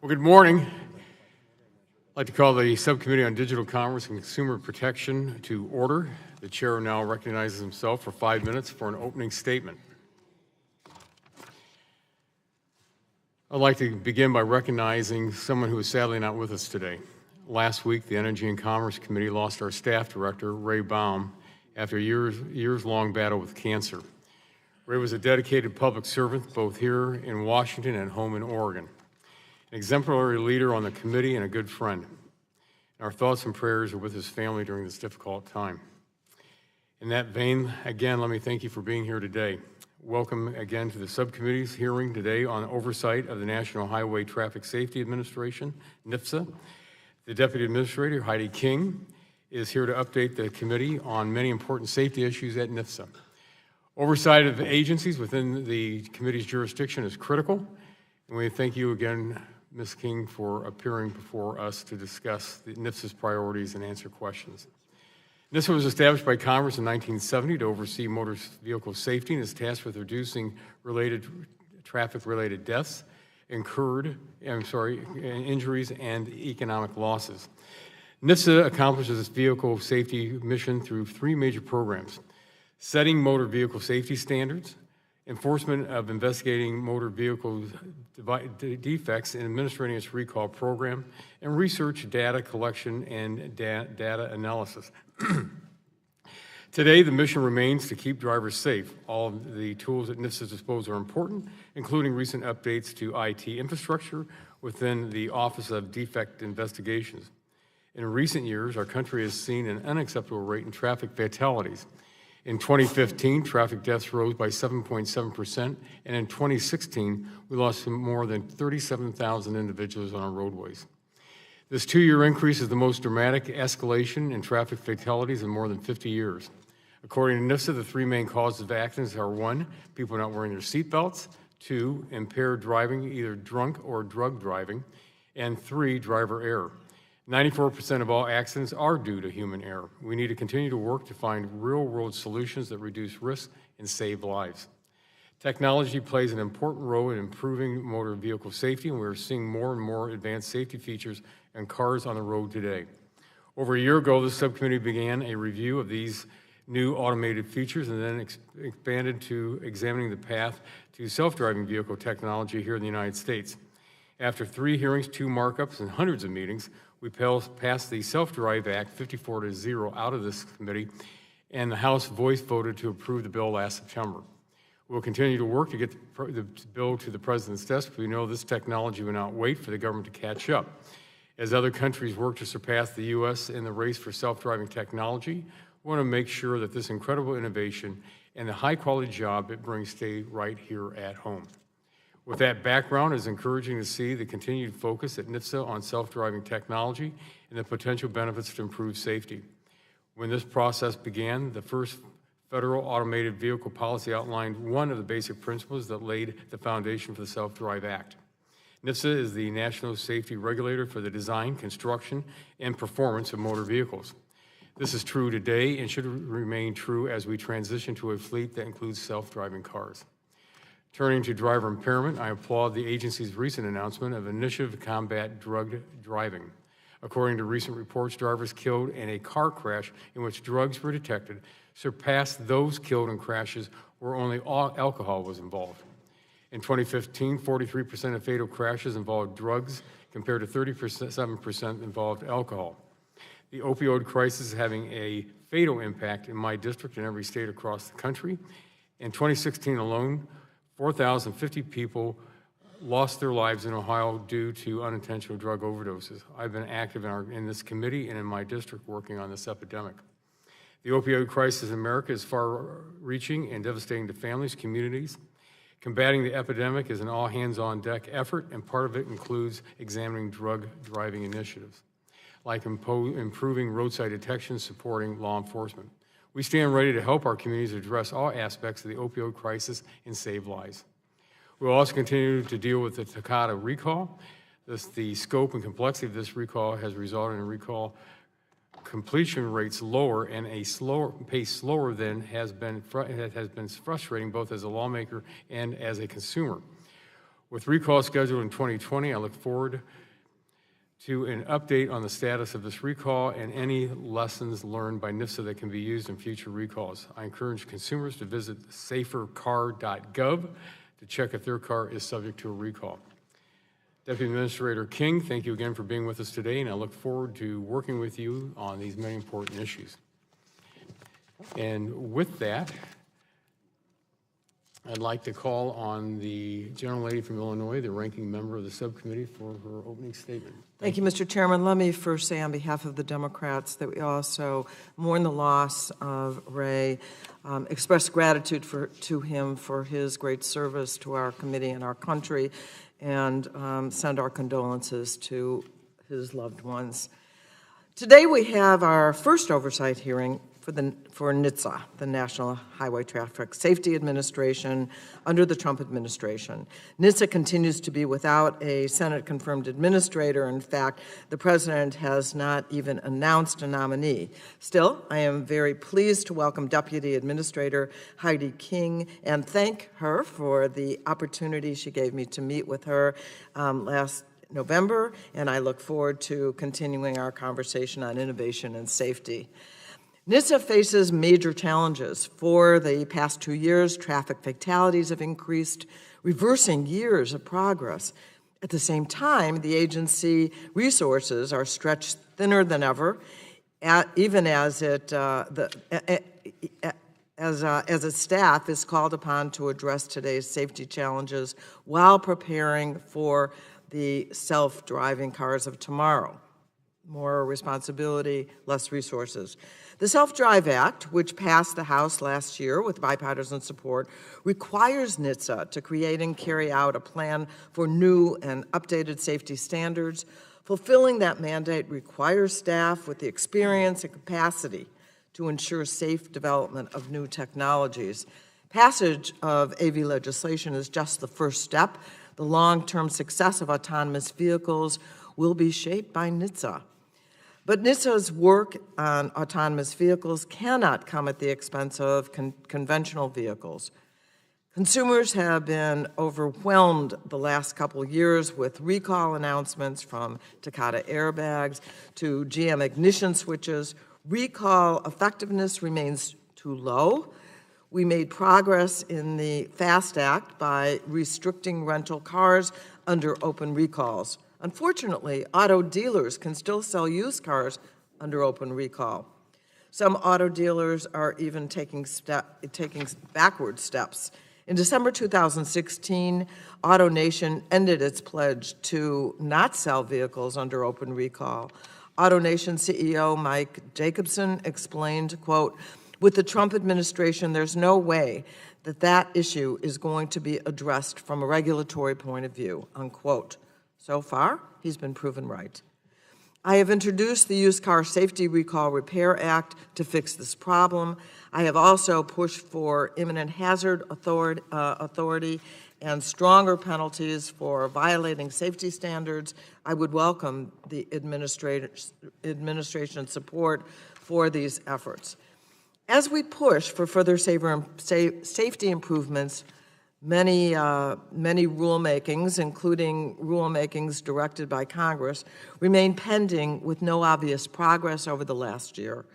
Well, good morning. I'd like to call the Subcommittee on Digital Commerce and Consumer Protection to order. The chair now recognizes himself for 5 minutes for an opening statement. I'd like to begin by recognizing someone who is sadly not with us today. Last week, the Energy and Commerce Committee lost our staff director, Rayburn, after a years-long battle with cancer. Ray was a dedicated public servant both here in Washington and home in Oregon. An exemplary leader on the committee and a good friend. Our thoughts and prayers are with his family during this difficult time. In that vein, again, let me thank you for being here today. Welcome again to the subcommittee's hearing today on oversight of the National Highway Traffic Safety Administration, NHTSA. The Deputy Administrator, Heidi King, is here to update the committee on many important safety issues at NHTSA. Oversight of agencies within the committee's jurisdiction is critical, and we thank you again, Ms. King, for appearing before us to discuss the NHTSA's priorities and answer questions. NHTSA was established by Congress in 1970 to oversee motor vehicle safety and is tasked with reducing traffic-related deaths, injuries, and economic losses. NHTSA accomplishes its vehicle safety mission through 3 major programs: setting motor vehicle safety standards, enforcement of investigating motor vehicle defects and administering its recall program, and research, data collection, and data analysis. Today, the mission remains to keep drivers safe. All of the tools at NHTSA's disposal are important, including recent updates to IT infrastructure within the Office of Defect Investigations. In recent years, our country has seen an unacceptable rate in traffic fatalities. In 2015, traffic deaths rose by 7.7%, and in 2016, we lost more than 37,000 individuals on our roadways. This 2-year increase is the most dramatic escalation in traffic fatalities in more than 50 years. According to NHTSA, the 3 main causes of accidents are 1, people not wearing their seatbelts, 2, impaired driving, either drunk or drug driving, and 3, driver error. 94% of all accidents are due to human error. We need to continue to work to find real-world solutions that reduce risk and save lives. Technology plays an important role in improving motor vehicle safety, and we are seeing more and more advanced safety features in cars on the road today. Over a year ago, the subcommittee began a review of these new automated features and then expanded to examining the path to self-driving vehicle technology here in the United States. After 3 hearings, 2 markups, and hundreds of meetings, we passed the Self-Drive Act 54-0 out of this committee, and the House voice voted to approve the bill last September. We'll continue to work to get the bill to the President's desk, but we know this technology will not wait for the government to catch up. As other countries work to surpass the U.S. in the race for self-driving technology, we want to make sure that this incredible innovation and the high-quality job it brings stay right here at home. With that background, it's encouraging to see the continued focus at NHTSA on self-driving technology and the potential benefits to improve safety. When this process began, the first federal automated vehicle policy outlined one of the basic principles that laid the foundation for the Self-Drive Act. NHTSA is the national safety regulator for the design, construction, and performance of motor vehicles. This is true today and should remain true as we transition to a fleet that includes self-driving cars. Turning to driver impairment, I applaud the agency's recent announcement of an initiative to combat drug driving. According to recent reports, drivers killed in a car crash in which drugs were detected surpassed those killed in crashes where only alcohol was involved. In 2015, 43% of fatal crashes involved drugs compared to 37% involved alcohol. The opioid crisis is having a fatal impact in my district and every state across the country. In 2016 alone, 4,050 people lost their lives in Ohio due to unintentional drug overdoses. I've been active in this committee and in my district working on this epidemic. The opioid crisis in America is far-reaching and devastating to families, communities. Combating the epidemic is an all-hands-on-deck effort, and part of it includes examining drug driving initiatives, like improving roadside detection, supporting law enforcement. We stand ready to help our communities address all aspects of the opioid crisis and save lives. We will also continue to deal with the Takata recall. The scope and complexity of this recall has resulted in recall completion rates lower and a pace slower than has been frustrating both as a lawmaker and as a consumer. With recall scheduled in 2020, I look forward to an update on the status of this recall and any lessons learned by NHTSA that can be used in future recalls. I encourage consumers to visit safercar.gov to check if their car is subject to a recall. Deputy Administrator King, thank you again for being with us today, and I look forward to working with you on these many important issues. And with that, I'd like to call on the gentlelady from Illinois, the ranking member of the subcommittee, for her opening statement. Thank you, Mr. Chairman. Let me first say on behalf of the Democrats that we also mourn the loss of Ray, express gratitude to him for his great service to our committee and our country, and send our condolences to his loved ones. Today we have our first oversight hearing for NHTSA, the National Highway Traffic Safety Administration, under the Trump administration. NHTSA continues to be without a Senate-confirmed administrator. In fact, the President has not even announced a nominee. Still, I am very pleased to welcome Deputy Administrator Heidi King and thank her for the opportunity she gave me to meet with her last November, and I look forward to continuing our conversation on innovation and safety. NHTSA faces major challenges. For the past 2 years, traffic fatalities have increased, reversing years of progress. At the same time, the agency resources are stretched thinner than ever, even as its staff is called upon to address today's safety challenges while preparing for the self-driving cars of tomorrow. More responsibility, less resources. The Self-Drive Act, which passed the House last year with bipartisan support, requires NHTSA to create and carry out a plan for new and updated safety standards. Fulfilling that mandate requires staff with the experience and capacity to ensure safe development of new technologies. Passage of AV legislation is just the first step. The long-term success of autonomous vehicles will be shaped by NHTSA. But NHTSA's work on autonomous vehicles cannot come at the expense of conventional vehicles. Consumers have been overwhelmed the last couple of years with recall announcements from Takata airbags to GM ignition switches. Recall effectiveness remains too low. We made progress in the FAST Act by restricting rental cars under open recalls. Unfortunately, auto dealers can still sell used cars under open recall. Some auto dealers are even taking backward steps. In December 2016, AutoNation ended its pledge to not sell vehicles under open recall. AutoNation CEO Mike Jacobson explained, quote, "With the Trump administration, there's no way that issue is going to be addressed from a regulatory point of view," unquote. So far, he's been proven right. I have introduced the Used Car Safety Recall Repair Act to fix this problem. I have also pushed for imminent hazard authority and stronger penalties for violating safety standards. I would welcome the administration's support for these efforts. As we push for further safety improvements, many rulemakings, including rulemakings directed by Congress, remain pending with no obvious progress over the last year.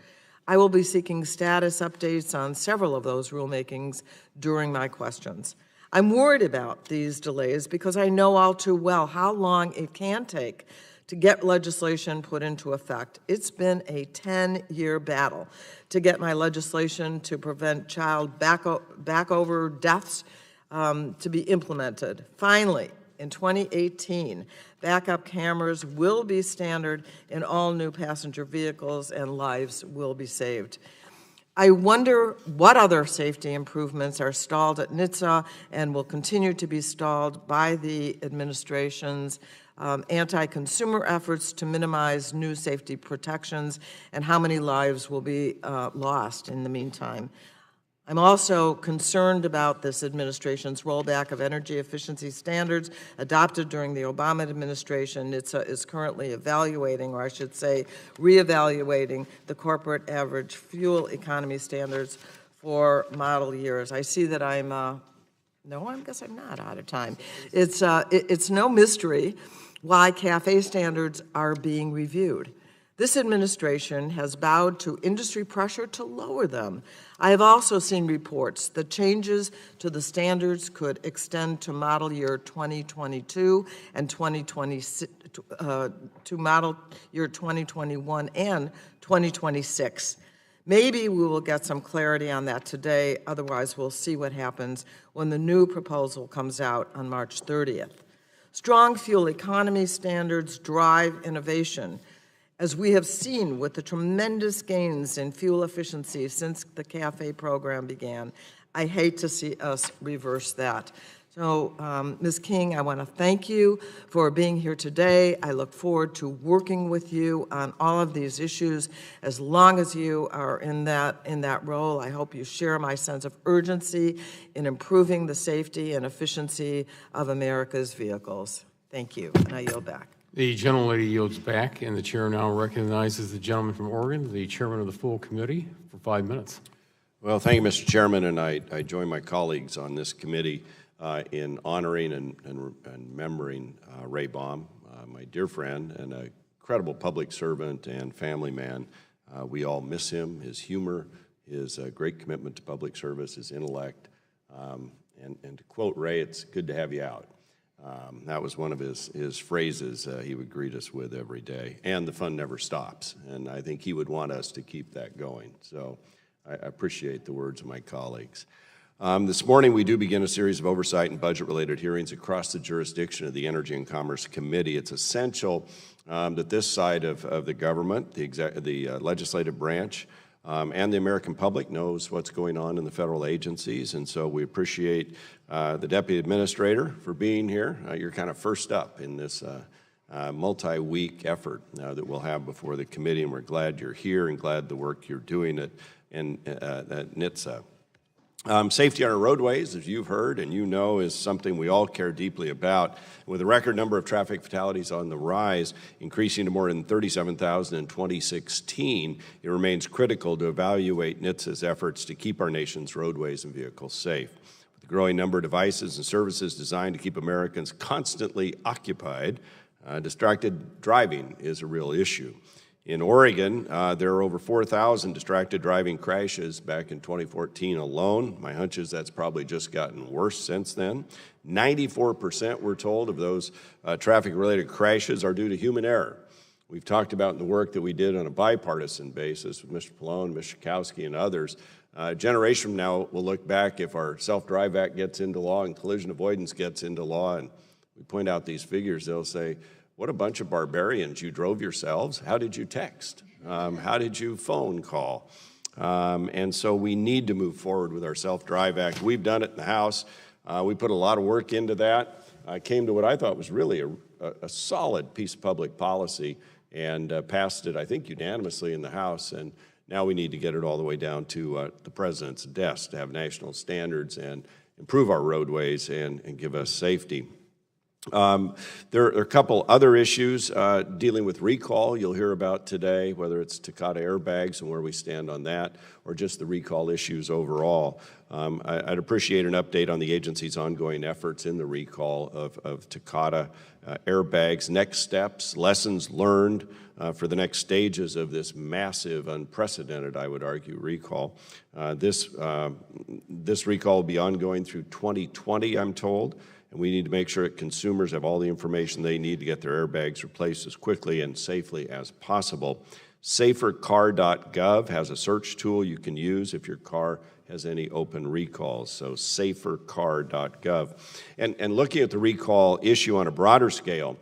I will be seeking status updates on several of those rulemakings during my questions. I'm worried about these delays because I know all too well how long it can take to get legislation put into effect. It's been a 10-year battle to get my legislation to prevent child backover deaths to be implemented. Finally, in 2018, backup cameras will be standard in all new passenger vehicles and lives will be saved. I wonder what other safety improvements are stalled at NHTSA and will continue to be stalled by the administration's anti-consumer efforts to minimize new safety protections, and how many lives will be lost in the meantime. I'm also concerned about this administration's rollback of energy efficiency standards adopted during the Obama administration. NHTSA is currently evaluating, or I should say, reevaluating the corporate average fuel economy standards for model years. I see that I'm No, I guess I'm not out of time. It's no mystery why CAFE standards are being reviewed. This administration has bowed to industry pressure to lower them. I have also seen reports that changes to the standards could extend to model year 2022 and 2026, to model year 2021 and 2026. Maybe we will get some clarity on that today. Otherwise, we'll see what happens when the new proposal comes out on March 30th. Strong fuel economy standards drive innovation, as we have seen with the tremendous gains in fuel efficiency since the CAFE program began. I hate to see us reverse that. So, Ms. King, I want to thank you for being here today. I look forward to working with you on all of these issues. As long as you are in that role, I hope you share my sense of urgency in improving the safety and efficiency of America's vehicles. Thank you, and I yield back. The gentlelady yields back, and the chair now recognizes the gentleman from Oregon, the chairman of the full committee, for 5 minutes. Well, thank you, Mr. Chairman, and I join my colleagues on this committee in honoring and remembering Ray Baum, my dear friend and a credible public servant and family man. We all miss him, his humor, his great commitment to public service, his intellect, and to quote Ray, it's good to have you out. That was one of his phrases he would greet us with every day. And the fun never stops. And I think he would want us to keep that going. So I appreciate the words of my colleagues. This morning, we do begin a series of oversight and budget-related hearings across the jurisdiction of the Energy and Commerce Committee. It's essential that this side of the government, the legislative branch, and the American public knows what's going on in the federal agencies, and so we appreciate the Deputy Administrator for being here. You're kind of first up in this multi-week effort that we'll have before the committee, and we're glad you're here and glad the work you're doing at NHTSA. Safety on our roadways, as you've heard and you know, is something we all care deeply about. With a record number of traffic fatalities on the rise, increasing to more than 37,000 in 2016, it remains critical to evaluate NHTSA's efforts to keep our nation's roadways and vehicles safe. With the growing number of devices and services designed to keep Americans constantly occupied, distracted driving is a real issue. In Oregon, there are over 4,000 distracted driving crashes back in 2014 alone. My hunch is that's probably just gotten worse since then. 94%, we're told, of those traffic-related crashes are due to human error. We've talked about in the work that we did on a bipartisan basis with Mr. Pallone, Mr. Schakowsky, and others. A generation from now, we'll look back if our Self-Drive Act gets into law and collision avoidance gets into law, and we point out these figures, they'll say, what a bunch of barbarians. You drove yourselves. How did you text? How did you phone call? And so we need to move forward with our Self-Drive Act. We've done it in the House. We put a lot of work into that. I came to what I thought was really a solid piece of public policy and passed it, I think, unanimously in the House. And now we need to get it all the way down to the President's desk to have national standards and improve our roadways and give us safety. There are a couple other issues dealing with recall you'll hear about today, whether it's Takata airbags and where we stand on that, or just the recall issues overall. I'd appreciate an update on the agency's ongoing efforts in the recall of Takata airbags, next steps, lessons learned for the next stages of this massive, unprecedented, I would argue, recall. This recall will be ongoing through 2020, I'm told. And we need to make sure that consumers have all the information they need to get their airbags replaced as quickly and safely as possible. SaferCar.gov has a search tool you can use if your car has any open recalls, so SaferCar.gov. And looking at the recall issue on a broader scale,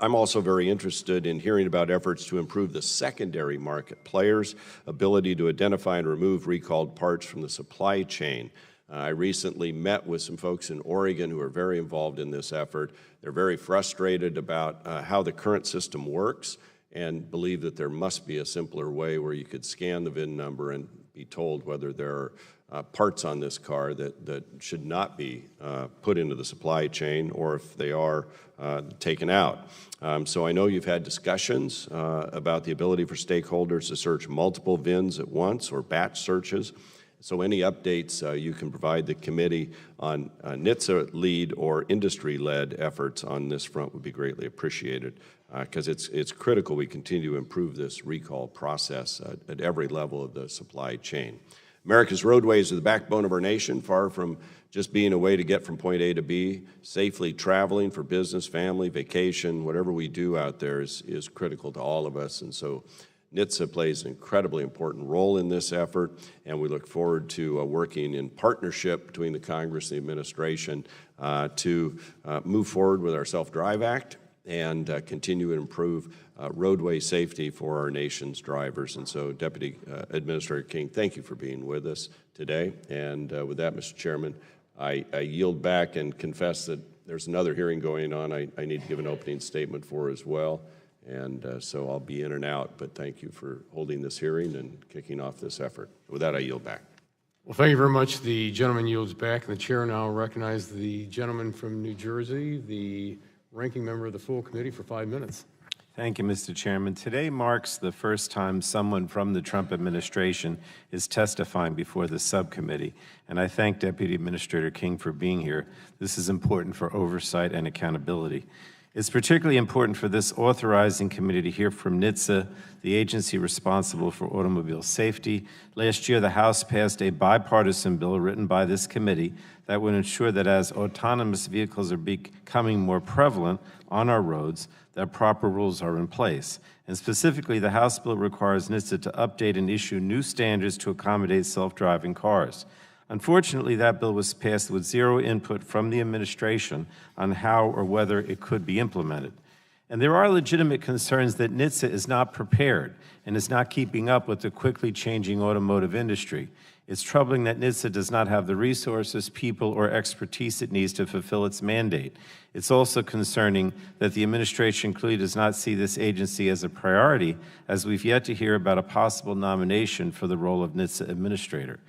I'm also very interested in hearing about efforts to improve the secondary market players' ability to identify and remove recalled parts from the supply chain. I recently met with some folks in Oregon who are very involved in this effort. They're very frustrated about how the current system works and believe that there must be a simpler way where you could scan the VIN number and be told whether there are parts on this car that should not be put into the supply chain or if they are taken out. So I know you've had discussions about the ability for stakeholders to search multiple VINs at once or batch searches. So any updates you can provide the committee on NHTSA lead or industry-led efforts on this front would be greatly appreciated, because it's critical we continue to improve this recall process at every level of the supply chain. America's roadways are the backbone of our nation, far from just being a way to get from point A to B. Safely traveling for business, family, vacation, whatever we do out there is critical to all of us. And so NHTSA plays an incredibly important role in this effort, and we look forward to working in partnership between the Congress and the administration to move forward with our Self-Drive Act and continue to improve roadway safety for our nation's drivers. And so, Deputy Administrator King, thank you for being with us today. And with that, Mr. Chairman, I yield back and confess that there's another hearing going on I need to give an opening statement for as well. And so I'll be in and out, but thank you for holding this hearing and kicking off this effort. With that, I yield back. Well, thank you very much. The gentleman yields back, and the chair now recognizes the gentleman from New Jersey, the ranking member of the full committee, for 5 minutes. Thank you, Mr. Chairman. Today marks the first time someone from the Trump administration is testifying before the subcommittee, and I thank Deputy Administrator King for being here. This is important for oversight and accountability. It's particularly important for this authorizing committee to hear from NHTSA, the agency responsible for automobile safety. Last year, the House passed a bipartisan bill written by this committee that would ensure that as autonomous vehicles are becoming more prevalent on our roads, that proper rules are in place. And specifically, the House bill requires NHTSA to update and issue new standards to accommodate self-driving cars. Unfortunately, that bill was passed with zero input from the administration on how or whether it could be implemented. And there are legitimate concerns that NHTSA is not prepared and is not keeping up with the quickly changing automotive industry. It's troubling that NHTSA does not have the resources, people, or expertise it needs to fulfill its mandate. It's also concerning that the administration clearly does not see this agency as a priority, as we've yet to hear about a possible nomination for the role of NHTSA administrator.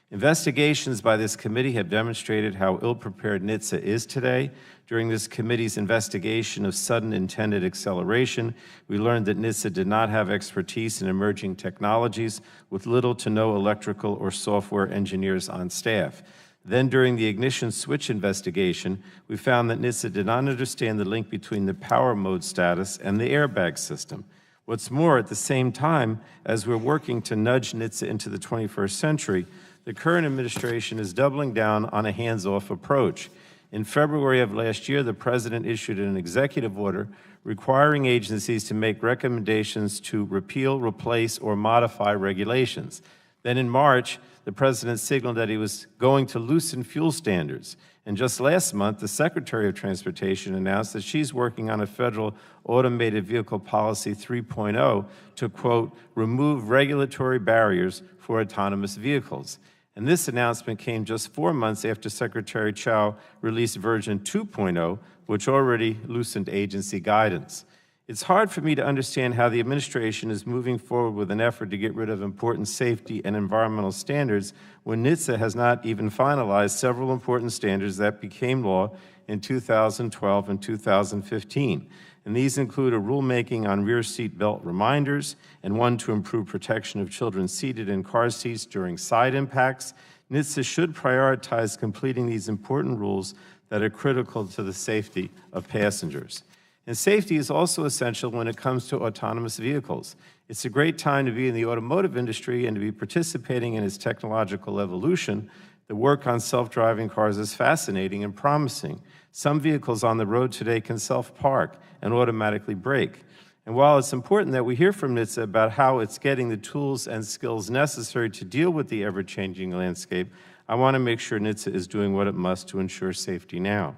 Investigations by this committee have demonstrated how ill-prepared NHTSA is today. During this committee's investigation of sudden intended acceleration, we learned that NHTSA did not have expertise in emerging technologies, with little to no electrical or software engineers on staff. Then, during the ignition switch investigation, we found that NHTSA did not understand the link between the power mode status and the airbag system. What's more, at the same time, as we're working to nudge NHTSA into the 21st century, the current administration is doubling down on a hands-off approach. In February of last year, the President issued an executive order requiring agencies to make recommendations to repeal, replace, or modify regulations. Then in March, the President signaled that he was going to loosen fuel standards. And just last month, the Secretary of Transportation announced that she's working on a federal automated vehicle policy 3.0 to, quote, remove regulatory barriers for autonomous vehicles. And this announcement came just 4 months after Secretary Chow released version 2.0, which already loosened agency guidance. It's hard for me to understand how the administration is moving forward with an effort to get rid of important safety and environmental standards when NHTSA has not even finalized several important standards that became law in 2012 and 2015. And these include a rulemaking on rear seat belt reminders and one to improve protection of children seated in car seats during side impacts. NHTSA should prioritize completing these important rules that are critical to the safety of passengers. And safety is also essential when it comes to autonomous vehicles. It's a great time to be in the automotive industry and to be participating in its technological evolution. The work on self-driving cars is fascinating and promising. Some vehicles on the road today can self-park and automatically brake. And while it's important that we hear from NHTSA about how it's getting the tools and skills necessary to deal with the ever-changing landscape, I want to make sure NHTSA is doing what it must to ensure safety now.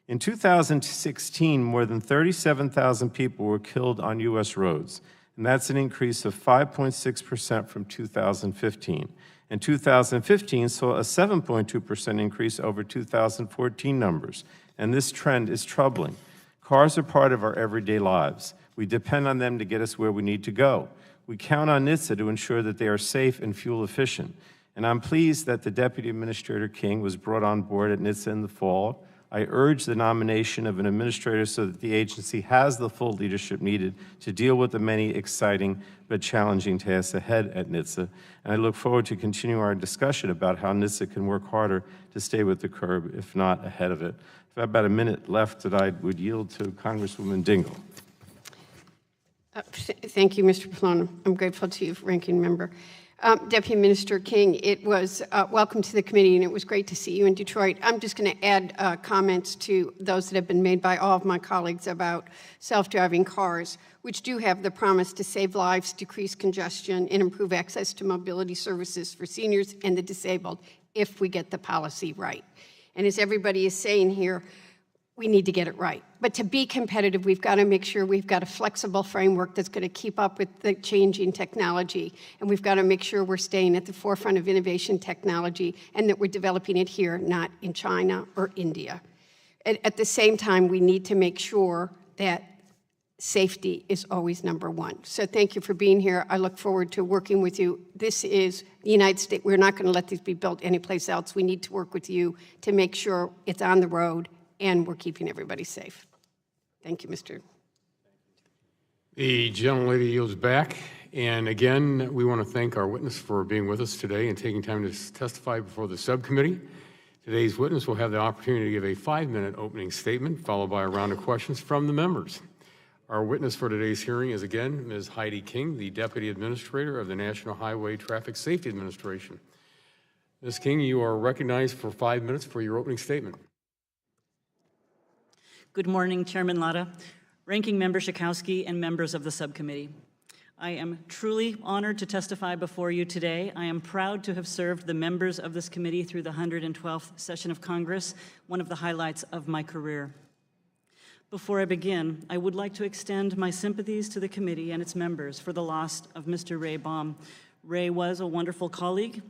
In 2016, more than 37,000 people were killed on U.S. roads, and that's an increase of 5.6% from 2015. And 2015 saw a 7.2% increase over 2014 numbers, and this trend is troubling. Cars are part of our everyday lives. We depend on them to get us where we need to go. We count on NHTSA to ensure that they are safe and fuel efficient. And I'm pleased that the Deputy Administrator King was brought on board at NHTSA in the fall. I urge the nomination of an administrator so that the agency has the full leadership needed to deal with the many exciting but challenging tasks ahead at NHTSA, and I look forward to continuing our discussion about how NHTSA can work harder to stay with the curve, if not ahead of it. I have about a minute left that I would yield to Congresswoman Dingell. Thank you, Mr. Pallone. I'm grateful to you, Ranking Member. Deputy Minister King, it was welcome to the committee, and it was great to see you in Detroit. I'm just going to add comments to those that have been made by all of my colleagues about self-driving cars, which do have the promise to save lives, decrease congestion, and improve access to mobility services for seniors and the disabled if we get the policy right. And as everybody is saying here, we need to get it right. But to be competitive, we've got to make sure we've got a flexible framework that's going to keep up with the changing technology. And we've got to make sure we're staying at the forefront of innovation technology and that we're developing it here, not in China or India. At the same time, we need to make sure that safety is always number one. So thank you for being here. I look forward to working with you. This is the United States. We're not going to let these be built anyplace else. We need to work with you to make sure it's on the road and we're keeping everybody safe. Thank you, Mr. The gentlelady yields back. And again, we want to thank our witness for being with us today and taking time to testify before the subcommittee. Today's witness will have the opportunity to give a 5-minute opening statement, followed by a round of questions from the members. Our witness for today's hearing is again Ms. Heidi King, the Deputy Administrator of the National Highway Traffic Safety Administration. Ms. King, you are recognized for 5 minutes for your opening statement. Good morning, Chairman Latta, Ranking Member Schakowsky, and members of the subcommittee. I am truly honored to testify before you today. I am proud to have served the members of this committee through the 112th session of Congress, one of the highlights of my career. Before I begin, I would like to extend my sympathies to the committee and its members for the loss of Mr. Rayburn. Ray was a wonderful colleague,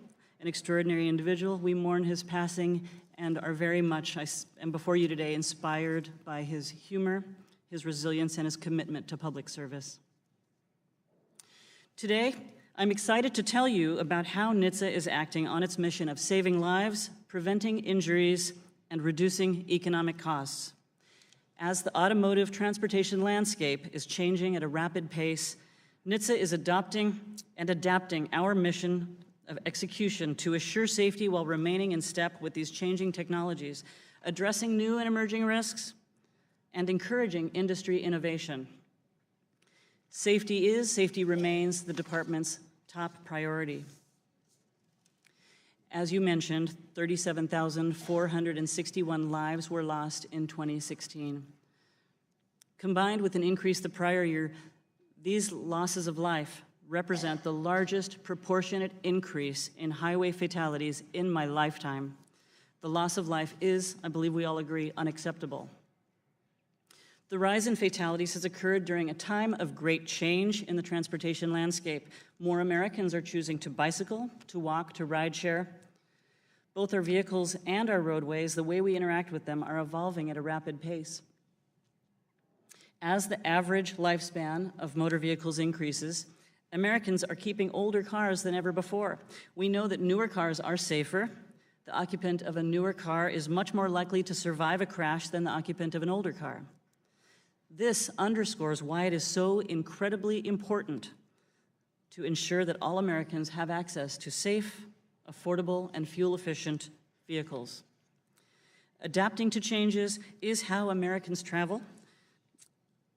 an extraordinary individual. We mourn his passing and are very much, I am before you today, inspired by his humor, his resilience, and his commitment to public service. Today, I'm excited to tell you about how NHTSA is acting on its mission of saving lives, preventing injuries, and reducing economic costs. As the automotive transportation landscape is changing at a rapid pace, NHTSA is adopting and adapting our mission of execution to assure safety while remaining in step with these changing technologies, addressing new and emerging risks, and encouraging industry innovation. Safety remains the department's top priority. As you mentioned, 37,461 lives were lost in 2016. Combined with an increase the prior year, these losses of life represent the largest proportionate increase in highway fatalities in my lifetime. The loss of life is, I believe we all agree, unacceptable. The rise in fatalities has occurred during a time of great change in the transportation landscape. More Americans are choosing to bicycle, to walk, to ride share. Both our vehicles and our roadways, the way we interact with them, are evolving at a rapid pace. As the average lifespan of motor vehicles increases, Americans are keeping older cars than ever before. We know that newer cars are safer. The occupant of a newer car is much more likely to survive a crash than the occupant of an older car. This underscores why it is so incredibly important to ensure that all Americans have access to safe, affordable, and fuel-efficient vehicles. Adapting to changes is how Americans travel.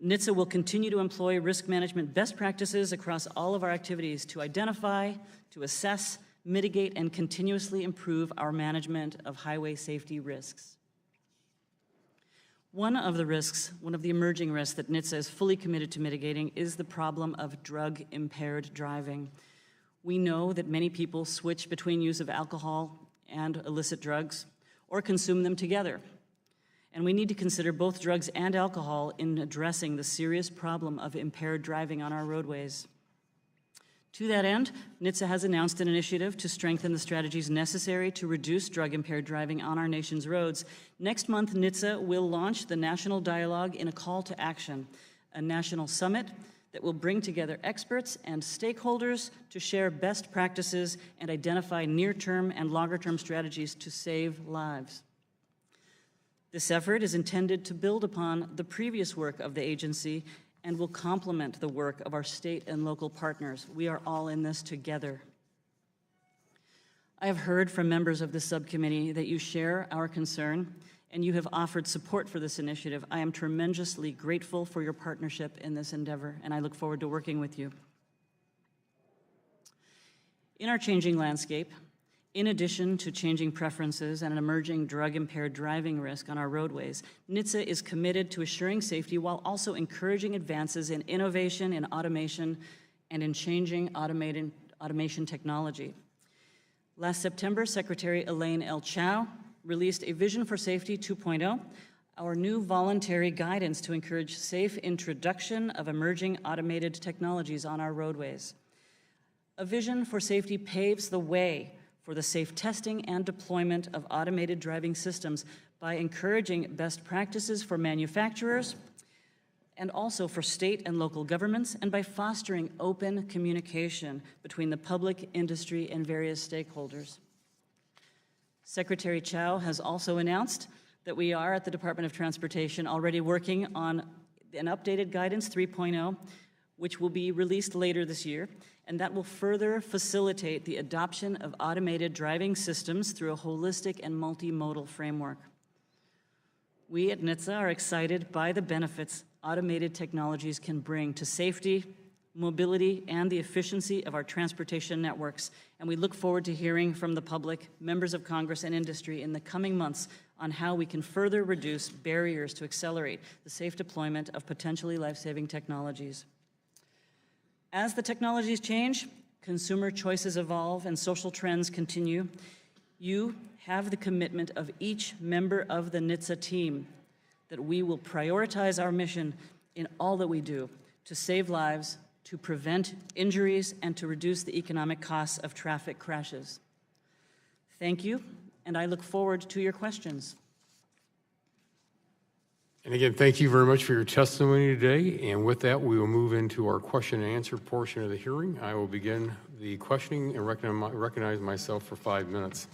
NHTSA will continue to employ risk management best practices across all of our activities to identify, to assess, mitigate, and continuously improve our management of highway safety risks. One of the emerging risks that NHTSA is fully committed to mitigating is the problem of drug-impaired driving. We know that many people switch between use of alcohol and illicit drugs or consume them together. And we need to consider both drugs and alcohol in addressing the serious problem of impaired driving on our roadways. To that end, NHTSA has announced an initiative to strengthen the strategies necessary to reduce drug-impaired driving on our nation's roads. Next month, NHTSA will launch the National Dialogue in a Call to Action, a national summit that will bring together experts and stakeholders to share best practices and identify near-term and longer-term strategies to save lives. This effort is intended to build upon the previous work of the agency and will complement the work of our state and local partners. We are all in this together. I have heard from members of the subcommittee that you share our concern and you have offered support for this initiative. I am tremendously grateful for your partnership in this endeavor, and I look forward to working with you. In our changing landscape, in addition to changing preferences and an emerging drug-impaired driving risk on our roadways, NHTSA is committed to assuring safety while also encouraging advances in innovation, in automation, and in changing automation technology. Last September, Secretary Elaine L. Chao released a Vision for Safety 2.0, our new voluntary guidance to encourage safe introduction of emerging automated technologies on our roadways. A Vision for Safety paves the way for the safe testing and deployment of automated driving systems by encouraging best practices for manufacturers and also for state and local governments, and by fostering open communication between the public, industry, and various stakeholders. Secretary Chao has also announced that we are at the Department of Transportation already working on an updated Guidance 3.0, which will be released later this year, and that will further facilitate the adoption of automated driving systems through a holistic and multimodal framework. We at NHTSA are excited by the benefits automated technologies can bring to safety, mobility, and the efficiency of our transportation networks, and we look forward to hearing from the public, members of Congress, and industry in the coming months on how we can further reduce barriers to accelerate the safe deployment of potentially life-saving technologies. As the technologies change, consumer choices evolve, and social trends continue, you have the commitment of each member of the NHTSA team that we will prioritize our mission in all that we do to save lives, to prevent injuries, and to reduce the economic costs of traffic crashes. Thank you, and I look forward to your questions. And again, thank you very much for your testimony today. And with that, we will move into our question and answer portion of the hearing. I will begin the questioning and recognize myself for 5 minutes.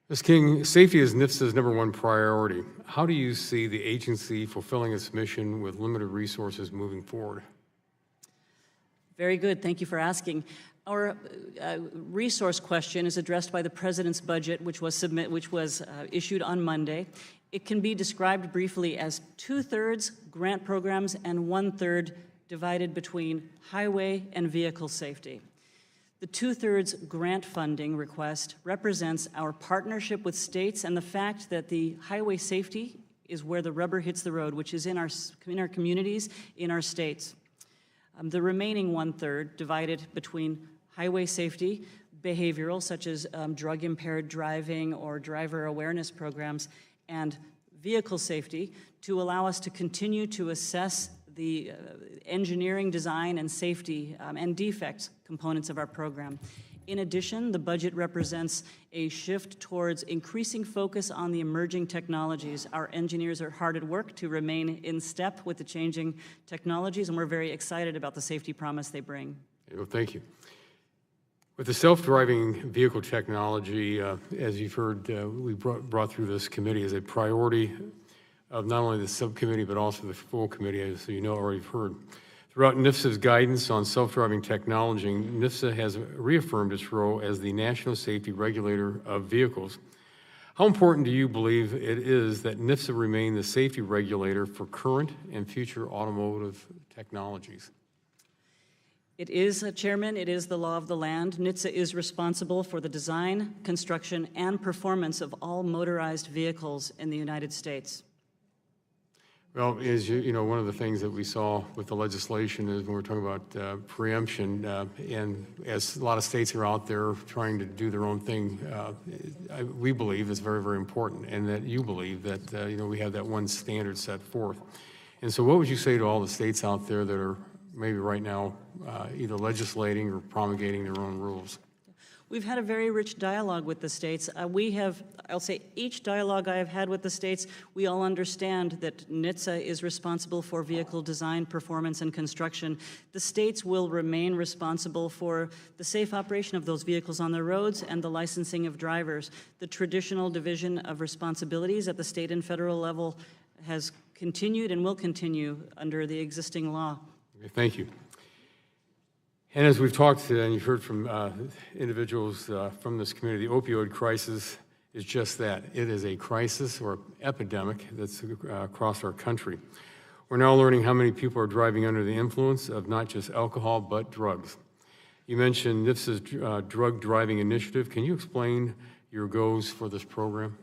Ms. King, safety is NHTSA's #1 priority. How do you see the agency fulfilling its mission with limited resources moving forward? Very good. Thank you for asking. Our resource question is addressed by the President's budget, which was issued on Monday. It can be described briefly as 2/3 grant programs and 1/3 divided between highway and vehicle safety. The 2/3 grant funding request represents our partnership with states and the fact that the highway safety is where the rubber hits the road, which is in our communities, in our states. The remaining 1/3 divided between highway safety, behavioral, such as drug-impaired driving or driver awareness programs, and vehicle safety to allow us to continue to assess the engineering, design, and safety and defects components of our program. In addition, the budget represents a shift towards increasing focus on the emerging technologies. Our engineers are hard at work to remain in step with the changing technologies, and we're very excited about the safety promise they bring. Well, thank you. With the self-driving vehicle technology, as you've heard, we brought through this committee as a priority of not only the subcommittee, but also the full committee, as you know, already heard. Throughout NHTSA's guidance on self-driving technology, NHTSA has reaffirmed its role as the national safety regulator of vehicles. How important do you believe it is that NHTSA remain the safety regulator for current and future automotive technologies? It is, Chairman, it is the law of the land. NHTSA is responsible for the design, construction, and performance of all motorized vehicles in the United States. Well, as you know, one of the things that we saw with the legislation is when we're talking about preemption, and as a lot of states are out there trying to do their own thing, we believe it's very, very important, and that you believe that we have that one standard set forth. And so, what would you say to all the states out there that are maybe right now either legislating or promulgating their own rules? We've had a very rich dialogue with the states. I'll say each dialogue I have had with the states, we all understand that NHTSA is responsible for vehicle design, performance, and construction. The states will remain responsible for the safe operation of those vehicles on the roads and the licensing of drivers. The traditional division of responsibilities at the state and federal level has continued and will continue under the existing law. Okay, thank you. And as we've talked and you've heard from individuals from this community, the opioid crisis is just that. It is a crisis or epidemic that's across our country. We're now learning how many people are driving under the influence of not just alcohol, but drugs. You mentioned NHTSA's drug driving initiative. Can you explain your goals for this program?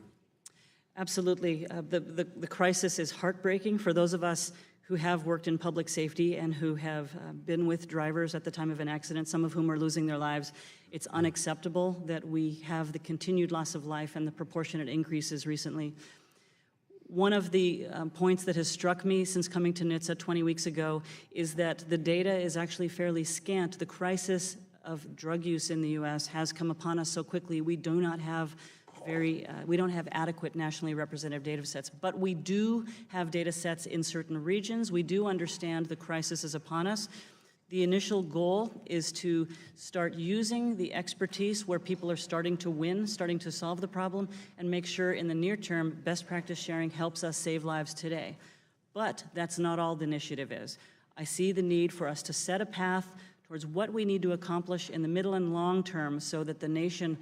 Absolutely. The crisis is heartbreaking for those of us who have worked in public safety and who have been with drivers at the time of an accident, some of whom are losing their lives. It's unacceptable that we have the continued loss of life and the proportionate increases recently. One of the points that has struck me since coming to NHTSA 20 weeks ago is that the data is actually fairly scant. The crisis of drug use in the U.S. has come upon us so quickly. We do not have we don't have adequate nationally representative data sets, but we do have data sets in certain regions. We do understand the crisis is upon us. The initial goal is to start using the expertise where people are starting to win, starting to solve the problem, and make sure in the near term, best practice sharing helps us save lives today. But that's not all the initiative is. I see the need for us to set a path towards what we need to accomplish in the middle and long term so that the nation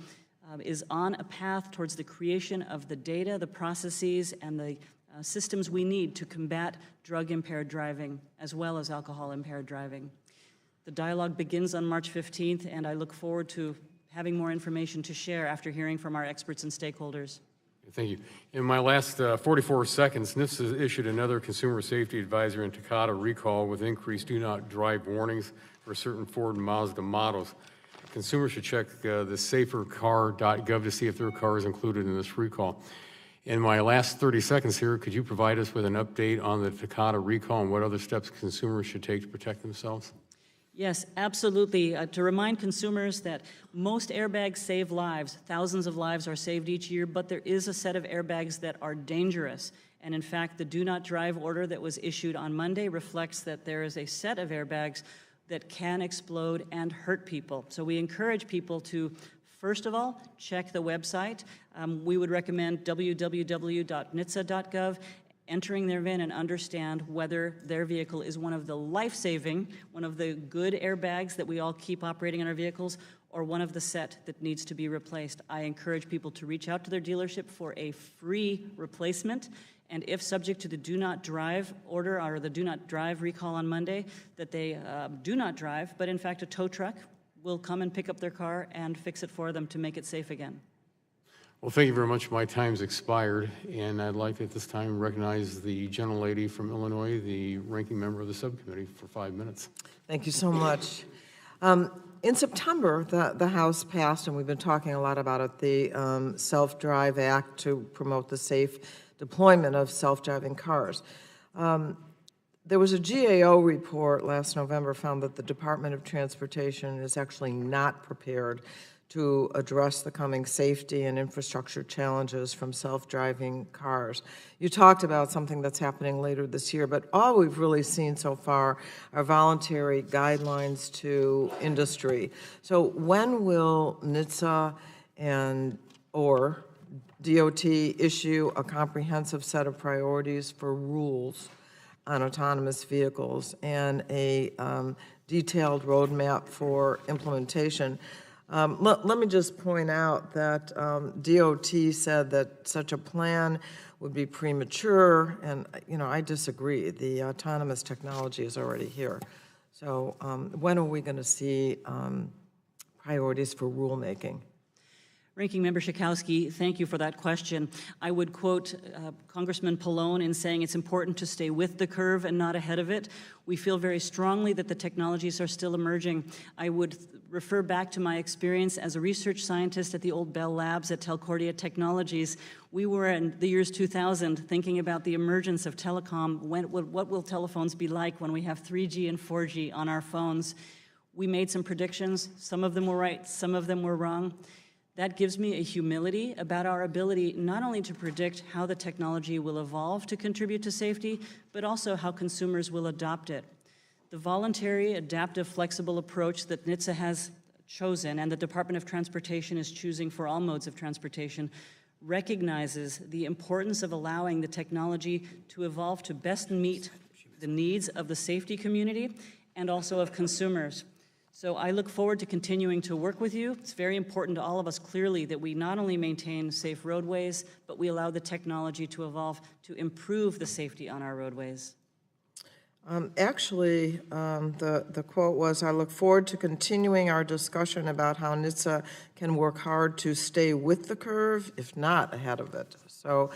is on a path towards the creation of the data, the processes, and the systems we need to combat drug-impaired driving as well as alcohol-impaired driving. The dialogue begins on March 15th, and I look forward to having more information to share after hearing from our experts and stakeholders. Thank you. In my last 44 seconds, NHTSA issued another consumer safety advisory on Takata recall with increased do not drive warnings for certain Ford and Mazda models. Consumers should check the safercar.gov to see if their car is included in this recall. In my last 30 seconds here, could you provide us with an update on the Takata recall and what other steps consumers should take to protect themselves? Yes, absolutely. To remind consumers that most airbags save lives. Thousands of lives are saved each year, but there is a set of airbags that are dangerous. And in fact, the do not drive order that was issued on Monday reflects that there is a set of airbags that can explode and hurt people. So we encourage people to, first of all, check the website. We would recommend www.NHTSA.gov, entering their VIN and understand whether their vehicle is one of the life-saving, one of the good airbags that we all keep operating in our vehicles, or one of the set that needs to be replaced. I encourage people to reach out to their dealership for a free replacement. And if subject to the do not drive order or the do not drive recall on Monday, that they do not drive, but in fact a tow truck will come and pick up their car and fix it for them to make it safe again. Well, thank you very much. My time's expired, and I'd like at this time recognize the gentlelady from Illinois, the ranking member of the subcommittee, for 5 minutes. Thank you so much. In September, the House passed, and we've been talking a lot about it, the Self-Drive Act to promote the safe deployment of self-driving cars. There was a GAO report last November found that the Department of Transportation is actually not prepared to address the coming safety and infrastructure challenges from self-driving cars. You talked about something that's happening later this year, but all we've really seen so far are voluntary guidelines to industry. So when will NHTSA or DOT issue a comprehensive set of priorities for rules on autonomous vehicles and a detailed roadmap for implementation? Let me just point out that DOT said that such a plan would be premature, and I disagree. The autonomous technology is already here. So when are we going to see priorities for rulemaking? Ranking Member Schakowsky, thank you for that question. I would quote Congressman Pallone in saying it's important to stay with the curve and not ahead of it. We feel very strongly that the technologies are still emerging. I would refer back to my experience as a research scientist at the old Bell Labs at Telcordia Technologies. We were in the years 2000 thinking about the emergence of telecom. What will telephones be like when we have 3G and 4G on our phones? We made some predictions. Some of them were right, some of them were wrong. That gives me a humility about our ability not only to predict how the technology will evolve to contribute to safety, but also how consumers will adopt it. The voluntary, adaptive, flexible approach that NHTSA has chosen and the Department of Transportation is choosing for all modes of transportation recognizes the importance of allowing the technology to evolve to best meet the needs of the safety community and also of consumers. So I look forward to continuing to work with you. It's very important to all of us, clearly, that we not only maintain safe roadways, but we allow the technology to evolve to improve the safety on our roadways. Actually, the quote was, "I look forward to continuing our discussion about how NHTSA can work hard to stay with the curve, if not ahead of it." So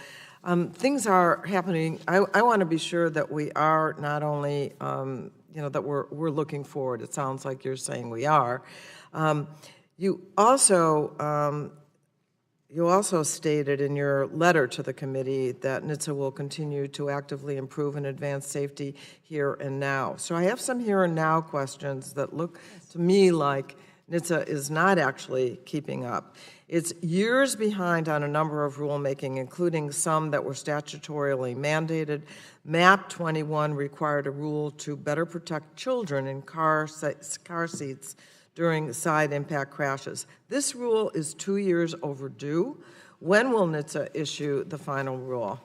things are happening. I want to be sure that we are not only, that we're looking forward. It sounds like you're saying we are. You also stated in your letter to the committee that NHTSA will continue to actively improve and advance safety here and now. So I have some here and now questions that look to me like NHTSA is not actually keeping up. It's years behind on a number of rulemaking, including some that were statutorily mandated. MAP 21 required a rule to better protect children in car seats during side impact crashes. This rule is 2 years overdue. When will NHTSA issue the final rule?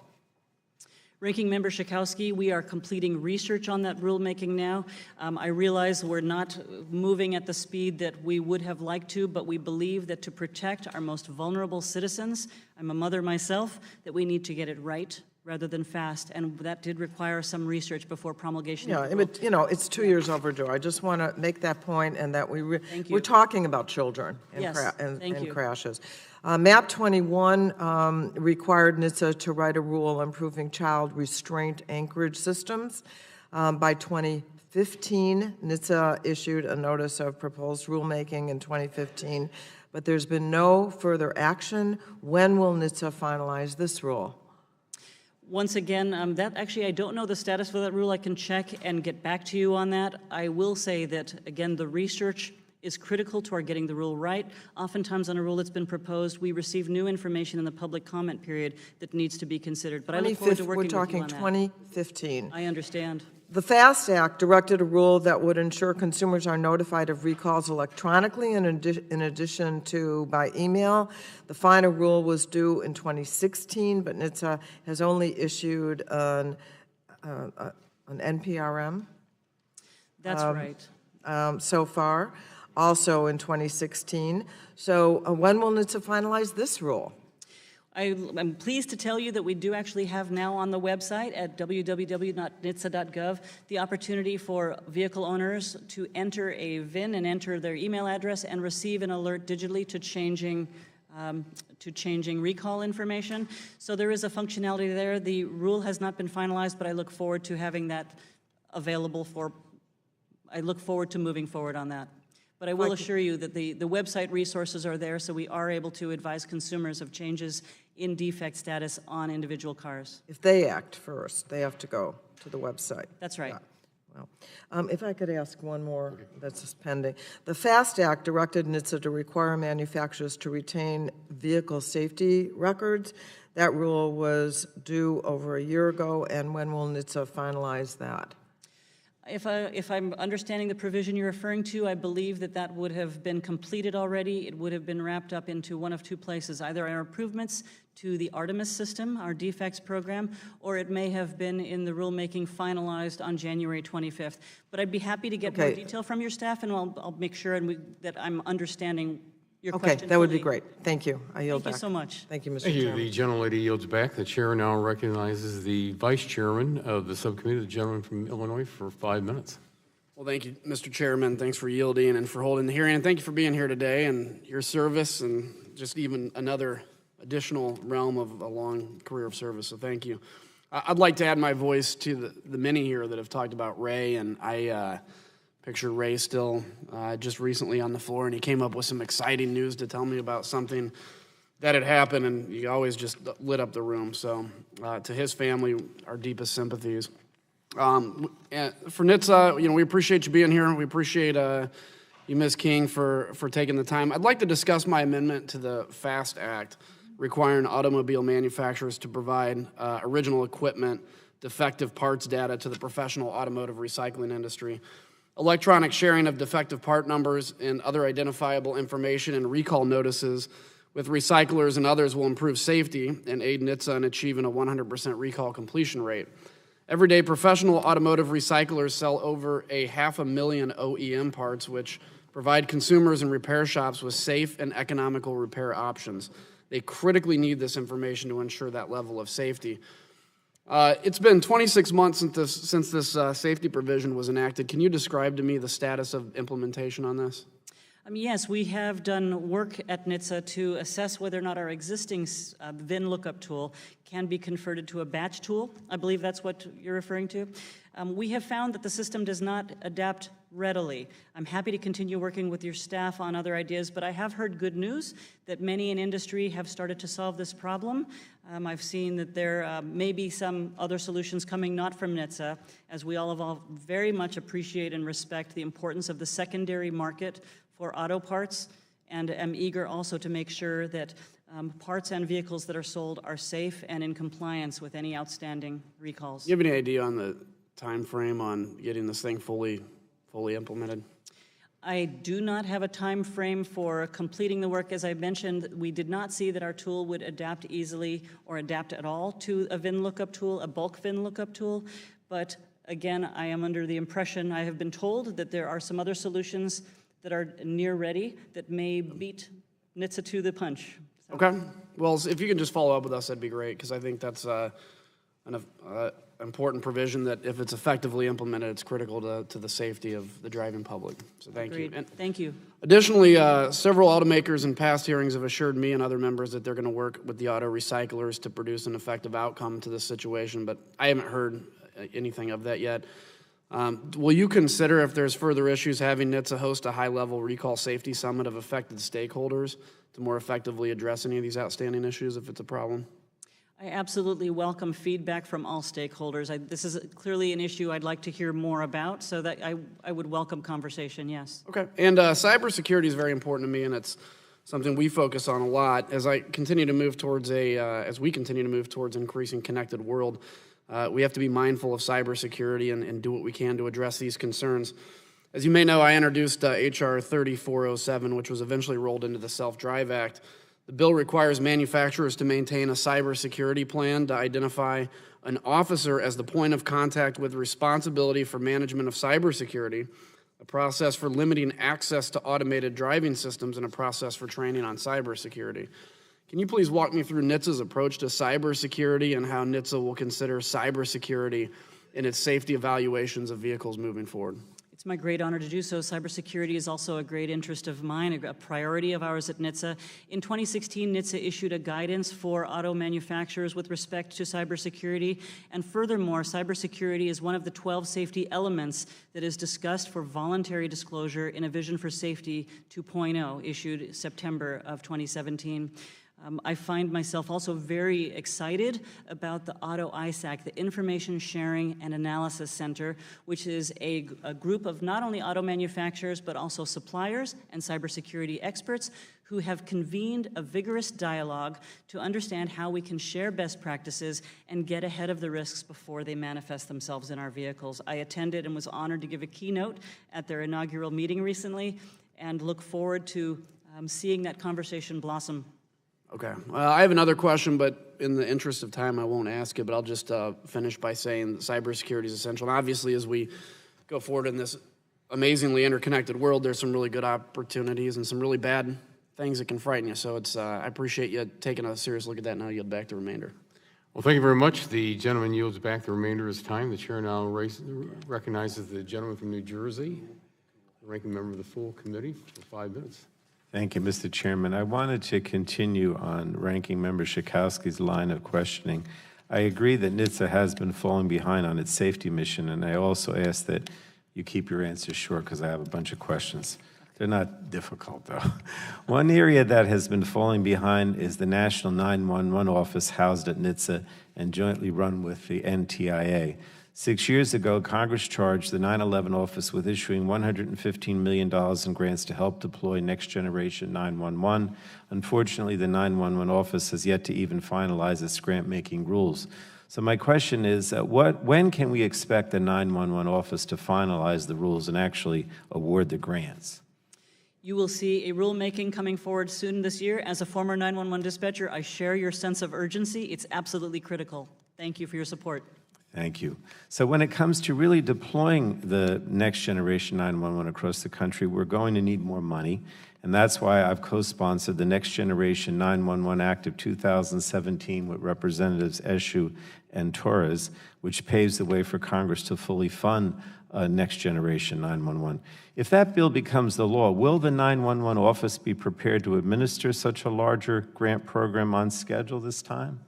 Ranking Member Schakowsky, we are completing research on that rulemaking now. I realize we're not moving at the speed that we would have liked to, but we believe that to protect our most vulnerable citizens, I'm a mother myself, that we need to get it right rather than fast, and that did require some research before promulgation. Yeah, but it's 2 years overdue. I just want to make that point, and that we're talking about children and crashes. MAP 21 required NHTSA to write a rule improving child restraint anchorage systems. By 2015, NHTSA issued a notice of proposed rulemaking in 2015, but there's been no further action. When will NHTSA finalize this rule? Once again, I don't know the status for that rule. I can check and get back to you on that. I will say that, again, the research is critical to our getting the rule right. Oftentimes on a rule that's been proposed, we receive new information in the public comment period that needs to be considered. But I look forward to working with you on that. We're talking 2015. I understand. The FAST Act directed a rule that would ensure consumers are notified of recalls electronically in addition to by email. The final rule was due in 2016, but NHTSA has only issued an NPRM. That's right. So far, also in 2016. So when will NHTSA finalize this rule? I'm pleased to tell you that we do actually have now on the website at www.nhtsa.gov the opportunity for vehicle owners to enter a VIN and enter their email address and receive an alert digitally to changing recall information. So there is a functionality there. The rule has not been finalized, but I look forward to having that available I look forward to moving forward on that. But I will assure you that the website resources are there, so we are able to advise consumers of changes in defect status on individual cars. If they act first, they have to go to the website. That's right. Yeah. Well, if I could ask one more that's pending. The FAST Act directed NHTSA to require manufacturers to retain vehicle safety records. That rule was due over a year ago, and when will NHTSA finalize that? If I'm understanding the provision you're referring to, I believe that would have been completed already. It would have been wrapped up into one of two places, either our improvements to the Artemis system, our defects program, or it may have been in the rulemaking finalized on January 25th. But I'd be happy to get more detail from your staff, and I'll make sure that I'm understanding your question. Okay, that would be great. Thank you. I yield back. Thank you so much. Thank you, Mr. Thank you. Chairman. The gentlelady yields back. The chair now recognizes the vice chairman of the subcommittee, the gentleman from Illinois, for 5 minutes. Well, thank you, Mr. Chairman. Thanks for yielding and for holding the hearing. And thank you for being here today and your service and just even another additional realm of a long career of service. So thank you. I'd like to add my voice to the many here that have talked about Ray, and I picture Ray still just recently on the floor, and he came up with some exciting news to tell me about something that had happened, and he always just lit up the room. So to his family, our deepest sympathies. For NHTSA, we appreciate you being here. We appreciate you, Ms. King, for taking the time. I'd like to discuss my amendment to the FAST Act, requiring automobile manufacturers to provide original equipment, defective parts data to the professional automotive recycling industry. Electronic sharing of defective part numbers and other identifiable information and recall notices with recyclers and others will improve safety and aid NHTSA in achieving a 100% recall completion rate. Every day, professional automotive recyclers sell over 500,000 OEM parts, which provide consumers and repair shops with safe and economical repair options. They critically need this information to ensure that level of safety. It's been 26 months since this safety provision was enacted. Can you describe to me the status of implementation on this? Yes, we have done work at NHTSA to assess whether or not our existing VIN lookup tool can be converted to a batch tool. I believe that's what you're referring to. We have found that the system does not adapt readily. I'm happy to continue working with your staff on other ideas, but I have heard good news that many in industry have started to solve this problem. I've seen that there may be some other solutions coming not from NHTSA, as we all very much appreciate and respect the importance of the secondary market for auto parts, and am eager also to make sure that parts and vehicles that are sold are safe and in compliance with any outstanding recalls. Do you have any idea on the time frame on getting this thing fully implemented? I do not have a time frame for completing the work. As I mentioned, we did not see that our tool would adapt easily or adapt at all to a VIN lookup tool, a bulk VIN lookup tool. But again, I am under the impression, I have been told that there are some other solutions that are near ready that may beat NHTSA to the punch. So. Okay. Well, if you can just follow up with us, that'd be great, because I think that's an important provision that if it's effectively implemented, it's critical to the safety of the driving public. So thank you. And thank you. Additionally, several automakers in past hearings have assured me and other members that they're going to work with the auto recyclers to produce an effective outcome to this situation, but I haven't heard anything of that yet. Will you consider, if there's further issues, having NHTSA host a high-level recall safety summit of affected stakeholders to more effectively address any of these outstanding issues if it's a problem? I absolutely welcome feedback from all stakeholders. This is clearly an issue I'd like to hear more about, so that I would welcome conversation, yes. Okay. And cybersecurity is very important to me, and it's something we focus on a lot. As we continue to move towards an increasing connected world, we have to be mindful of cybersecurity and do what we can to address these concerns. As you may know, I introduced H.R. 3407, which was eventually rolled into the Self-Drive Act. The bill requires manufacturers to maintain a cybersecurity plan to identify an officer as the point of contact with responsibility for management of cybersecurity, a process for limiting access to automated driving systems, and a process for training on cybersecurity. Can you please walk me through NHTSA's approach to cybersecurity and how NHTSA will consider cybersecurity in its safety evaluations of vehicles moving forward? It's my great honor to do so. Cybersecurity is also a great interest of mine, a priority of ours at NHTSA. In 2016, NHTSA issued a guidance for auto manufacturers with respect to cybersecurity, and furthermore, cybersecurity is one of the 12 safety elements that is discussed for voluntary disclosure in a Vision for Safety 2.0, issued September of 2017. I find myself also very excited about the Auto ISAC, the Information Sharing and Analysis Center, which is a group of not only auto manufacturers, but also suppliers and cybersecurity experts who have convened a vigorous dialogue to understand how we can share best practices and get ahead of the risks before they manifest themselves in our vehicles. I attended and was honored to give a keynote at their inaugural meeting recently, and look forward to seeing that conversation blossom. Okay. I have another question, but in the interest of time, I won't ask it, but I'll just finish by saying that cybersecurity is essential. And obviously, as we go forward in this amazingly interconnected world, there's some really good opportunities and some really bad things that can frighten you. So I appreciate you taking a serious look at that, and I'll yield back the remainder. Well, thank you very much. The gentleman yields back the remainder of his time. The chair now recognizes the gentleman from New Jersey, the ranking member of the full committee, for 5 minutes. Thank you, Mr. Chairman. I wanted to continue on Ranking Member Schakowsky's line of questioning. I agree that NHTSA has been falling behind on its safety mission, and I also ask that you keep your answers short because I have a bunch of questions. They're not difficult, though. One area that has been falling behind is the National 911 Office housed at NHTSA and jointly run with the NTIA. 6 years ago, Congress charged the 9/11 office with issuing $115 million in grants to help deploy Next Generation 911. Unfortunately, the 911 office has yet to even finalize its grant-making rules. So my question is, when can we expect the 911 office to finalize the rules and actually award the grants? You will see a rulemaking coming forward soon this year. As a former 911 dispatcher, I share your sense of urgency. It's absolutely critical. Thank you for your support. Thank you. So when it comes to really deploying the Next Generation 911 across the country, we're going to need more money, and that's why I've co-sponsored the Next Generation 911 Act of 2017 with Representatives Eshoo and Torres, which paves the way for Congress to fully fund Next Generation 911. If that bill becomes the law, will the 911 office be prepared to administer such a larger grant program on schedule this time?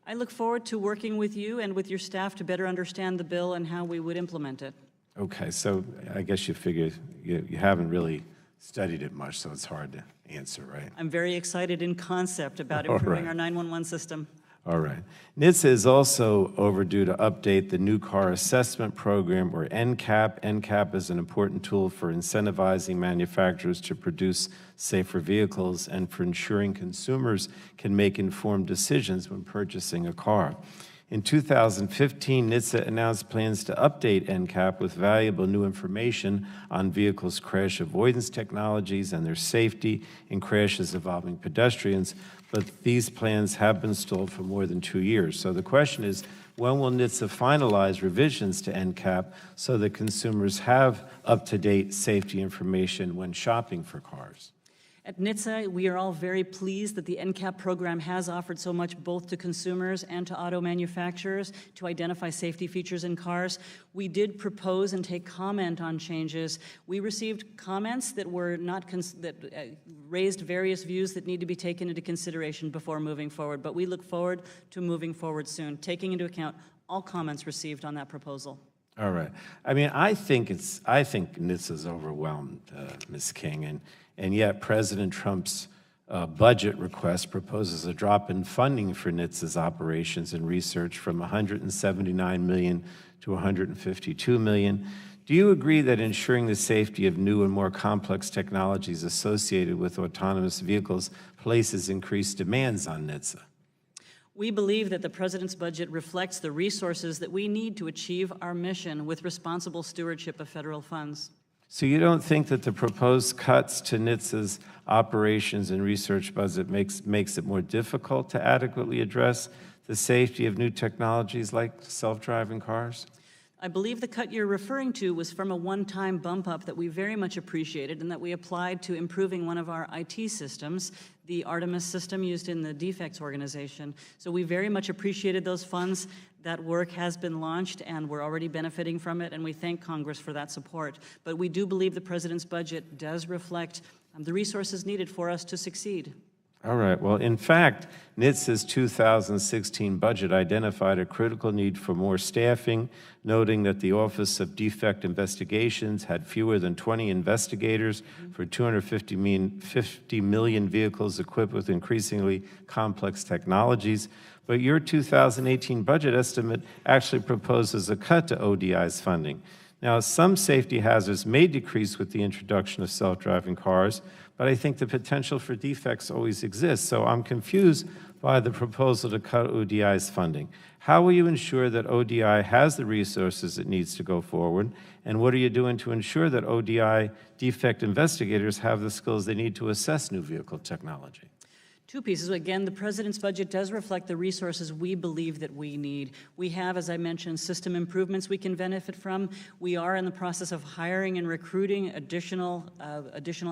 I look forward to working with you and with your staff to better understand the bill and how we would implement it. Okay, so I guess you figure you haven't really studied it much, so it's hard to answer, right? I'm very excited in concept about improving our 911 system. All right. NHTSA is also overdue to update the new car assessment program, or NCAP. NCAP is an important tool for incentivizing manufacturers to produce safer vehicles and for ensuring consumers can make informed decisions when purchasing a car. In 2015, NHTSA announced plans to update NCAP with valuable new information on vehicles' crash avoidance technologies and their safety in crashes involving pedestrians, but these plans have been stalled for more than 2 years. So the question is, when will NHTSA finalize revisions to NCAP so that consumers have up-to-date safety information when shopping for cars? At NHTSA, we are all very pleased that the NCAP program has offered so much both to consumers and to auto manufacturers to identify safety features in cars. We did propose and take comment on changes. We received comments that were not raised various views that need to be taken into consideration before moving forward, but we look forward to moving forward soon, taking into account all comments received on that proposal. All right. I mean, I think NHTSA's overwhelmed, Ms. King, and yet President Trump's budget request proposes a drop in funding for NHTSA's operations and research from $179 million to $152 million. Do you agree that ensuring the safety of new and more complex technologies associated with autonomous vehicles places increased demands on NHTSA? We believe that the President's budget reflects the resources that we need to achieve our mission with responsible stewardship of federal funds. So you don't think that the proposed cuts to NHTSA's operations and research budget makes it more difficult to adequately address the safety of new technologies like self-driving cars? I believe the cut you're referring to was from a one-time bump up that we very much appreciated and that we applied to improving one of our IT systems, the Artemis system used in the defects organization. So we very much appreciated those funds. That work has been launched and we're already benefiting from it, and we thank Congress for that support. But we do believe the President's budget does reflect the resources needed for us to succeed. All right. Well, in fact, NHTSA's 2016 budget identified a critical need for more staffing, noting that the Office of Defect Investigations had fewer than 20 investigators for 250 million vehicles equipped with increasingly complex technologies. But your 2018 budget estimate actually proposes a cut to ODI's funding. Now, some safety hazards may decrease with the introduction of self-driving cars, but I think the potential for defects always exists. So I'm confused by the proposal to cut ODI's funding. How will you ensure that ODI has the resources it needs to go forward? And what are you doing to ensure that ODI defect investigators have the skills they need to assess new vehicle technology? Two pieces. Again, the President's budget does reflect the resources we believe that we need. We have, as I mentioned, system improvements we can benefit from. We are in the process of hiring and recruiting additional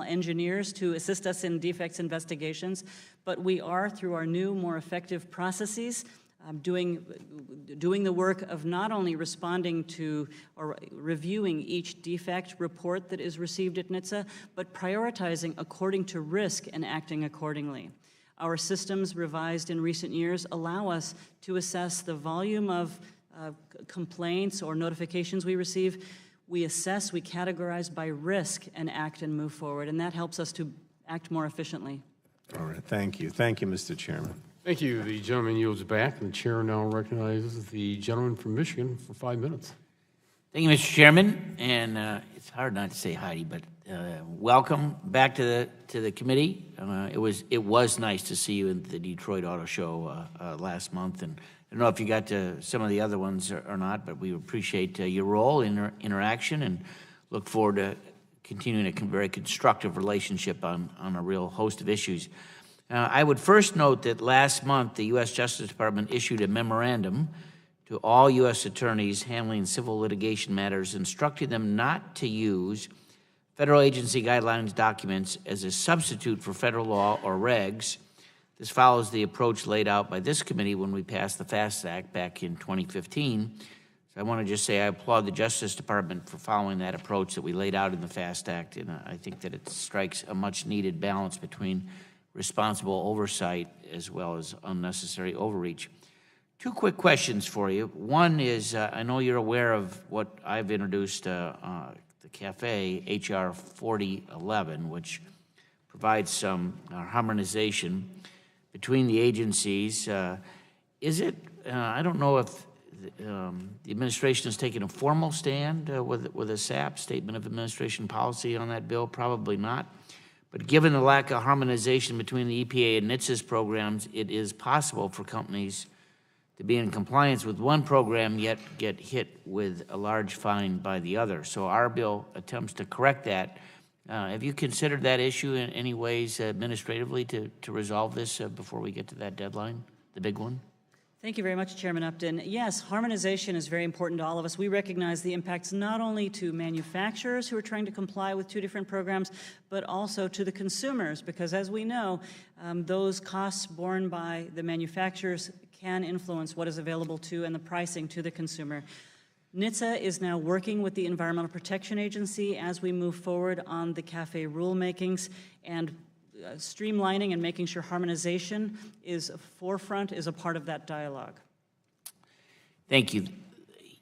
engineers to assist us in defects investigations. But we are, through our new, more effective processes, doing the work of not only responding to or reviewing each defect report that is received at NHTSA, but prioritizing according to risk and acting accordingly. Our systems, revised in recent years, allow us to assess the volume of complaints or notifications we receive. We assess, we categorize by risk and act and move forward, and that helps us to act more efficiently. All right, thank you. Thank you, Mr. Chairman. Thank you. The gentleman yields back, and the chair now recognizes the gentleman from Michigan for 5 minutes. Thank you, Mr. Chairman, and it's hard not to say Heidi, but welcome back to the committee. It was nice to see you at the Detroit Auto Show last month, and I don't know if you got to some of the other ones or not, but we appreciate your role in interaction and look forward to continuing a very constructive relationship on a real host of issues. I would first note that last month the U.S. Justice Department issued a memorandum to all U.S. attorneys handling civil litigation matters, instructing them not to use federal agency guidelines documents as a substitute for federal law or regs. This follows the approach laid out by this committee when we passed the FAST Act back in 2015. So I want to just say I applaud the Justice Department for following that approach that we laid out in the FAST Act, and I think that it strikes a much-needed balance between responsible oversight as well as unnecessary overreach. Two quick questions for you. One is, I know you're aware of what I've introduced, the CAFE, H.R. 4011, which provides some harmonization between the agencies. Is it, I don't know if the administration has taken a formal stand with a SAP, Statement of Administration Policy, on that bill, probably not. But given the lack of harmonization between the EPA and NHTSA's programs, it is possible for companies to be in compliance with one program yet get hit with a large fine by the other. So our bill attempts to correct that. Have you considered that issue in any ways administratively to resolve this before we get to that deadline, the big one? Thank you very much, Chairman Upton. Yes, harmonization is very important to all of us. We recognize the impacts not only to manufacturers who are trying to comply with two different programs, but also to the consumers, because as we know, those costs borne by the manufacturers can influence what is available to and the pricing to the consumer. NHTSA is now working with the Environmental Protection Agency as we move forward on the CAFE rulemakings, and streamlining and making sure harmonization is a forefront is a part of that dialogue. Thank you.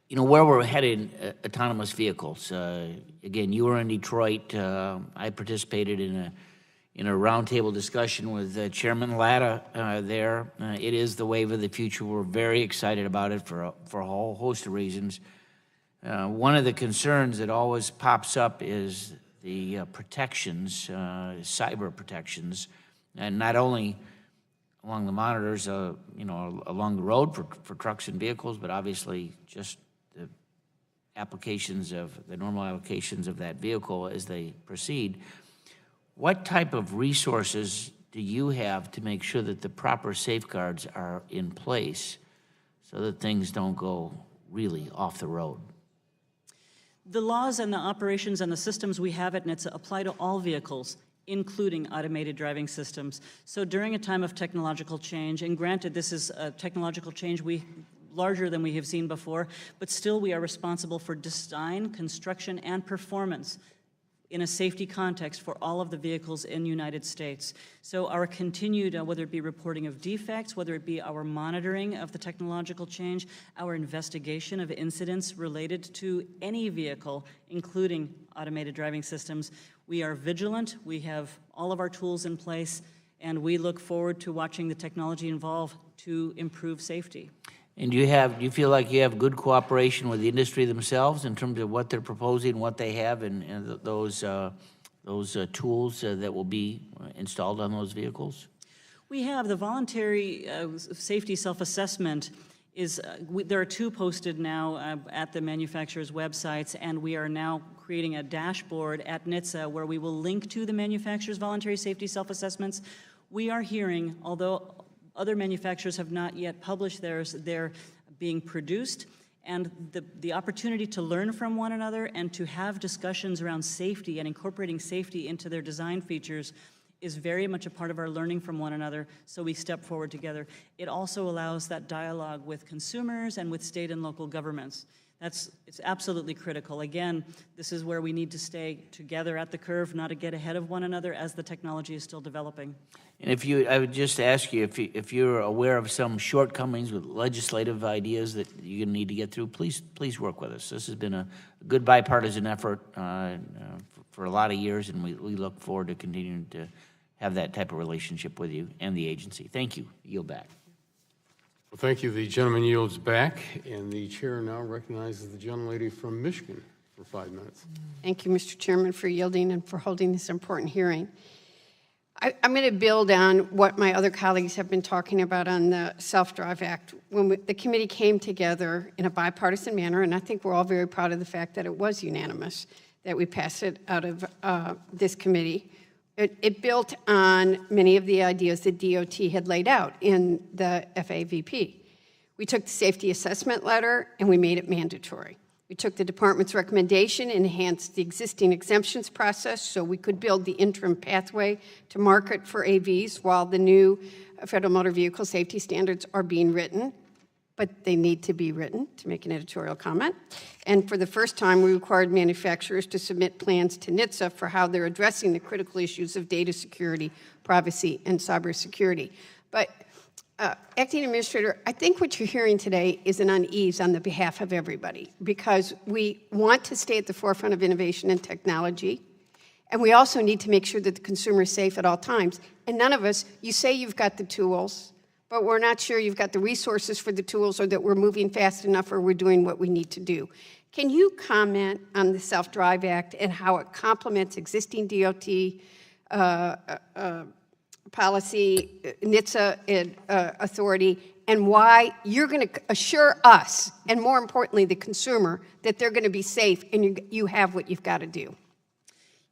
You know, where we're headed, autonomous vehicles. Again, you were in Detroit. I participated in a roundtable discussion with Chairman Latta there. It is the wave of the future. We're very excited about it for a whole host of reasons. One of the concerns that always pops up is the protections, cyber protections, and not only along the monitors, you know, along the road for trucks and vehicles, but obviously just the applications of the normal applications of that vehicle as they proceed. What type of resources do you have to make sure that the proper safeguards are in place so that things don't go really off the road? The laws and the operations and the systems we have at NHTSA apply to all vehicles, including automated driving systems. So during a time of technological change, and granted this is a technological change larger than we have seen before, but still we are responsible for design, construction, and performance in a safety context for all of the vehicles in the United States. So our continued, whether it be reporting of defects, whether it be our monitoring of the technological change, our investigation of incidents related to any vehicle, including automated driving systems, we are vigilant, we have all of our tools in place, and we look forward to watching the technology evolve to improve safety. And do you feel like you have good cooperation with the industry themselves in terms of what they're proposing, what they have, and those tools that will be installed on those vehicles? We have the voluntary safety self-assessment. There are two posted now at the manufacturers' websites, and we are now creating a dashboard at NHTSA where we will link to the manufacturers' voluntary safety self-assessments. We are hearing, although other manufacturers have not yet published theirs, they're being produced, and the opportunity to learn from one another and to have discussions around safety and incorporating safety into their design features is very much a part of our learning from one another, so we step forward together. It also allows that dialogue with consumers and with state and local governments. It's absolutely critical. Again, this is where we need to stay together at the curve, not to get ahead of one another as the technology is still developing. And I would just ask you, if you're aware of some shortcomings with legislative ideas that you're going to need to get through, please work with us. This has been a good bipartisan effort for a lot of years, and we look forward to continuing have that type of relationship with you and the agency. Thank you. Yield back. Well, thank you. The gentleman yields back, and the chair now recognizes the gentlelady from Michigan for 5 minutes. Thank you, Mr. Chairman, for yielding and for holding this important hearing. I'm going to build on what my other colleagues have been talking about on the Self-Drive Act. When the committee came together in a bipartisan manner, and I think we're all very proud of the fact that it was unanimous, that we passed it out of this committee. It built on many of the ideas that DOT had laid out in the FAVP. We took the safety assessment letter and we made it mandatory. We took the department's recommendation and enhanced the existing exemptions process so we could build the interim pathway to market for AVs while the new federal motor vehicle safety standards are being written, but they need to be written to make an editorial comment. And for the first time, we required manufacturers to submit plans to NHTSA for how they're addressing the critical issues of data security, privacy, and cybersecurity. But Acting Administrator, I think what you're hearing today is an unease on the behalf of everybody, because we want to stay at the forefront of innovation and technology, and we also need to make sure that the consumer is safe at all times. And none of us, you say you've got the tools, but we're not sure you've got the resources for the tools, or that we're moving fast enough, or we're doing what we need to do. Can you comment on the Self-Drive Act and how it complements existing DOT policy, NHTSA authority, and why you're going to assure us, and more importantly, the consumer, that they're going to be safe and you have what you've got to do?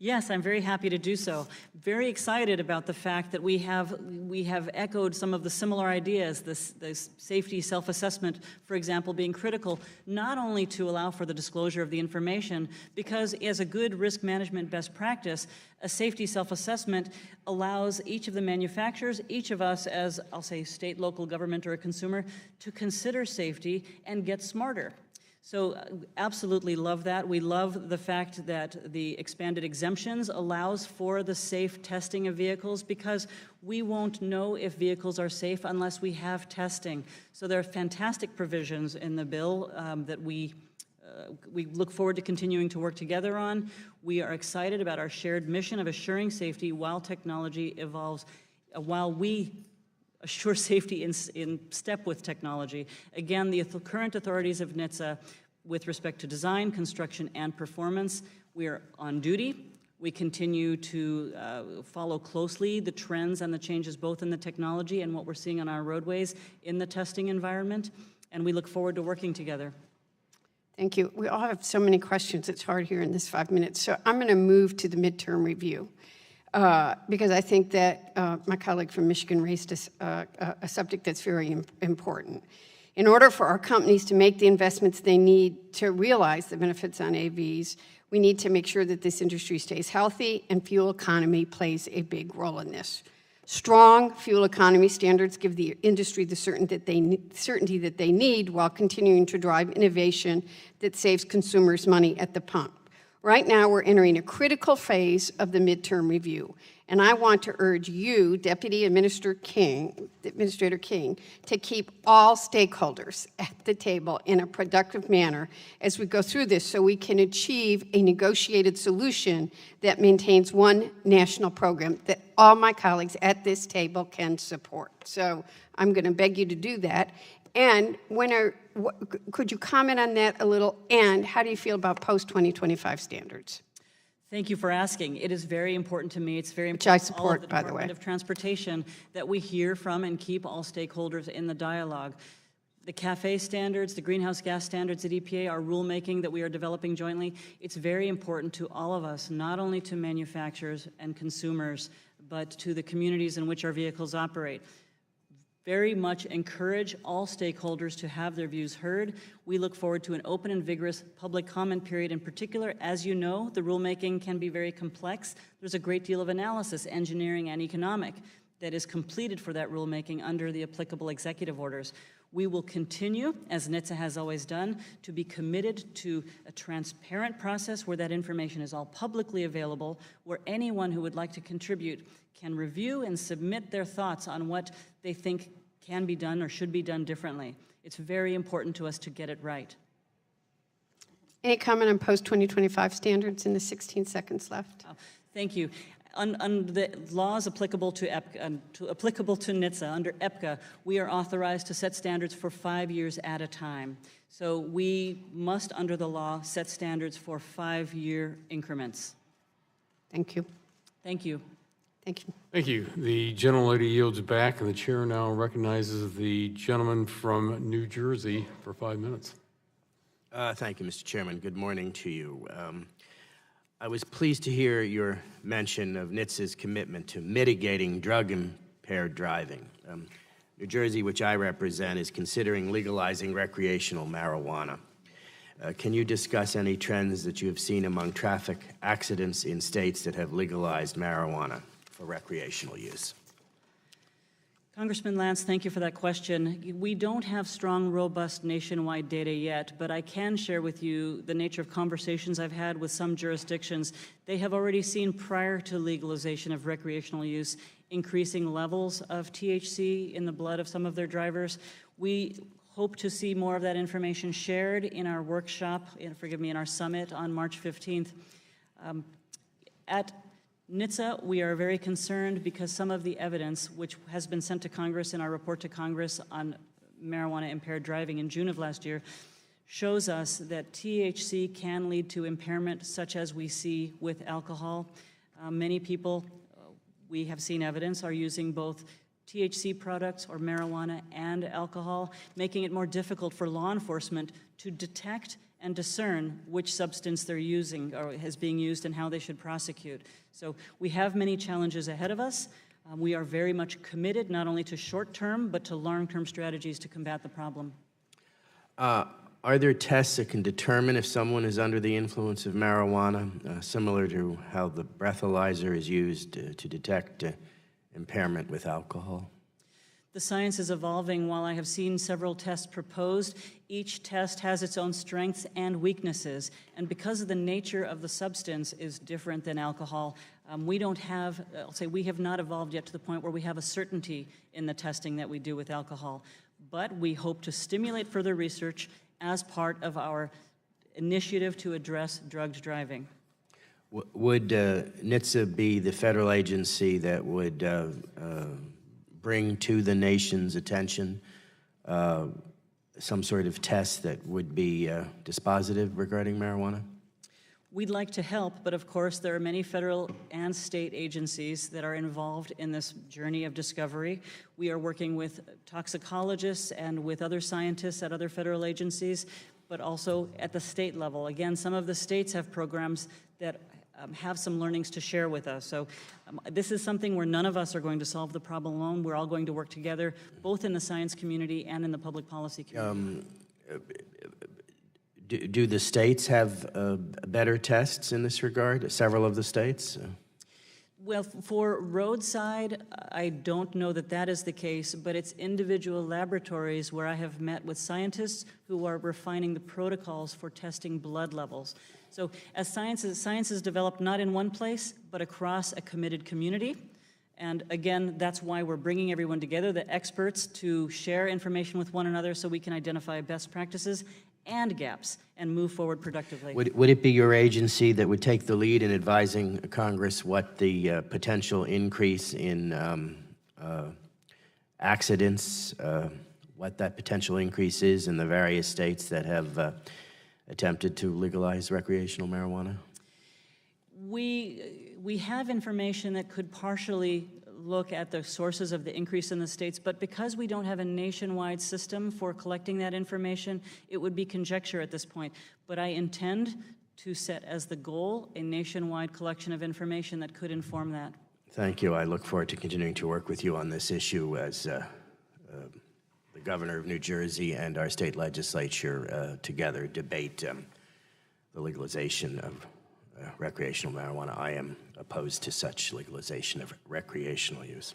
Yes, I'm very happy to do so. Very excited about the fact that we have echoed some of the similar ideas, this safety self-assessment, for example, being critical, not only to allow for the disclosure of the information, because as a good risk management best practice, a safety self-assessment allows each of the manufacturers, each of us as, I'll say, state, local government, or a consumer, to consider safety and get smarter. So absolutely love that. We love the fact that the expanded exemptions allows for the safe testing of vehicles, because we won't know if vehicles are safe unless we have testing. So there are fantastic provisions in the bill that we look forward to continuing to work together on. We are excited about our shared mission of assuring safety while technology evolves, while we assure safety in step with technology. Again, the current authorities of NHTSA with respect to design, construction, and performance, we are on duty. We continue to follow closely the trends and the changes both in the technology and what we're seeing on our roadways in the testing environment, and we look forward to working together. Thank you. We all have so many questions. It's hard here in this 5 minutes. So I'm going to move to the midterm review. Because I think that my colleague from Michigan raised a subject that's very important. In order for our companies to make the investments they need to realize the benefits on AVs, we need to make sure that this industry stays healthy, and fuel economy plays a big role in this. Strong fuel economy standards give the industry the certainty that they need while continuing to drive innovation that saves consumers money at the pump. Right now, we're entering a critical phase of the midterm review, and I want to urge you, Deputy Administrator King, to keep all stakeholders at the table in a productive manner as we go through this, so we can achieve a negotiated solution that maintains one national program that all my colleagues at this table can support. So I'm going to beg you to do that. And could you comment on that a little? And how do you feel about post-2025 standards? Thank you for asking. It is very important to me. It's very important. Which I to all of support, the by the way. Department of Transportation that we hear from and keep all stakeholders in the dialogue. The CAFE standards, the greenhouse gas standards at EPA, our rulemaking that we are developing jointly, it's very important to all of us, not only to manufacturers and consumers, but to the communities in which our vehicles operate. Very much encourage all stakeholders to have their views heard. We look forward to an open and vigorous public comment period in particular. As you know, the rulemaking can be very complex. There's a great deal of analysis, engineering and economic, that is completed for that rulemaking under the applicable executive orders. We will continue, as NHTSA has always done, to be committed to a transparent process where that information is all publicly available, where anyone who would like to contribute can review and submit their thoughts on what they think can be done or should be done differently. It's very important to us to get it right. Any comment on post-2025 standards in the 16 seconds left? Thank you. Under the laws applicable to NHTSA, under EPCA, we are authorized to set standards for 5 years at a time. So we must, under the law, set standards for 5-year increments. Thank you. Thank you. Thank you. Thank you. The gentlelady yields back, and the chair now recognizes the gentleman from New Jersey for 5 minutes. Thank you, Mr. Chairman. Good morning to you. I was pleased to hear your mention of NHTSA's commitment to mitigating drug-impaired driving. New Jersey, which I represent, is considering legalizing recreational marijuana. Can you discuss any trends that you have seen among traffic accidents in states that have legalized marijuana for recreational use? Congressman Lance, thank you for that question. We don't have strong, robust nationwide data yet, but I can share with you the nature of conversations I've had with some jurisdictions. They have already seen, prior to legalization of recreational use, increasing levels of THC in the blood of some of their drivers. We hope to see more of that information shared in our workshop, in our summit on March 15th. At NHTSA, we are very concerned because some of the evidence, which has been sent to Congress in our report to Congress on marijuana-impaired driving in June of last year, shows us that THC can lead to impairment such as we see with alcohol. Many people, we have seen evidence, are using both THC products or marijuana and alcohol, making it more difficult for law enforcement to detect and discern which substance they're using or is being used and how they should prosecute. So we have many challenges ahead of us. We are very much committed not only to short-term but to long-term strategies to combat the problem. Are there tests that can determine if someone is under the influence of marijuana, similar to how the breathalyzer is used to detect impairment with alcohol? The science is evolving. While I have seen several tests proposed, each test has its own strengths and weaknesses. And because of the nature of the substance is different than alcohol, we don't have, we have not evolved yet to the point where we have a certainty in the testing that we do with alcohol. But we hope to stimulate further research as part of our initiative to address drugged driving. Would NHTSA be the federal agency that would bring to the nation's attention some sort of test that would be dispositive regarding marijuana? We'd like to help, but of course there are many federal and state agencies that are involved in this journey of discovery. We are working with toxicologists and with other scientists at other federal agencies, but also at the state level. Again, some of the states have programs that have some learnings to share with us. So this is something where none of us are going to solve the problem alone. We're all going to work together, both in the science community and in the public policy community. Do the states have better tests in this regard, several of the states? Well, for roadside, I don't know that that is the case, but it's individual laboratories where I have met with scientists who are refining the protocols for testing blood levels. So as science is developed not in one place, but across a committed community. And again, that's why we're bringing everyone together, the experts, to share information with one another so we can identify best practices and gaps and move forward productively. Would it be your agency that would take the lead in advising Congress what the potential increase in accidents, what that potential increase is in the various states that have attempted to legalize recreational marijuana? We have information that could partially look at the sources of the increase in the states, but because we don't have a nationwide system for collecting that information, it would be conjecture at this point. But I intend to set as the goal a nationwide collection of information that could inform that. Thank you. I look forward to continuing to work with you on this issue as the governor of New Jersey and our state legislature together debate the legalization of recreational marijuana. I am opposed to such legalization of recreational use.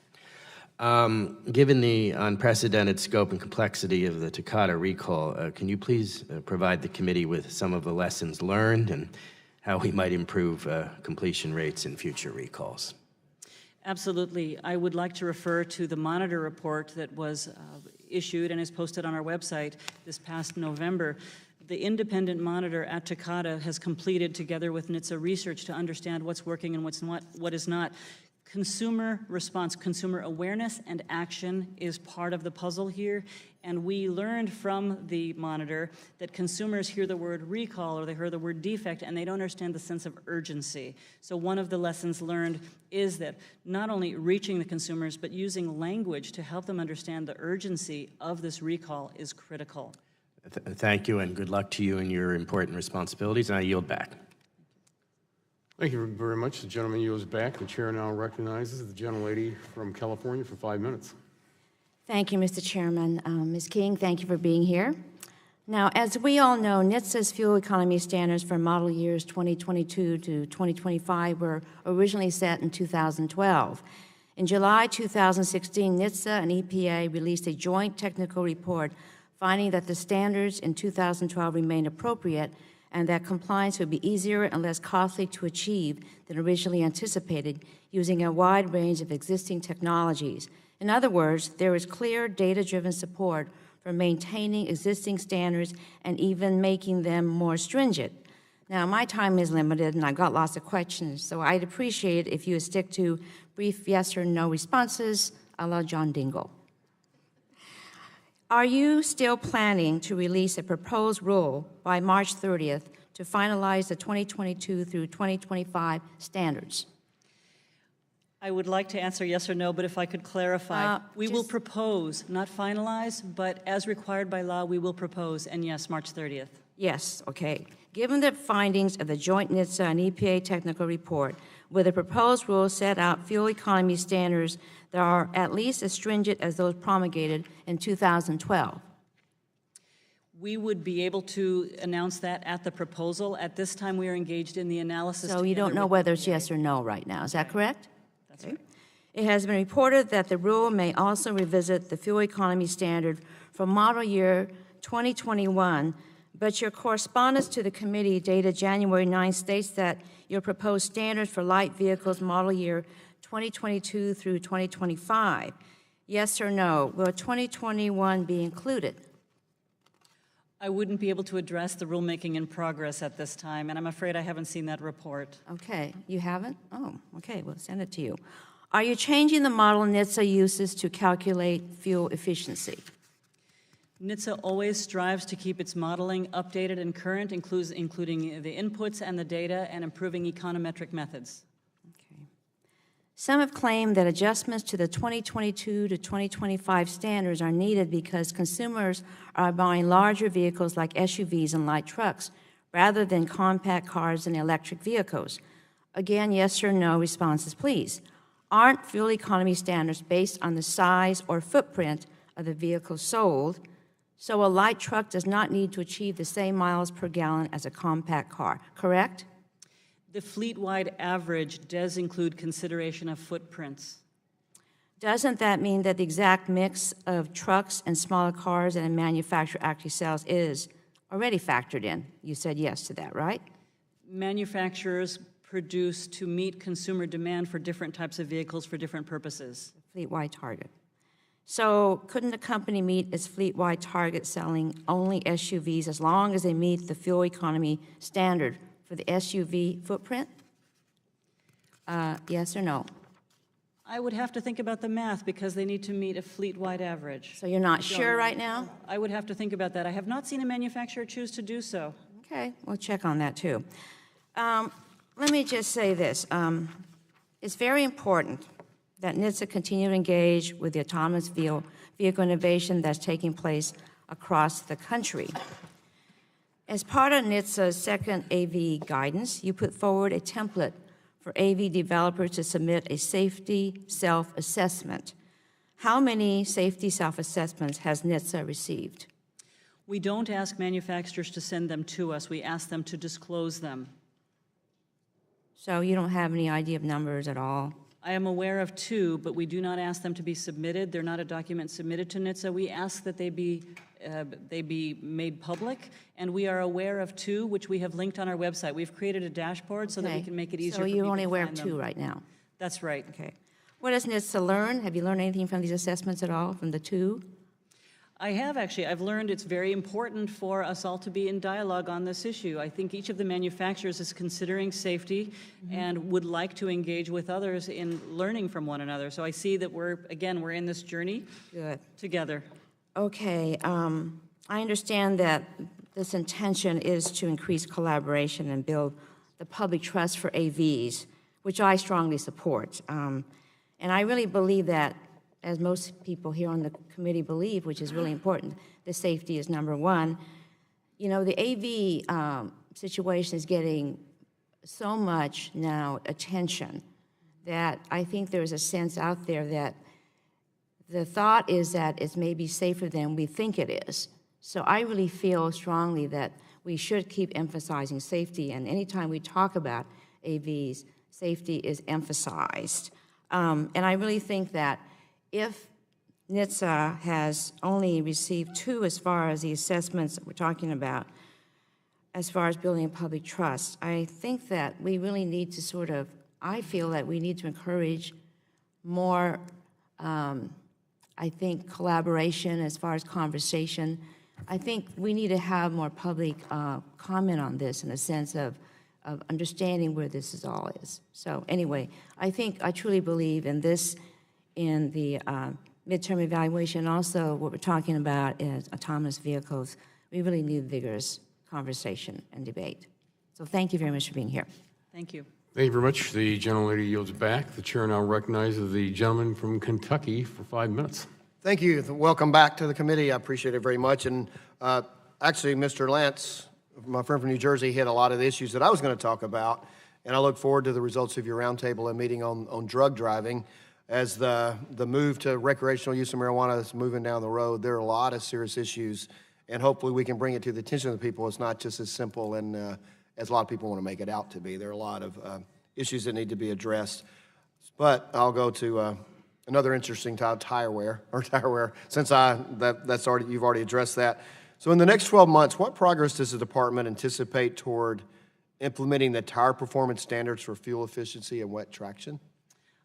Given the unprecedented scope and complexity of the Takata recall, can you please provide the committee with some of the lessons learned and how we might improve completion rates in future recalls? Absolutely. I would like to refer to the monitor report that was issued and is posted on our website this past November. the independent monitor at Takata has completed, together with NHTSA research, to understand what's working and what is not. Consumer response, consumer awareness and action is part of the puzzle here, and we learned from the monitor that consumers hear the word recall or they hear the word defect and they don't understand the sense of urgency. So one of the lessons learned is that not only reaching the consumers, but using language to help them understand the urgency of this recall is critical. Thank you, and good luck to you in your important responsibilities, and I yield back. Thank you very much. The gentleman yields back. The chair now recognizes the gentlelady from California for 5 minutes. Thank you, Mr. Chairman. Ms. King, thank you for being here. Now, as we all know, NHTSA's fuel economy standards for model years 2022 to 2025 were originally set in 2012. In July 2016, NHTSA and EPA released a joint technical report finding that the standards in 2012 remained appropriate and that compliance would be easier and less costly to achieve than originally anticipated using a wide range of existing technologies. In other words, there is clear data-driven support for maintaining existing standards and even making them more stringent. Now, my time is limited and I've got lots of questions, so I'd appreciate if you would stick to brief yes or no responses a la John Dingell. Are you still planning to release a proposed rule by March 30th to finalize the 2022 through 2025 standards? I would like to answer yes or no, but if I could clarify, we will propose, not finalize, but as required by law, we will propose, and yes, March 30th. Yes, okay. Given the findings of the joint NHTSA and EPA technical report, will the proposed rule set out fuel economy standards that are at least as stringent as those promulgated in 2012? We would be able to announce that at the proposal. At this time, we are engaged in the analysis. So you don't know whether it's yes or no right now, is that correct? That's right. It has been reported that the rule may also revisit the fuel economy standard for model year 2021, but your correspondence to the committee dated January 9 states that your proposed standards for light vehicles model year 2022 through 2025. Yes or no, will 2021 be included? I wouldn't be able to address the rulemaking in progress at this time, and I'm afraid I haven't seen that report. Okay, you haven't? Oh, okay, we'll send it to you. Are you changing the model NHTSA uses to calculate fuel efficiency? NHTSA always strives to keep its modeling updated and current, including the inputs and the data, and improving econometric methods. Okay. Some have claimed that adjustments to the 2022 to 2025 standards are needed because consumers are buying larger vehicles like SUVs and light trucks, rather than compact cars and electric vehicles. Again, yes or no responses, please. Aren't fuel economy standards based on the size or footprint of the vehicle sold? So a light truck does not need to achieve the same miles per gallon as a compact car, correct? The fleet-wide average does include consideration of footprints. Doesn't that mean that the exact mix of trucks and smaller cars that a manufacturer actually sells is already factored in? You said yes to that, right? Manufacturers produce to meet consumer demand for different types of vehicles for different purposes. Fleet-wide target. So couldn't the company meet its fleet-wide target selling only SUVs as long as they meet the fuel economy standard for the SUV footprint? Yes or no? I would have to think about the math because they need to meet a fleet-wide average. So you're not sure right now? I would have to think about that. I have not seen a manufacturer choose to do so. Okay, we'll check on that too. Let me just say this. It's very important that NHTSA continue to engage with the autonomous vehicle innovation that's taking place across the country. As part of NHTSA's second AV guidance, you put forward a template for AV developers to submit a safety self-assessment. How many safety self-assessments has NHTSA received? We don't ask manufacturers to send them to us. We ask them to disclose them. So you don't have any idea of numbers at all? I am aware of 2, but we do not ask them to be submitted. They're not a document submitted to NHTSA. We ask that they be made public, and we are aware of 2, which we have linked on our website. We've created a dashboard so that we can make it easier for people to find them. So you're only aware of 2 right now? That's right. Okay. What does NHTSA learn? Have you learned anything from these assessments at all, from the 2? I have actually. I've learned it's very important for us all to be in dialogue on this issue. I think each of the manufacturers is considering safety and would like to engage with others in learning from one another. So I see that we're in this journey together. Okay, I understand that this intention is to increase collaboration and build the public trust for AVs, which I strongly support. And I really believe that, as most people here on the committee believe, which is really important, the safety is number one. You know, the AV situation is getting so much now attention that I think there's a sense out there that the thought is that it's maybe safer than we think it is. So I really feel strongly that we should keep emphasizing safety, and anytime we talk about AVs, safety is emphasized. And I really think that if NHTSA has only received 2 as far as the assessments that we're talking about, as far as building public trust, I think that we really need to I feel that we need to encourage more, I think, collaboration as far as conversation. I think we need to have more public comment on this in a sense of understanding where this all is. So anyway, I truly believe in this, in the midterm evaluation. Also, what we're talking about is autonomous vehicles. We really need vigorous conversation and debate. So thank you very much for being here. Thank you. Thank you very much. The gentlelady yields back. The chair now recognizes the gentleman from Kentucky for 5 minutes. Thank you. Welcome back to the committee. I appreciate it very much. And actually, Mr. Lance, my friend from New Jersey, hit a lot of the issues that I was going to talk about. And I look forward to the results of your roundtable and meeting on drug driving. As the move to recreational use of marijuana is moving down the road, there are a lot of serious issues, and hopefully we can bring it to the attention of the people. It's not just as simple and as a lot of people want to make it out to be. There are a lot of issues that need to be addressed. But I'll go to another interesting tire wear, since you've already addressed that. So in the next 12 months, what progress does the department anticipate toward implementing the tire performance standards for fuel efficiency and wet traction?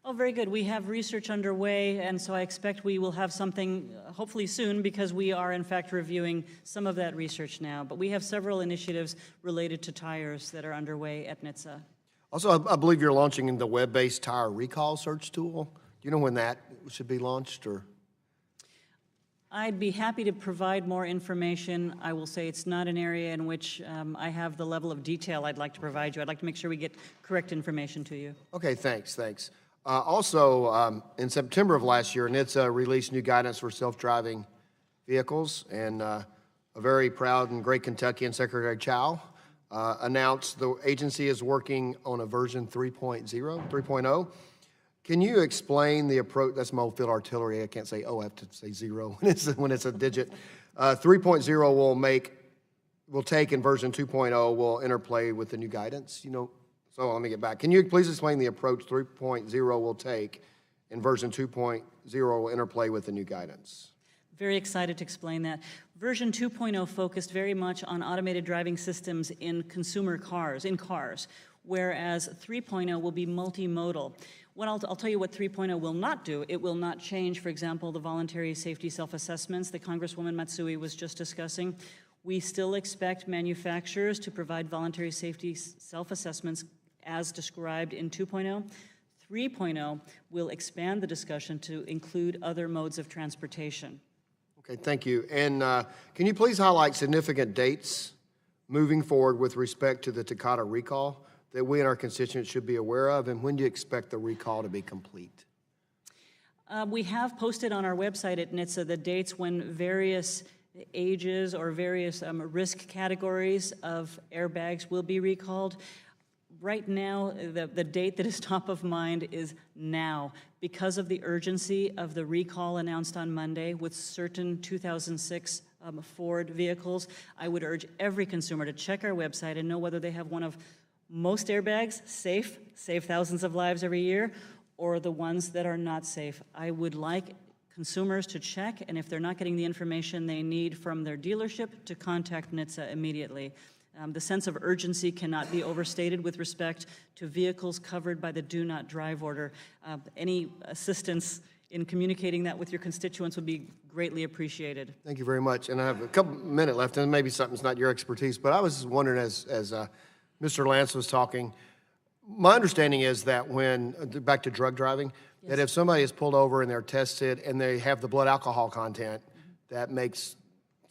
Oh, very good. We have research underway, and so I expect we will have something hopefully soon, because we are, in fact, reviewing some of that research now. But we have several initiatives related to tires that are underway at NHTSA. Also, I believe you're launching the web-based tire recall search tool. Do you know when that should be launched? Or? I'd be happy to provide more information. I will say it's not an area in which I have the level of detail I'd like to provide you. I'd like to make sure we get correct information to you. Okay, thanks. Also, in September of last year, NHTSA released new guidance for self-driving vehicles, and a very proud and great Kentuckian, Secretary Chow, announced the agency is working on a version 3.0. Can you explain the approach? That's my old field artillery. I can't say, I have to say 0 when it's a digit. 3.0 will take in version 2.0 will interplay with the new guidance, So let me get back. Can you please explain the approach 3.0 will take in version 2.0 will interplay with the new guidance? Very excited to explain that. Version 2.0 focused very much on automated driving systems in consumer cars, whereas 3.0 will be multimodal. I'll tell you what 3.0 will not do. It will not change, for example, the voluntary safety self-assessments that Congresswoman Matsui was just discussing. We still expect manufacturers to provide voluntary safety self-assessments as described in 2.0. 3.0 will expand the discussion to include other modes of transportation. Okay, thank you. And can you please highlight significant dates moving forward with respect to the Takata recall that we and our constituents should be aware of, and when do you expect the recall to be complete? We have posted on our website at NHTSA the dates when various ages or various risk categories of airbags will be recalled. Right now, the date that is top of mind is now. Because of the urgency of the recall announced on Monday with certain 2006 Ford vehicles, I would urge every consumer to check our website and know whether they have one of most airbags, save thousands of lives every year, or the ones that are not safe. I would like consumers to check, and if they're not getting the information they need from their dealership, to contact NHTSA immediately. The sense of urgency cannot be overstated with respect to vehicles covered by the Do Not Drive order. Any assistance in communicating that with your constituents would be greatly appreciated. Thank you very much. And I have a couple minutes left, and maybe something's not your expertise, but I was just wondering as Mr. Lance was talking, my understanding is that when, back to drug driving, that if somebody is pulled over and they're tested and they have the blood alcohol content, that makes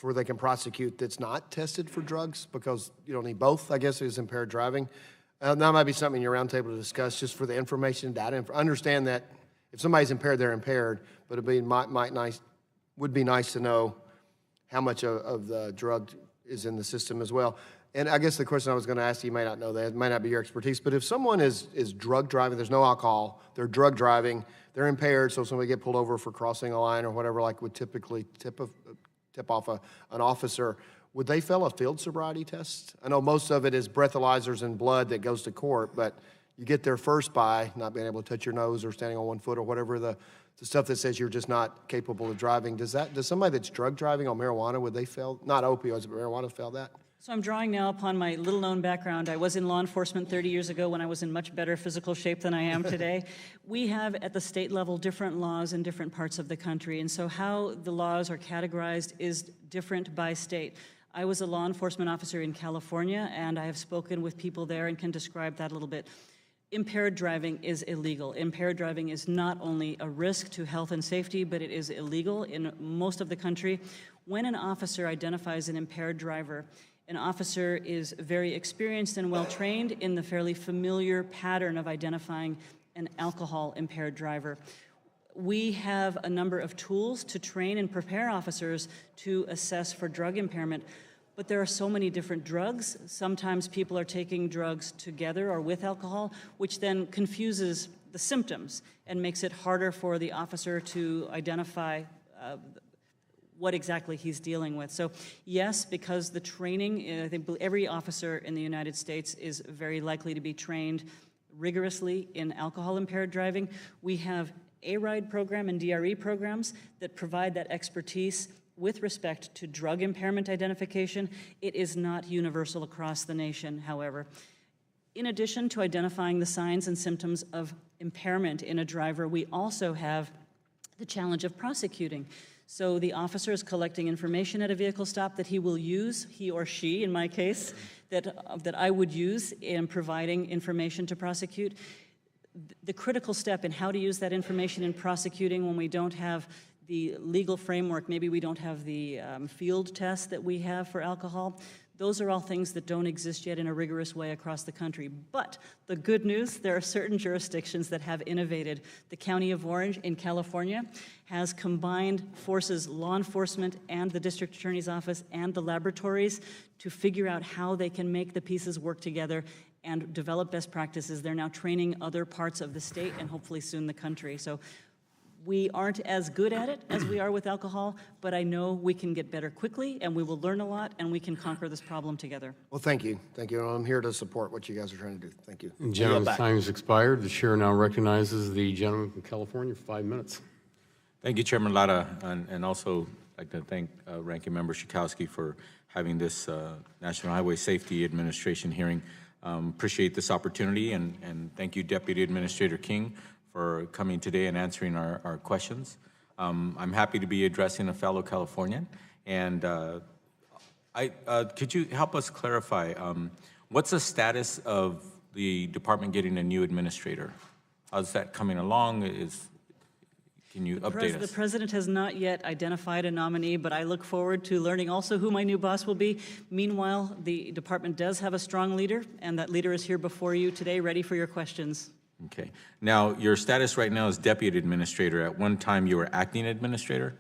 where they can prosecute that's not tested for drugs, because you don't need both, I guess, is impaired driving. That might be something in your roundtable to discuss, just for the information, data. Understand that if somebody's impaired, they're impaired, but it'd be would be nice to know how much of the drug is in the system as well. And I guess the question I was going to ask you may not know that, it might not be your expertise, but if someone is drug driving, there's no alcohol, they're drug driving, they're impaired, so somebody get pulled over for crossing a line or whatever, like would typically tip off an officer, would they fail a field sobriety test? I know most of it is breathalyzers and blood that goes to court, but you get there first by not being able to touch your nose or standing on 1 foot or whatever the stuff that says you're just not capable of driving. Does somebody that's drug driving on marijuana, would they fail, not opioids, but marijuana, fail that? So I'm drawing now upon my little-known background. I was in law enforcement 30 years ago when I was in much better physical shape than I am today. We have, at the state level, different laws in different parts of the country, and so how the laws are categorized is different by state. I was a law enforcement officer in California, and I have spoken with people there and can describe that a little bit. Impaired driving is illegal. Impaired driving is not only a risk to health and safety, but it is illegal in most of the country. When an officer identifies an impaired driver, an officer is very experienced and well-trained in the fairly familiar pattern of identifying an alcohol-impaired driver. We have a number of tools to train and prepare officers to assess for drug impairment, but there are so many different drugs. Sometimes people are taking drugs together or with alcohol, which then confuses the symptoms and makes it harder for the officer to identify what exactly he's dealing with. So yes, because the training, I think every officer in the United States is very likely to be trained rigorously in alcohol-impaired driving. We have A-RIDE program and DRE programs that provide that expertise with respect to drug impairment identification. It is not universal across the nation, however. In addition to identifying the signs and symptoms of impairment in a driver, we also have the challenge of prosecuting. So the officer is collecting information at a vehicle stop that he will use, he or she, in my case, that I would use in providing information to prosecute. The critical step in how to use that information in prosecuting when we don't have the legal framework, maybe we don't have the field test that we have for alcohol, those are all things that don't exist yet in a rigorous way across the country. But the good news, there are certain jurisdictions that have innovated. The County of Orange in California has combined forces, law enforcement and the district attorney's office and the laboratories to figure out how they can make the pieces work together and develop best practices. They're now training other parts of the state and hopefully soon the country. So we aren't as good at it as we are with alcohol, but I know we can get better quickly, and we will learn a lot, and we can conquer this problem together. Well, thank you. Thank you. I'm here to support what you guys are trying to do. Thank you. Gentleman's time has expired. The chair now recognizes the gentleman from California for 5 minutes. Thank you, Chairman Lara, and also I'd like to thank Ranking Member Schakowsky for having this National Highway Safety Administration hearing. Appreciate this opportunity, and thank you, Deputy Administrator King, for coming today and answering our questions. I'm happy to be addressing a fellow Californian, and could you help us clarify, what's the status of the department getting a new administrator? How's that coming along? Can you update us? The president has not yet identified a nominee, but I look forward to learning also who my new boss will be. Meanwhile, the department does have a strong leader, and that leader is here before you today, ready for your questions. Okay. Now, your status right now is deputy administrator. At one time, you were acting administrator?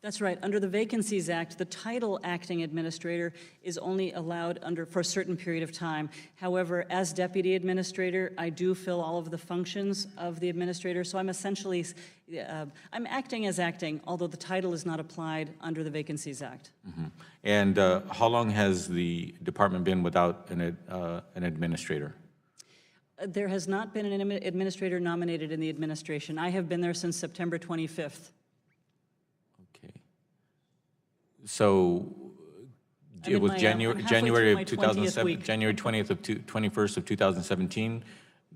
That's right. Under the Vacancies Act, the title acting administrator is only allowed for a certain period of time. However, as deputy administrator, I do fill all of the functions of the administrator, so I'm essentially, I'm acting as acting, although the title is not applied under the Vacancies Act. Mm-hmm. And how long has the department been without an administrator? There has not been an administrator nominated in the administration. I have been there since September 25th. Okay. So it was January of 2007, January 21st of 2017,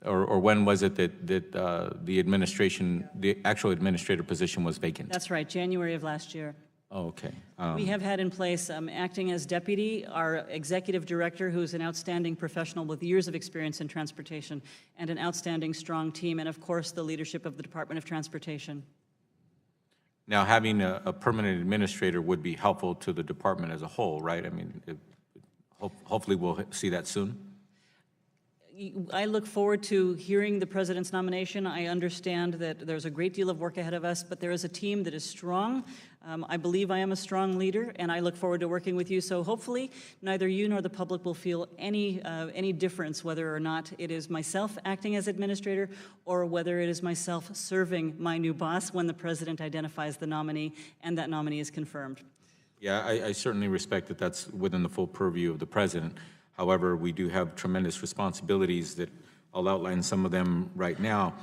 or when was it that the actual administrator position was vacant? That's right, January of last year. Oh, okay. We have had in place, acting as deputy, our executive director, who's an outstanding professional with years of experience in transportation, and an outstanding, strong team, and of course, the leadership of the Department of Transportation. Now, having a permanent administrator would be helpful to the department as a whole, right? I mean, hopefully we'll see that soon. I look forward to hearing the president's nomination. I understand that there's a great deal of work ahead of us, but there is a team that is strong. I believe I am a strong leader, and I look forward to working with you. So hopefully, neither you nor the public will feel any difference whether or not it is myself acting as administrator or whether it is myself serving my new boss when the president identifies the nominee and that nominee is confirmed. Yeah, I certainly respect that that's within the full purview of the president. However, we do have tremendous responsibilities that I'll outline some of them right now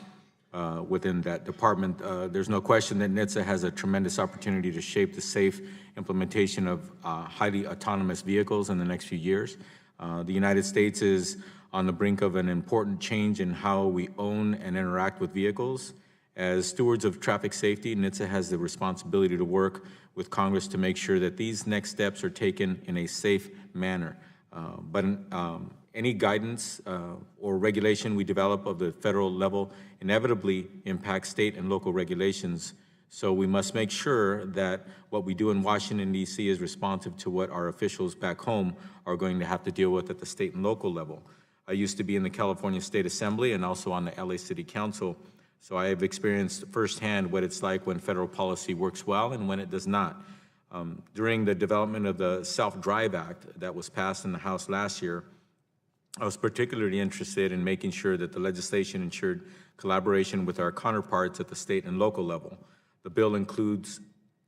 within that department. There's no question that NHTSA has a tremendous opportunity to shape the safe implementation of highly autonomous vehicles in the next few years. The United States is on the brink of an important change in how we own and interact with vehicles. As stewards of traffic safety, NHTSA has the responsibility to work with Congress to make sure that these next steps are taken in a safe manner. But any guidance or regulation we develop of the federal level inevitably impacts state and local regulations. So we must make sure that what we do in Washington, D.C. is responsive to what our officials back home are going to have to deal with at the state and local level. I used to be in the California State Assembly and also on the LA City Council, so I have experienced firsthand what it's like when federal policy works well and when it does not. During the development of the Self-Drive Act that was passed in the House last year, I was particularly interested in making sure that the legislation ensured collaboration with our counterparts at the state and local level. The bill includes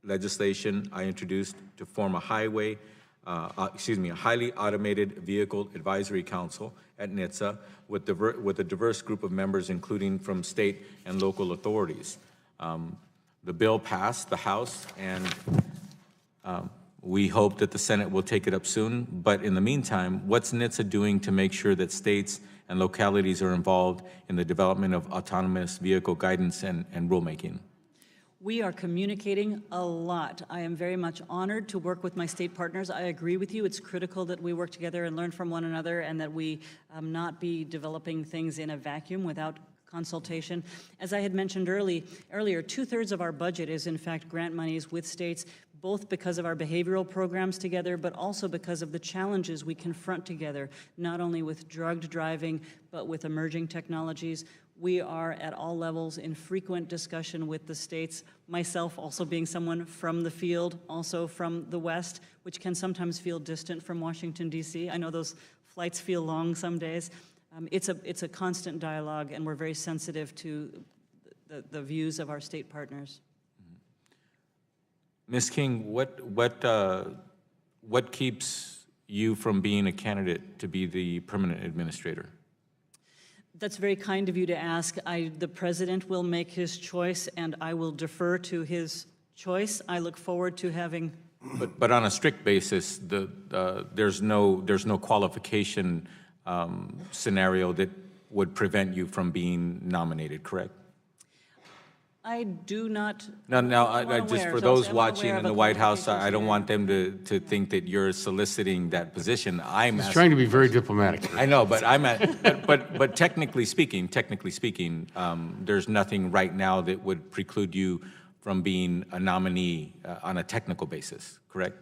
legislation I introduced to form a highly automated vehicle advisory council at NHTSA with a diverse group of members, including from state and local authorities. The bill passed the House, and we hope that the Senate will take it up soon. But in the meantime, what's NHTSA doing to make sure that states and localities are involved in the development of autonomous vehicle guidance and rulemaking? We are communicating a lot. I am very much honored to work with my state partners. I agree with you. It's critical that we work together and learn from one another, and that we not be developing things in a vacuum without consultation. As I had mentioned earlier, 2/3 of our budget is in fact grant monies with states, both because of our behavioral programs together, but also because of the challenges we confront together, not only with drugged driving, but with emerging technologies. We are at all levels in frequent discussion with the states, myself also being someone from the field, also from the West, which can sometimes feel distant from Washington, D.C. I know those flights feel long some days. It's a constant dialogue, and we're very sensitive to the views of our state partners. Ms. King, what keeps you from being a candidate to be the permanent administrator? That's very kind of you to ask. The president will make his choice, and I will defer to his choice. I look forward to having. But on a strict basis, there's no qualification scenario that would prevent you from being nominated, correct? I do not. Just for those watching in the White House, I don't want them to think that you're soliciting that position. He's trying to be very diplomatic. I know, but but technically speaking, there's nothing right now that would preclude you from being a nominee on a technical basis, correct?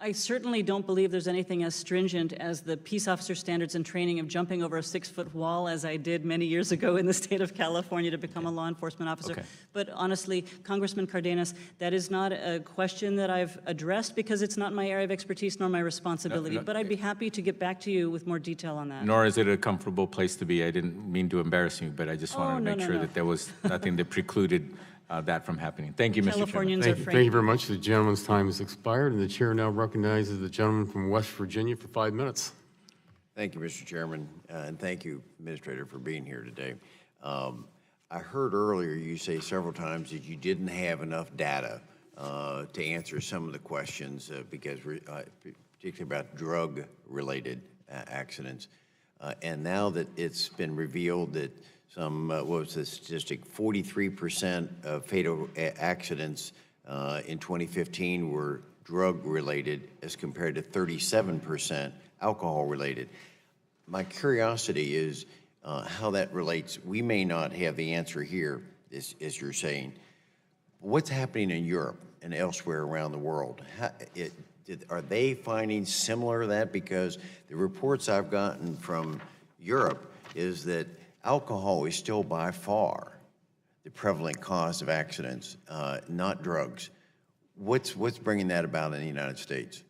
I certainly don't believe there's anything as stringent as the peace officer standards and training of jumping over a 6-foot wall, as I did many years ago in the state of California to become a law enforcement officer. Okay. But honestly, Congressman Cardenas, that is not a question that I've addressed because it's not my area of expertise nor my responsibility. But I'd be happy to get back to you with more detail on that. Nor is it a comfortable place to be. I didn't mean to embarrass you, but I just wanted to make sure that there was nothing that precluded that from happening. Thank you, Mr. Chairman. Californians are frank. Thank you very much. The gentleman's time has expired, and the chair now recognizes the gentleman from West Virginia for 5 minutes. Thank you, Mr. Chairman, and thank you, Administrator, for being here today. I heard earlier you say several times that you didn't have enough data to answer some of the questions because particularly about drug-related accidents. And now that it's been revealed that some, what was the statistic, 43% of fatal accidents in 2015 were drug-related as compared to 37% alcohol-related. My curiosity is how that relates. We may not have the answer here, as you're saying. What's happening in Europe and elsewhere around the world? Are they finding similar to that? Because the reports I've gotten from Europe is that alcohol is still by far the prevalent cause of accidents, not drugs. What's bringing that about in the United States?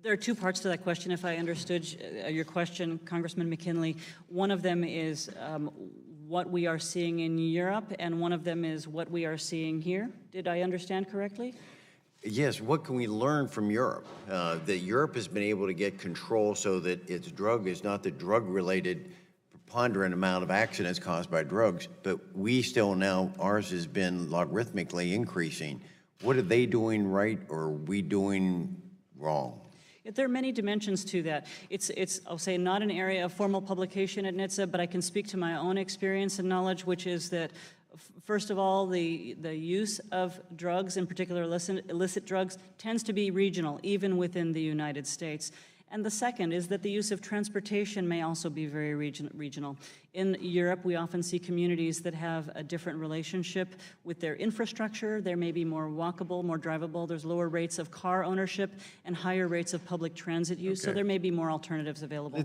There are two parts to that question, if I understood your question, Congressman McKinley. One of them is what we are seeing in Europe, and one of them is what we are seeing here. Did I understand correctly? Yes, what can we learn from Europe? That Europe has been able to get control so that its drug is not the drug-related preponderant amount of accidents caused by drugs, but we still now, ours has been logarithmically increasing. What are they doing right, or are we doing wrong? There are many dimensions to that. It's I'll say, not an area of formal publication at NHTSA, but I can speak to my own experience and knowledge, which is that, first of all, the use of drugs, in particular illicit drugs, tends to be regional, even within the United States. And the second is that the use of transportation may also be very regional. In Europe, we often see communities that have a different relationship with their infrastructure. There may be more walkable, more drivable. There's lower rates of car ownership and higher rates of public transit use, so there may be more alternatives available.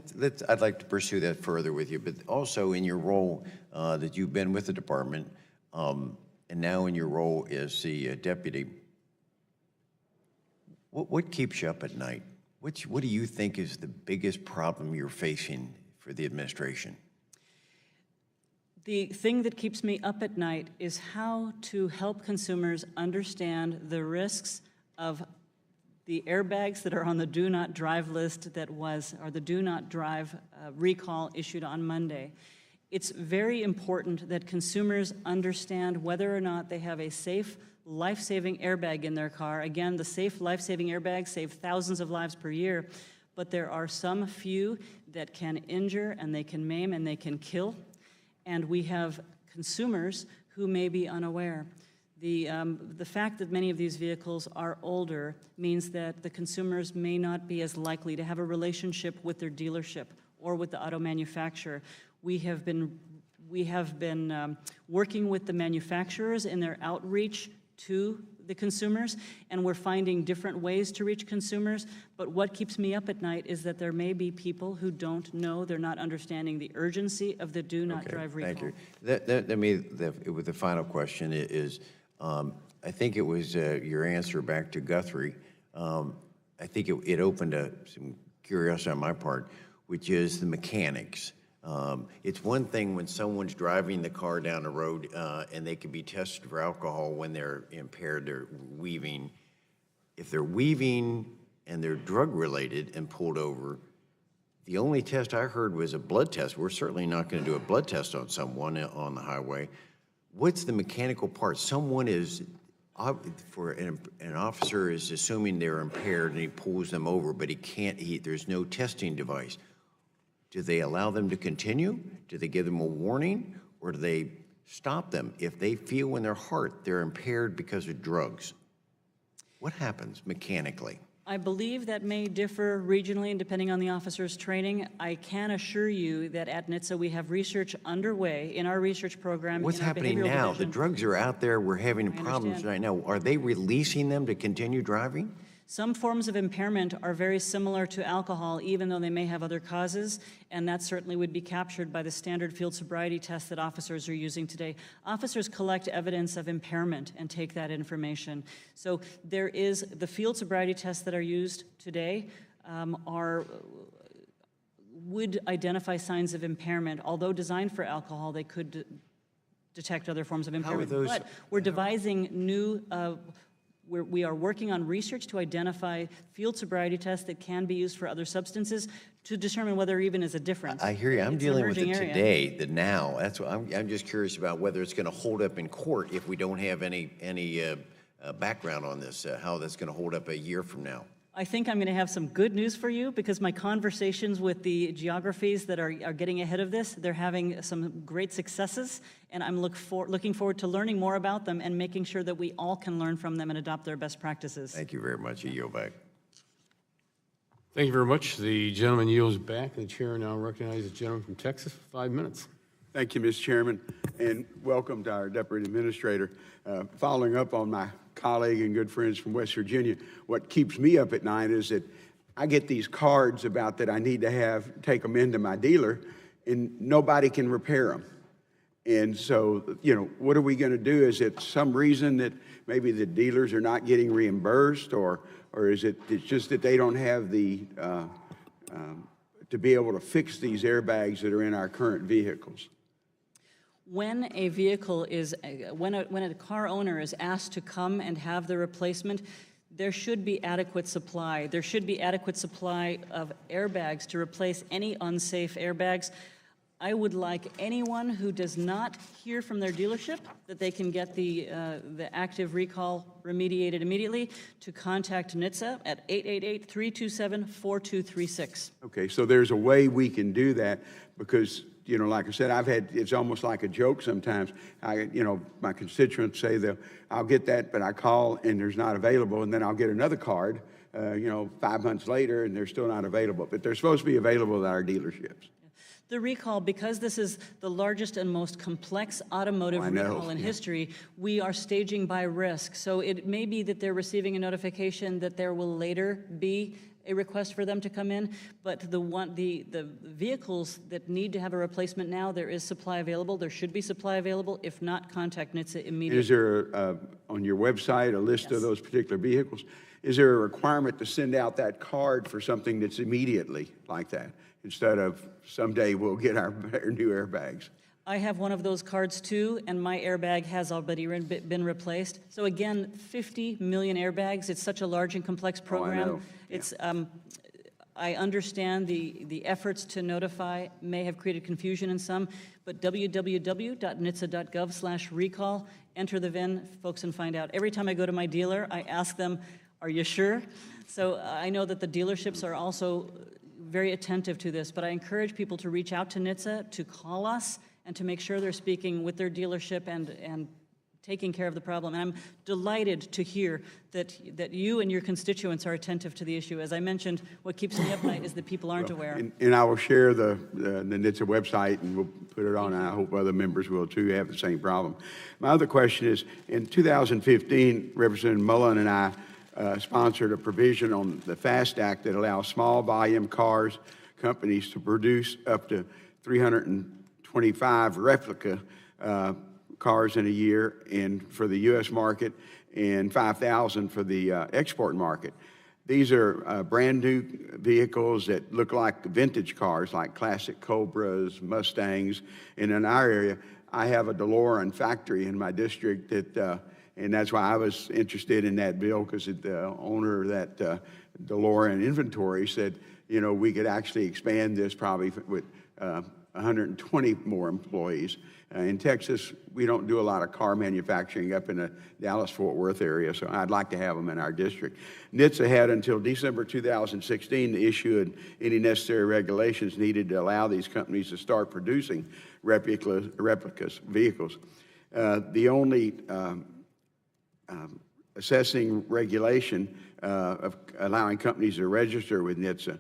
I'd like to pursue that further with you, but also in your role that you've been with the department, and now in your role as the deputy, what keeps you up at night? What do you think is the biggest problem you're facing for the administration? The thing that keeps me up at night is how to help consumers understand the risks of the airbags that are on the do not drive list or the do not drive recall issued on Monday. It's very important that consumers understand whether or not they have a safe, life-saving airbag in their car. Again, the safe, life-saving airbags save thousands of lives per year, but there are some few that can injure, and they can maim, and they can kill, and we have consumers who may be unaware. The fact that many of these vehicles are older means that the consumers may not be as likely to have a relationship with their dealership or with the auto manufacturer. We have been working with the manufacturers in their outreach to the consumers, and we're finding different ways to reach consumers. But what keeps me up at night is that there may be people who don't know, they're not understanding the urgency of the do not drive recall. Thank you. The final question is, I think it was your answer back to Guthrie. I think it opened some curiosity on my part, which is the mechanics. It's one thing when someone's driving the car down the road and they can be tested for alcohol when they're impaired, they're weaving. If they're weaving and they're drug-related and pulled over, the only test I heard was a blood test. We're certainly not going to do a blood test on someone on the highway. What's the mechanical part? Someone is, for an officer is assuming they're impaired and he pulls them over, but he can't, there's no testing device. Do they allow them to continue? Do they give them a warning? Or do they stop them if they feel in their heart they're impaired because of drugs? What happens mechanically? I believe that may differ regionally and depending on the officer's training. I can assure you that at NHTSA we have research underway in our research program. What's happening now? The drugs are out there. We're having problems right now. Are they releasing them to continue driving? Some forms of impairment are very similar to alcohol, even though they may have other causes, and that certainly would be captured by the standard field sobriety tests that officers are using today. Officers collect evidence of impairment and take that information. So there is the field sobriety tests that are used today would identify signs of impairment. Although designed for alcohol, they could detect other forms of impairment. But we're devising new we are working on research to identify field sobriety tests that can be used for other substances to determine whether there even is a difference. I hear you. I'm dealing with it today, the now. That's what I'm just curious about whether it's going to hold up in court if we don't have any background on this, how that's going to hold up a year from now. I think I'm going to have some good news for you because my conversations with the geographies that are getting ahead of this, they're having some great successes, and I'm looking forward to learning more about them and making sure that we all can learn from them and adopt their best practices. Thank you very much. You yield back. Thank you very much. The gentleman yields back. The chair now recognizes the gentleman from Texas for 5 minutes. Thank you, Mr. Chairman, and welcome to our Deputy Administrator. Following up on my colleague and good friends from West Virginia, what keeps me up at night is that I get these cards about that I need to take them into my dealer, and nobody can repair them. And so, you know, what are we going to do? Is it some reason that maybe the dealers are not getting reimbursed, or is it's just that they don't have the to be able to fix these airbags that are in our current vehicles? When a vehicle is, when a car owner is asked to come and have the replacement, there should be adequate supply. There should be adequate supply of airbags to replace any unsafe airbags. I would like anyone who does not hear from their dealership that they can get the active recall remediated immediately to contact NHTSA at 888-327-4236. Okay, so there's a way we can do that because, you know, like I said, it's almost like a joke sometimes. My constituents say I'll get that, but I call and there's not available, and then I'll get another card, 5 months later, and they're still not available. But they're supposed to be available at our dealerships. The recall, because this is the largest and most complex automotive recall in history, we are staging by risk. So it may be that they're receiving a notification that there will later be a request for them to come in, but the vehicles that need to have a replacement now, there is supply available. There should be supply available. If not, contact NHTSA immediately. Is there, on your website, a list of those particular vehicles? Is there a requirement to send out that card for something that's immediately like that, instead of someday we'll get our new airbags? I have one of those cards too, and my airbag has already been replaced. So again, 50 million airbags. It's such a large and complex program. I know. It's, I understand the efforts to notify may have created confusion in some, but www.nhtsa.gov/recall, enter the VIN, folks, and find out. Every time I go to my dealer, I ask them, are you sure? So I know that the dealerships are also very attentive to this, but I encourage people to reach out to NHTSA, to call us, and to make sure they're speaking with their dealership and taking care of the problem. And I'm delighted to hear that you and your constituents are attentive to the issue. As I mentioned, what keeps me up at night is that people aren't aware. And I will share the NHTSA website, and we'll put it on, and I hope other members will too have the same problem. My other question is, in 2015, Representative Mullen and I sponsored a provision on the FAST Act that allows small volume cars companies to produce up to 325 replica cars in a year for the U.S. market and 5,000 for the export market. These are brand new vehicles that look like vintage cars, like classic Cobras, Mustangs. And in our area, I have a DeLorean factory in my district that and that's why I was interested in that bill, because the owner of that DeLorean inventory said, you know, we could actually expand this probably with 120 more employees. In Texas, we don't do a lot of car manufacturing up in the Dallas-Fort Worth area, so I'd like to have them in our district. NHTSA had until December 2016 to issue any necessary regulations needed to allow these companies to start producing replicas vehicles. The only assessing regulation of allowing companies to register with NHTSA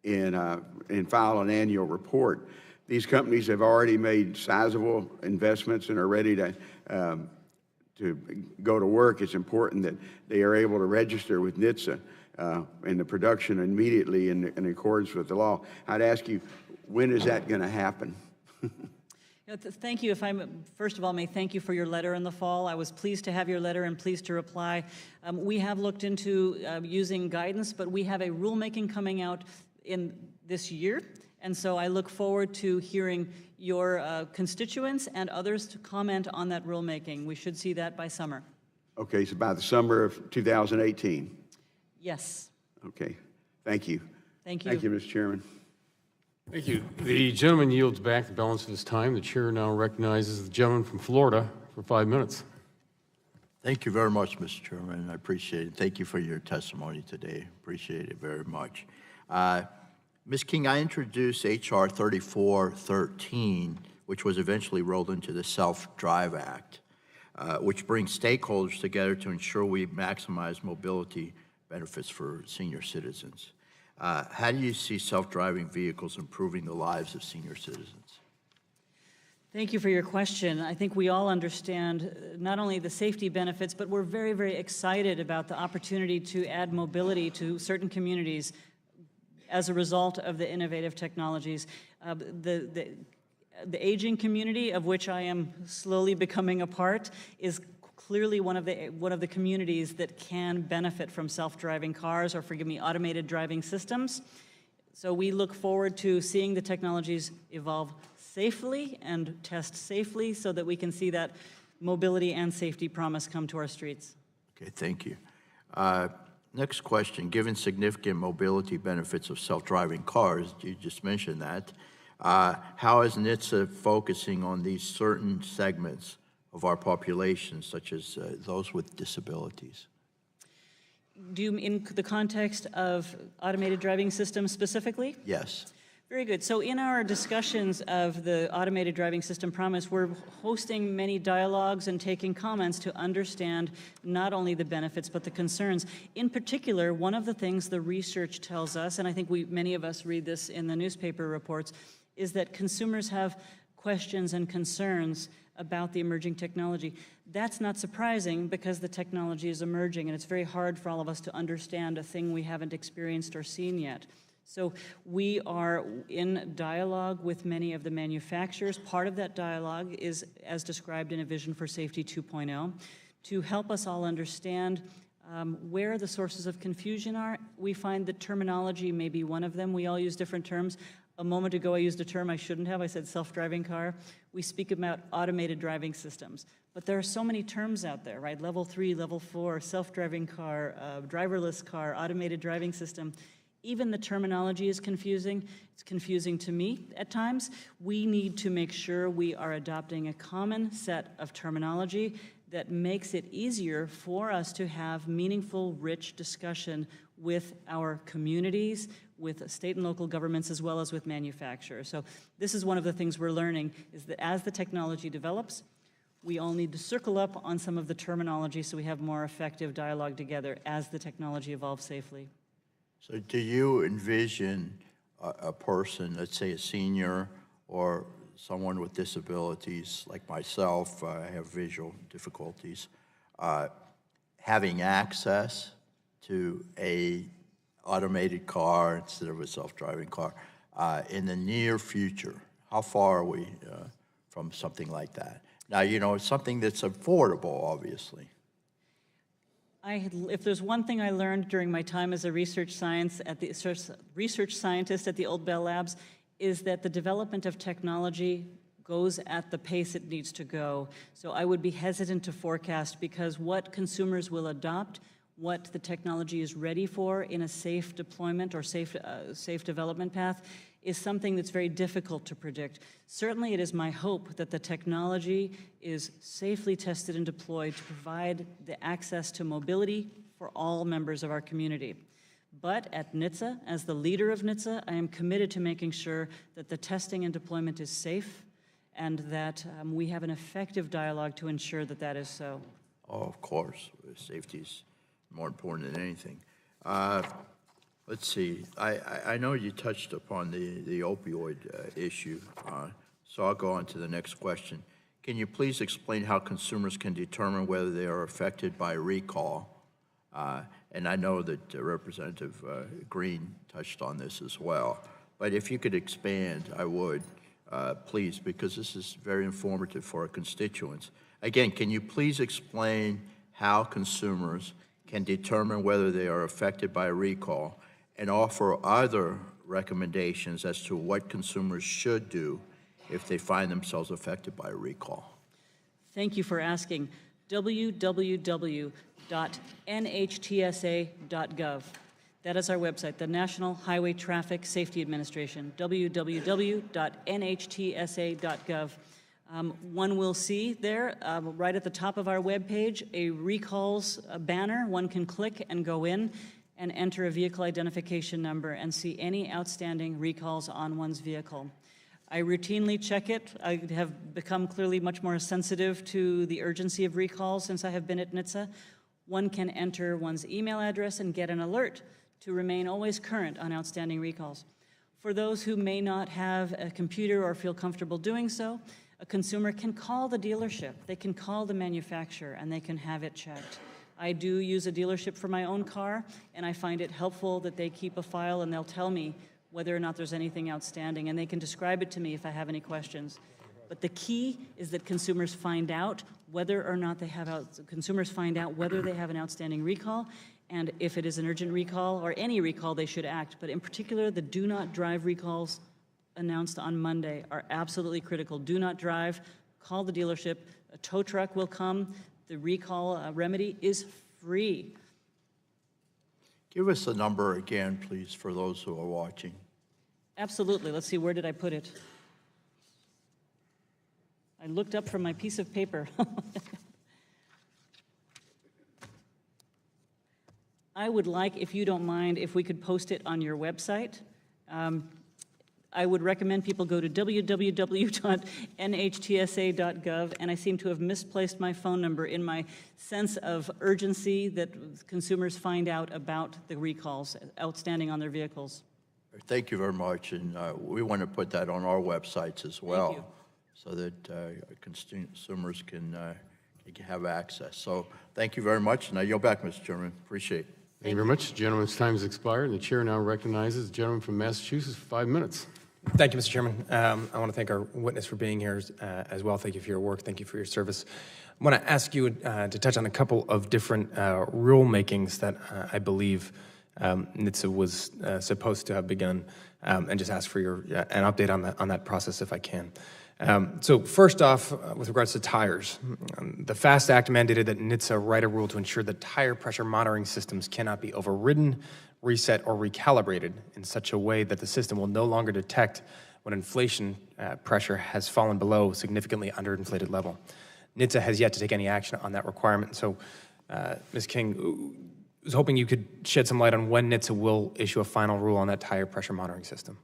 and file an annual report. These companies have already made sizable investments and are ready to go to work. It's important that they are able to register with NHTSA in the production immediately in accordance with the law. I'd ask you, when is that going to happen? Thank you. If I first of all may thank you for your letter in the fall. I was pleased to have your letter and pleased to reply. We have looked into using guidance, but we have a rulemaking coming out in this year, and so I look forward to hearing your constituents and others to comment on that rulemaking. We should see that by summer. Okay, so by the summer of 2018. Yes. Okay. Thank you. Thank you. Thank you, Mr. Chairman. Thank you. The gentleman yields back the balance of his time. The chair now recognizes the gentleman from Florida for 5 minutes. Thank you very much, Mr. Chairman. I appreciate it. Thank you for your testimony today. Appreciate it very much. Ms. King, I introduced H.R. 3413, which was eventually rolled into the Self-Drive Act, which brings stakeholders together to ensure we maximize mobility benefits for senior citizens. How do you see self-driving vehicles improving the lives of senior citizens? Thank you for your question. I think we all understand not only the safety benefits, but we're very, very excited about the opportunity to add mobility to certain communities as a result of the innovative technologies. The aging community, of which I am slowly becoming a part, is clearly one of the communities that can benefit from self-driving cars, or forgive me, automated driving systems. So we look forward to seeing the technologies evolve safely and test safely so that we can see that mobility and safety promise come to our streets. Okay, thank you. Next question, given significant mobility benefits of self-driving cars, you just mentioned that, how is NHTSA focusing on these certain segments of our population, such as those with disabilities? Do you mean in the context of automated driving systems specifically? Yes. Very good. So in our discussions of the automated driving system promise, we're hosting many dialogues and taking comments to understand not only the benefits but the concerns. In particular, one of the things the research tells us, and I think many of us read this in the newspaper reports, is that consumers have questions and concerns about the emerging technology. That's not surprising because the technology is emerging and it's very hard for all of us to understand a thing we haven't experienced or seen yet. So we are in dialogue with many of the manufacturers. Part of that dialogue is as described in a Vision for Safety 2.0 to help us all understand where the sources of confusion are. We find that terminology may be one of them. We all use different terms. A moment ago I used a term I shouldn't have. I said self-driving car. We speak about automated driving systems. But there are so many terms out there, right? Level 3, level 4, self-driving car, driverless car, automated driving system. Even the terminology is confusing. It's confusing to me at times. We need to make sure we are adopting a common set of terminology that makes it easier for us to have meaningful, rich discussion with our communities, with state and local governments, as well as with manufacturers. So this is one of the things we're learning, is that as the technology develops, we all need to circle up on some of the terminology so we have more effective dialogue together as the technology evolves safely. So do you envision a person, let's say a senior or someone with disabilities like myself, I have visual difficulties, having access to a automated car instead of a self-driving car in the near future? How far are we from something like that? Now, you know, it's something that's affordable, obviously. If there's one thing I learned during my time as a research scientist at the Old Bell Labs, is that the development of technology goes at the pace it needs to go. So I would be hesitant to forecast, because what consumers will adopt, what the technology is ready for in a safe deployment or safe development path, is something that's very difficult to predict. Certainly it is my hope that the technology is safely tested and deployed to provide the access to mobility for all members of our community. But at NHTSA, as the leader of NHTSA, I am committed to making sure that the testing and deployment is safe and that we have an effective dialogue to ensure that that is so. Oh, of course. Safety is more important than anything. Let's see. I know you touched upon the opioid issue, so I'll go on to the next question. Can you please explain how consumers can determine whether they are affected by recall? And I know that Representative Green touched on this as well. But if you could expand, I would, please, because this is very informative for our constituents. Again, can you please explain how consumers can determine whether they are affected by recall, and offer other recommendations as to what consumers should do if they find themselves affected by a recall? Thank you for asking. www.nhtsa.gov. That is our website, the National Highway Traffic Safety Administration, www.nhtsa.gov. One will see there, right at the top of our webpage, a recalls banner. One can click and go in and enter a vehicle identification number and see any outstanding recalls on one's vehicle. I routinely check it. I have become clearly much more sensitive to the urgency of recalls since I have been at NHTSA. One can enter one's email address and get an alert to remain always current on outstanding recalls. For those who may not have a computer or feel comfortable doing so, a consumer can call the dealership, they can call the manufacturer, and they can have it checked. I do use a dealership for my own car, and I find it helpful that they keep a file and they'll tell me whether or not there's anything outstanding, and they can describe it to me if I have any questions. But the key is that consumers find out whether or not they have whether they have an outstanding recall, and if it is an urgent recall or any recall, they should act. But in particular, the do not drive recalls announced on Monday are absolutely critical. Do not drive, call the dealership, a tow truck will come, the recall remedy is free. Give us the number again, please, for those who are watching. Absolutely. Let's see, where did I put it? I looked up from my piece of paper. I would like, if you don't mind, if we could post it on your website. I would recommend people go to www.nhtsa.gov, and I seem to have misplaced my phone number in my sense of urgency that consumers find out about the recalls outstanding on their vehicles. Thank you very much, and we want to put that on our websites as well, so that consumers can have access. So thank you very much, and I yield back, Mr. Chairman. Appreciate it. Thank you very much. The gentleman's time has expired, and the chair now recognizes the gentleman from Massachusetts for 5 minutes. Thank you, Mr. Chairman. I want to thank our witness for being here as well. Thank you for your work. Thank you for your service. I want to ask you to touch on a couple of different rulemakings that I believe NHTSA was supposed to have begun, and just ask for an update on that process if I can. So first off, with regards to tires, the FAST Act mandated that NHTSA write a rule to ensure that tire pressure monitoring systems cannot be overridden, reset, or recalibrated in such a way that the system will no longer detect when inflation pressure has fallen below significantly underinflated level. NHTSA has yet to take any action on that requirement. So, Ms. King, I was hoping you could shed some light on when NHTSA will issue a final rule on that tire pressure monitoring system.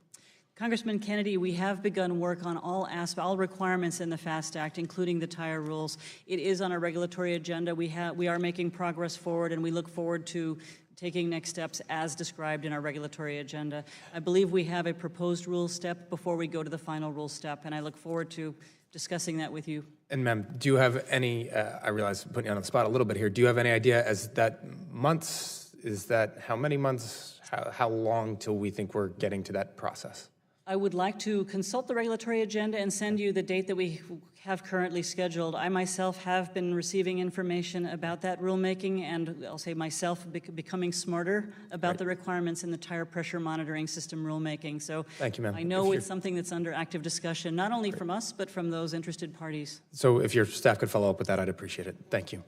Congressman Kennedy, we have begun work on all requirements in the FAST Act, including the tire rules. It is on our regulatory agenda. We are making progress forward, and we look forward to taking next steps as described in our regulatory agenda. I believe we have a proposed rule step before we go to the final rule step, and I look forward to discussing that with you. And ma'am, do you have any, I realize I'm putting you on the spot a little bit here, do you have any idea as that months, is that how many months, how long till we think we're getting to that process? I would like to consult the regulatory agenda and send you the date that we have currently scheduled. I myself have been receiving information about that rulemaking, and I'll say myself becoming smarter about the requirements in the tire pressure monitoring system rulemaking. So thank you, ma'am. I know it's something that's under active discussion, not only from us, but from those interested parties. So if your staff could follow up with that, I'd appreciate it. Thank you.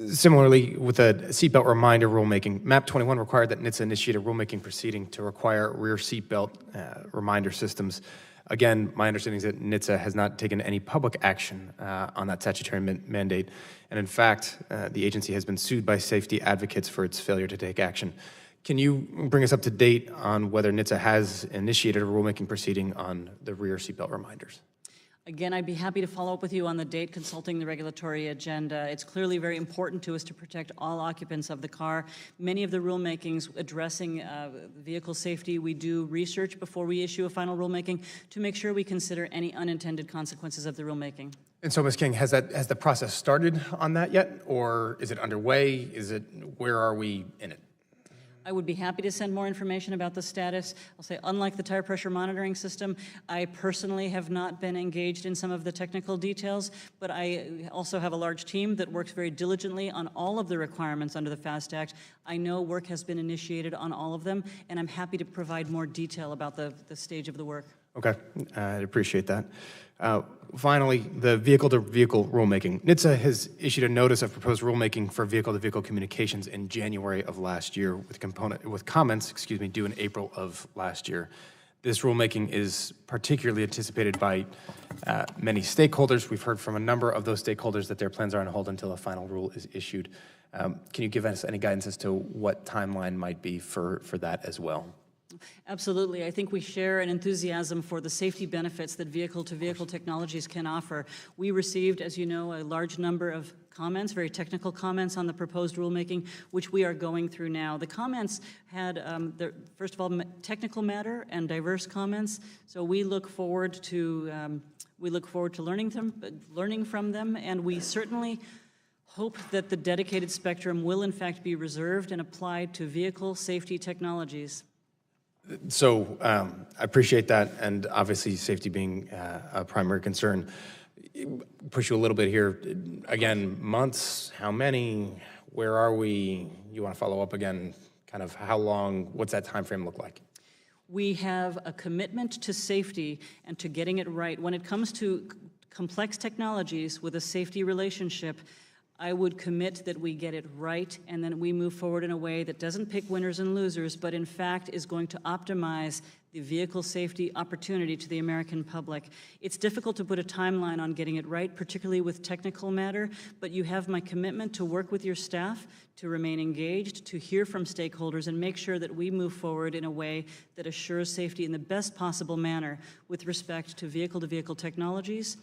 Similarly, with the seatbelt reminder rulemaking, MAP 21 required that NHTSA initiate a rulemaking proceeding to require rear seatbelt reminder systems. Again, my understanding is that NHTSA has not taken any public action on that statutory mandate. And in fact, the agency has been sued by safety advocates for its failure to take action. Can you bring us up to date on whether NHTSA has initiated a rulemaking proceeding on the rear seatbelt reminders? Again, I'd be happy to follow up with you on the date consulting the regulatory agenda. It's clearly very important to us to protect all occupants of the car. Many of the rulemakings addressing vehicle safety, we do research before we issue a final rulemaking to make sure we consider any unintended consequences of the rulemaking. And so, Ms. King, has the process started on that yet, or is it underway? Where are we in it? I would be happy to send more information about the status. I'll say, unlike the tire pressure monitoring system, I personally have not been engaged in some of the technical details, but I also have a large team that works very diligently on all of the requirements under the FAST Act. I know work has been initiated on all of them, and I'm happy to provide more detail about the stage of the work. Okay, I'd appreciate that. Finally, the vehicle-to-vehicle rulemaking. NHTSA has issued a notice of proposed rulemaking for vehicle-to-vehicle communications in January of last year with comments due in April of last year. This rulemaking is particularly anticipated by many stakeholders. We've heard from a number of those stakeholders that their plans are on hold until a final rule is issued. Can you give us any guidance as to what timeline might be for that as well? Absolutely. I think we share an enthusiasm for the safety benefits that vehicle-to-vehicle technologies can offer. We received, as you know, a large number of comments, very technical comments on the proposed rulemaking, which we are going through now. The comments had, first of all, technical matter and diverse comments. So we look forward to learning from them, and we certainly hope that the dedicated spectrum will in fact be reserved and applied to vehicle safety technologies. So I appreciate that, and obviously safety being a primary concern. Push you a little bit here. Again, months, how many, where are we? You want to follow up again, kind of how long, what's that time frame look like? We have a commitment to safety and to getting it right. When it comes to complex technologies with a safety relationship, I would commit that we get it right and then we move forward in a way that doesn't pick winners and losers, but in fact is going to optimize the vehicle safety opportunity to the American public. It's difficult to put a timeline on getting it right, particularly with technical matter, but you have my commitment to work with your staff, to remain engaged, to hear from stakeholders, and make sure that we move forward in a way that assures safety in the best possible manner with respect to vehicle-to-vehicle technologies.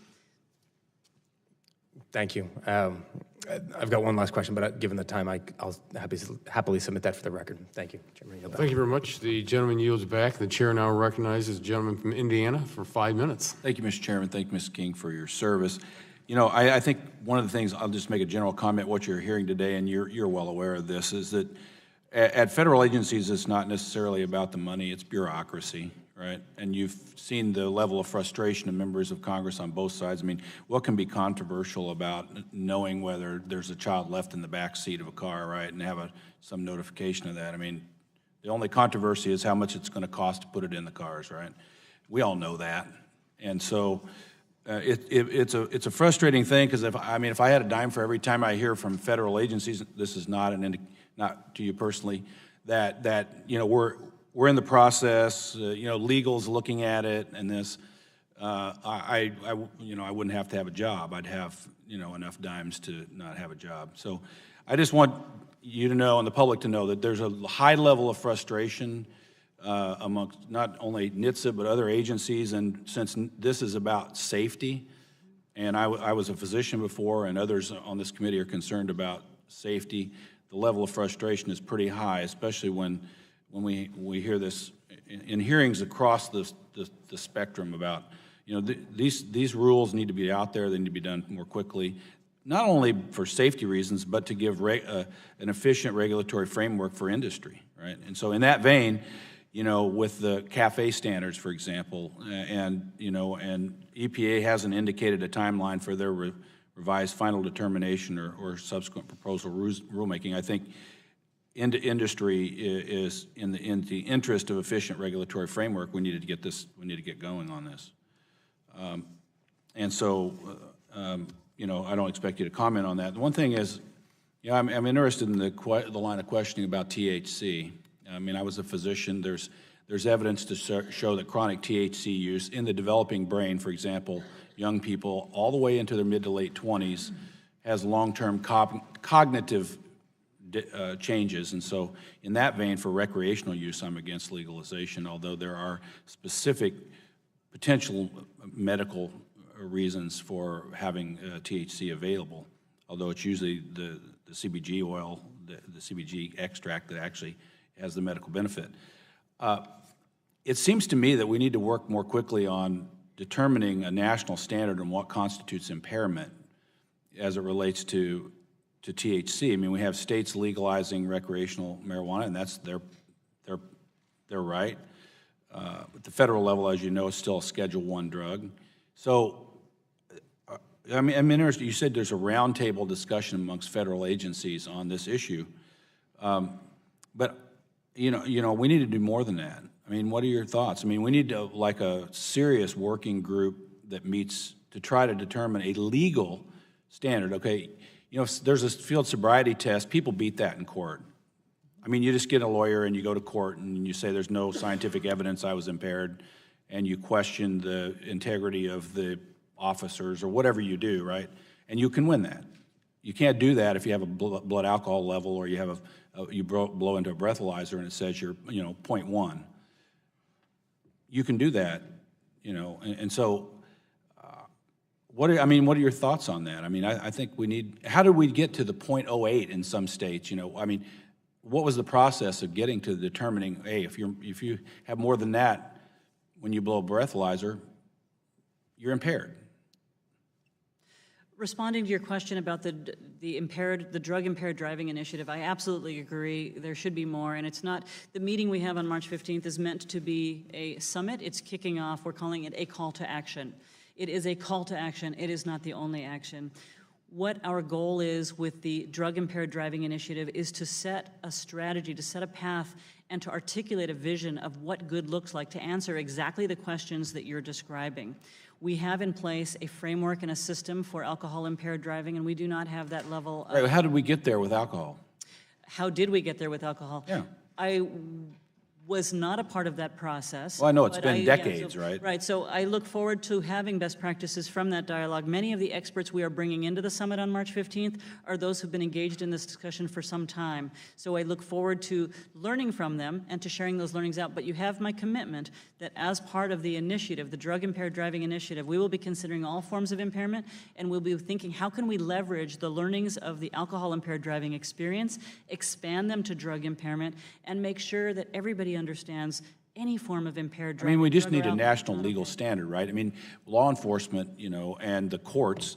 Thank you. I've got one last question, but given the time, I'll happily submit that for the record. Thank you, Chairman. Thank you very much. The gentleman yields back. The chair now recognizes the gentleman from Indiana for 5 minutes. Thank you, Mr. Chairman. Thank you, Mr. King, for your service. You know, I think one of the things, I'll just make a general comment, what you're hearing today, and you're well aware of this, is that at federal agencies, it's not necessarily about the money, it's bureaucracy, right? And you've seen the level of frustration of members of Congress on both sides. I mean, what can be controversial about knowing whether there's a child left in the back seat of a car, right, and have some notification of that? I mean, the only controversy is how much it's going to cost to put it in the cars, right? We all know that. And so it's a frustrating thing, because if I had a dime for every time I hear from federal agencies, this is not not to you personally, that you know, we're in the process, you know, legal's looking at it, and this, I wouldn't have to have a job. I'd have, you know, enough dimes to not have a job. So I just want you to know, and the public to know, that there's a high level of frustration amongst not only NHTSA but other agencies, and since this is about safety, and I was a physician before, and others on this committee are concerned about safety, the level of frustration is pretty high, especially when we hear this in hearings across the spectrum about, you know, these rules need to be out there, they need to be done more quickly, not only for safety reasons, but to give an efficient regulatory framework for industry, right? And so in that vein, you know, with the CAFE standards, for example, and, you know, and EPA hasn't indicated a timeline for their revised final determination or subsequent proposal rulemaking, I think industry is in the interest of efficient regulatory framework. We need to get going on this. And so, you know, I don't expect you to comment on that. The one thing is, you know, I'm interested in the line of questioning about THC. I mean, I was a physician. There's evidence to show that chronic THC use in the developing brain, for example, young people all the way into their mid to late 20s, has long-term cognitive changes. And so in that vein, for recreational use, I'm against legalization, although there are specific potential medical reasons for having THC available, although it's usually the CBG oil, the CBG extract that actually has the medical benefit. It seems to me that we need to work more quickly on determining a national standard on what constitutes impairment as it relates to THC. I mean, we have states legalizing recreational marijuana, and that's their right. At the federal level, as you know, it's still a Schedule I drug. So, I mean, I'm interested. You said there's a roundtable discussion amongst federal agencies on this issue, but you know, we need to do more than that. I mean, what are your thoughts? I mean, we need to, like, a serious working group that meets to try to determine a legal standard. Okay, you know, if there's a field sobriety test, people beat that in court. I mean, you just get a lawyer and you go to court and you say there's no scientific evidence I was impaired, and you question the integrity of the officers or whatever you do, right? And you can win that. You can't do that if you have a blood alcohol level or you have you blow into a breathalyzer and it says you're 0.1. You can do that, and so. What are your thoughts on that? I mean, I think we need. How did we get to the 0.08 in some states? I mean, what was the process of getting to determining? Hey, if you have more than that when you blow a breathalyzer, you're impaired. Responding to your question about the drug impaired driving initiative, I absolutely agree. There should be more, and it's not. The meeting we have on March 15th is meant to be a summit. It's kicking off. We're calling it a call to action. It is a call to action. It is not the only action. What our goal is with the Drug Impaired Driving Initiative is to set a strategy, to set a path, and to articulate a vision of what good looks like, to answer exactly the questions that you're describing. We have in place a framework and a system for alcohol-impaired driving, and we do not have that level of... Right, how did we get there with alcohol? How did we get there with alcohol? Yeah. I was not a part of that process. Well, I know it's been decades, right? Right, so I look forward to having best practices from that dialogue. Many of the experts we are bringing into the summit on March 15th are those who've been engaged in this discussion for some time. So I look forward to learning from them and to sharing those learnings out. But you have my commitment that as part of the initiative, the Drug Impaired Driving Initiative, we will be considering all forms of impairment, and we'll be thinking how can we leverage the learnings of the alcohol-impaired driving experience, expand them to drug impairment, and make sure that everybody understands any form of impaired driving. I mean, we just need a national legal standard, right? I mean, law enforcement, and the courts,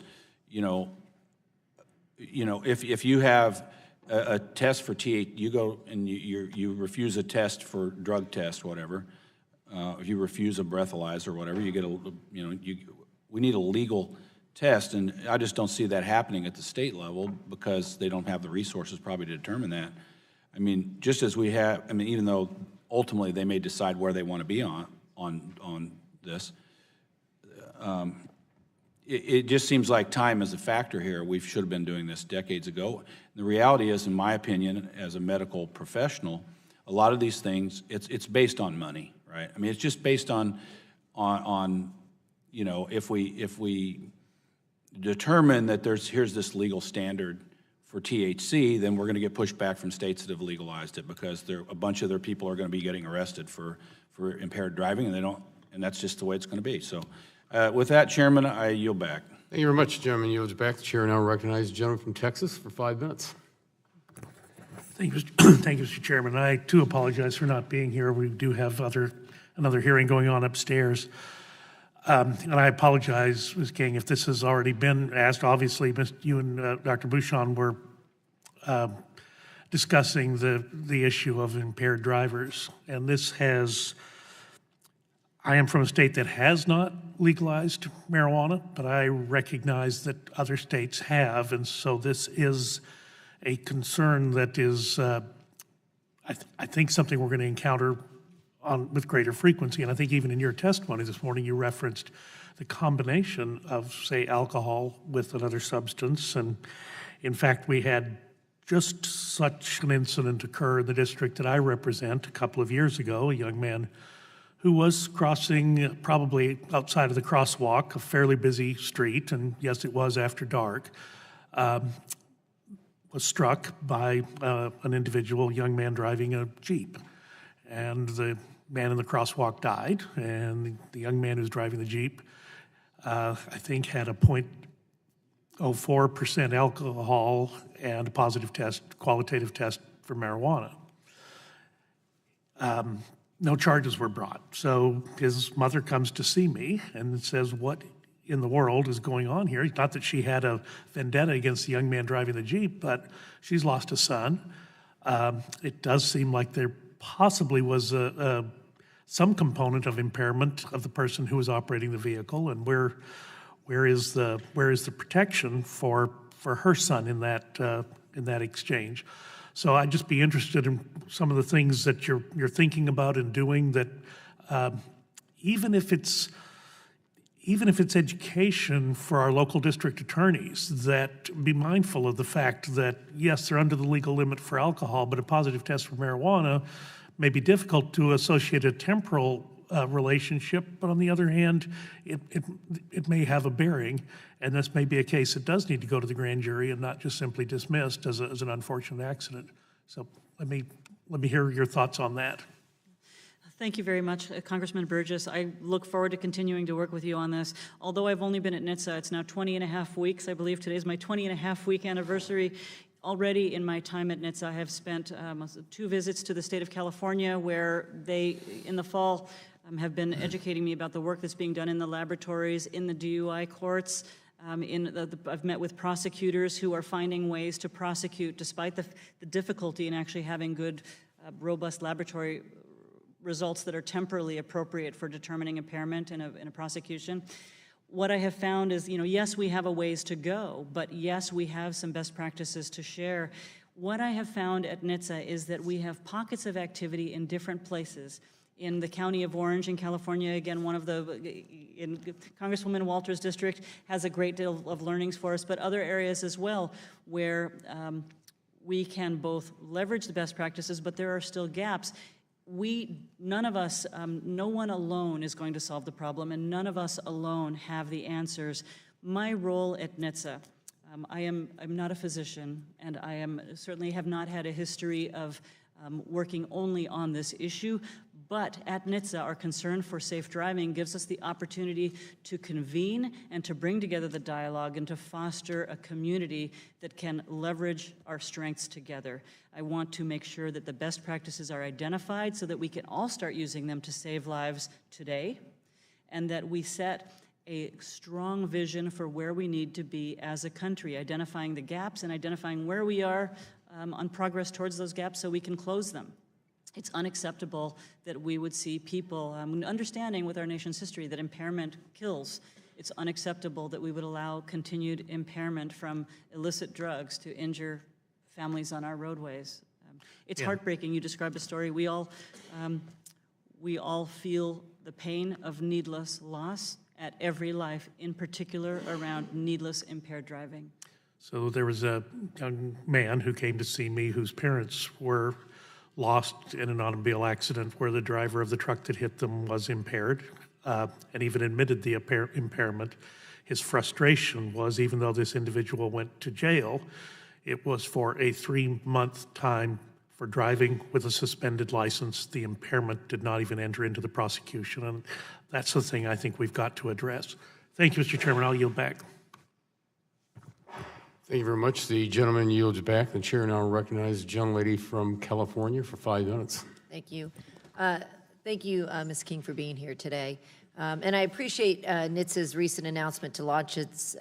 if you have a test for you go and you refuse a test for drug test, whatever. If you refuse a breathalyzer or whatever, you get we need a legal test, and I just don't see that happening at the state level because they don't have the resources probably to determine that. I mean, just as we have, even though ultimately they may decide where they want to be on this, it just seems like time is a factor here. We should have been doing this decades ago. The reality is, in my opinion, as a medical professional, a lot of these things, it's based on money, right? I mean, it's just based on if we determine that here's this legal standard for THC, then we're going to get pushback from states that have legalized it because a bunch of their people are going to be getting arrested for impaired driving, and that's just the way it's going to be. So, with that, Chairman, I yield back. Thank you very much, Chairman. Yields back. The chair now recognizes the gentleman from Texas for 5 minutes. Thank you, Mr. Chairman. I too apologize for not being here. We do have another hearing going on upstairs. And I apologize, Ms. King, if this has already been asked. Obviously, you and Dr. Bouchon were discussing the issue of impaired drivers. And I am from a state that has not legalized marijuana, but I recognize that other states have. And so this is a concern that is, I think, something we're going to encounter with greater frequency. And I think even in your testimony this morning, you referenced the combination of, say, alcohol with another substance. And in fact, we had just such an incident occur in the district that I represent a couple of years ago, a young man who was crossing probably outside of the crosswalk, a fairly busy street, and yes, it was after dark, was struck by an individual, young man driving a Jeep. And the man in the crosswalk died, and the young man who's driving the Jeep, I think, had a 0.04% alcohol and a positive qualitative test for marijuana. No charges were brought. So his mother comes to see me and says, what in the world is going on here? Not that she had a vendetta against the young man driving the Jeep, but she's lost a son. It does seem like there possibly was some component of impairment of the person who was operating the vehicle, and where is the protection for her son in that exchange? So I'd just be interested in some of the things that you're thinking about and doing that, even if even if it's education for our local district attorneys, that be mindful of the fact that, yes, they're under the legal limit for alcohol, but a positive test for marijuana may be difficult to associate a temporal relationship, but on the other hand, it may have a bearing, and this may be a case that does need to go to the grand jury and not just simply dismissed as an unfortunate accident. So let me hear your thoughts on that. Thank you very much, Congressman Burgess. I look forward to continuing to work with you on this. Although I've only been at NHTSA, it's now 20 and a half weeks. I believe today is my 20 and a half week anniversary. Already in my time at NHTSA, I have spent 2 visits to the state of California, where they, in the fall, have been educating me about the work that's being done in the laboratories, in the DUI courts. I've met with prosecutors who are finding ways to prosecute despite the difficulty in actually having good, robust laboratory results that are temporally appropriate for determining impairment in a prosecution. What I have found is, yes, we have a ways to go, but yes, we have some best practices to share. What I have found at NHTSA is that we have pockets of activity in different places. In the county of Orange in California, again, in Congresswoman Walter's district has a great deal of learnings for us, but other areas as well where we can both leverage the best practices, but there are still gaps. None of us, no one alone is going to solve the problem, and none of us alone have the answers. My role at NHTSA, I'm not a physician, and I certainly have not had a history of working only on this issue, but at NHTSA, our concern for safe driving gives us the opportunity to convene and to bring together the dialogue and to foster a community that can leverage our strengths together. I want to make sure that the best practices are identified so that we can all start using them to save lives today, and that we set a strong vision for where we need to be as a country, identifying the gaps and identifying where we are on progress towards those gaps so we can close them. It's unacceptable that we would see people, understanding with our nation's history that impairment kills. It's unacceptable that we would allow continued impairment from illicit drugs to injure families on our roadways. It's heartbreaking. You described a story. We all feel the pain of needless loss at every life, in particular around needless impaired driving. So there was a young man who came to see me whose parents were lost in an automobile accident where the driver of the truck that hit them was impaired, and even admitted the impairment. His frustration was, even though this individual went to jail, it was for a 3-month time for driving with a suspended license. The impairment did not even enter into the prosecution, and that's the thing I think we've got to address. Thank you, Mr. Chairman. I'll yield back. Thank you very much. The gentleman yields back. The chair now recognizes the gentlelady from California for 5 minutes. Thank you. Thank you, Ms. King, for being here today. And I appreciate NHTSA's recent announcement to launch its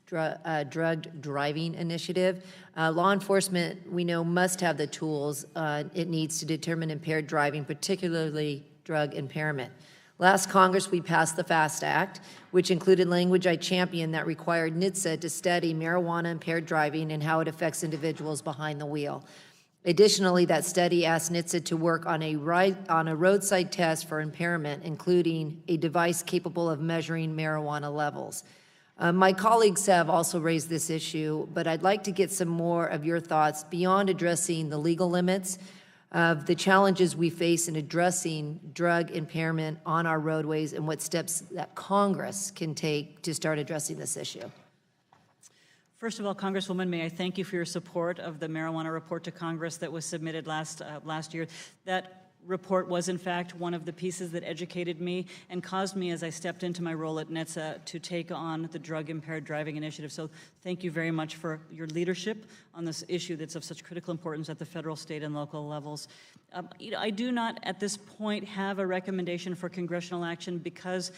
drug driving initiative. Law enforcement, we know, must have the tools it needs to determine impaired driving, particularly drug impairment. Last Congress, we passed the FAST Act, which included language I championed that required NHTSA to study marijuana-impaired driving and how it affects individuals behind the wheel. Additionally, that study asked NHTSA to work on a roadside test for impairment, including a device capable of measuring marijuana levels. My colleagues have also raised this issue, but I'd like to get some more of your thoughts beyond addressing the legal limits of the challenges we face in addressing drug impairment on our roadways and what steps that Congress can take to start addressing this issue. First of all, Congresswoman, may I thank you for your support of the marijuana report to Congress that was submitted last year. That report was, in fact, one of the pieces that educated me and caused me, as I stepped into my role at NHTSA, to take on the Drug Impaired Driving Initiative. So thank you very much for your leadership on this issue that's of such critical importance at the federal, state, and local levels. I do not, at this point, have a recommendation for congressional action because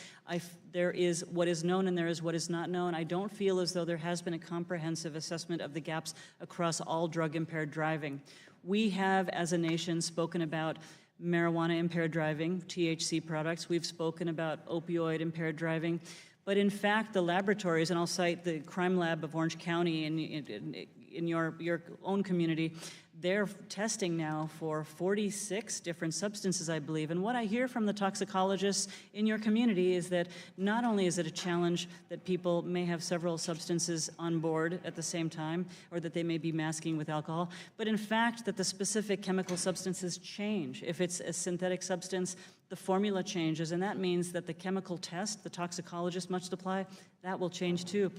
there is what is known and there is what is not known. I don't feel as though there has been a comprehensive assessment of the gaps across all drug-impaired driving. We have, as a nation, spoken about marijuana-impaired driving, THC products. We've spoken about opioid-impaired driving. But in fact, the laboratories, and I'll cite the crime lab of Orange County in your own community, They're testing now for 46 different substances, I believe. And what I hear from the toxicologists in your community is that not only is it a challenge that people may have several substances on board at the same time, or that they may be masking with alcohol, but in fact that the specific chemical substances change. If it's a synthetic substance, the formula changes, and that means that the chemical test the toxicologist must apply, that will change too.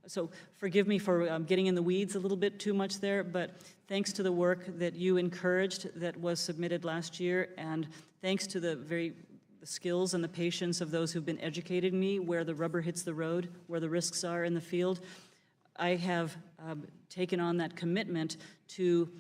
So forgive me for getting in the weeds a little bit too much there, but thanks to the work that you encouraged that was submitted last year, and thanks to the skills and the patience of those who've been educating me where the rubber hits the road, where the risks are in the field, I have taken on that commitment to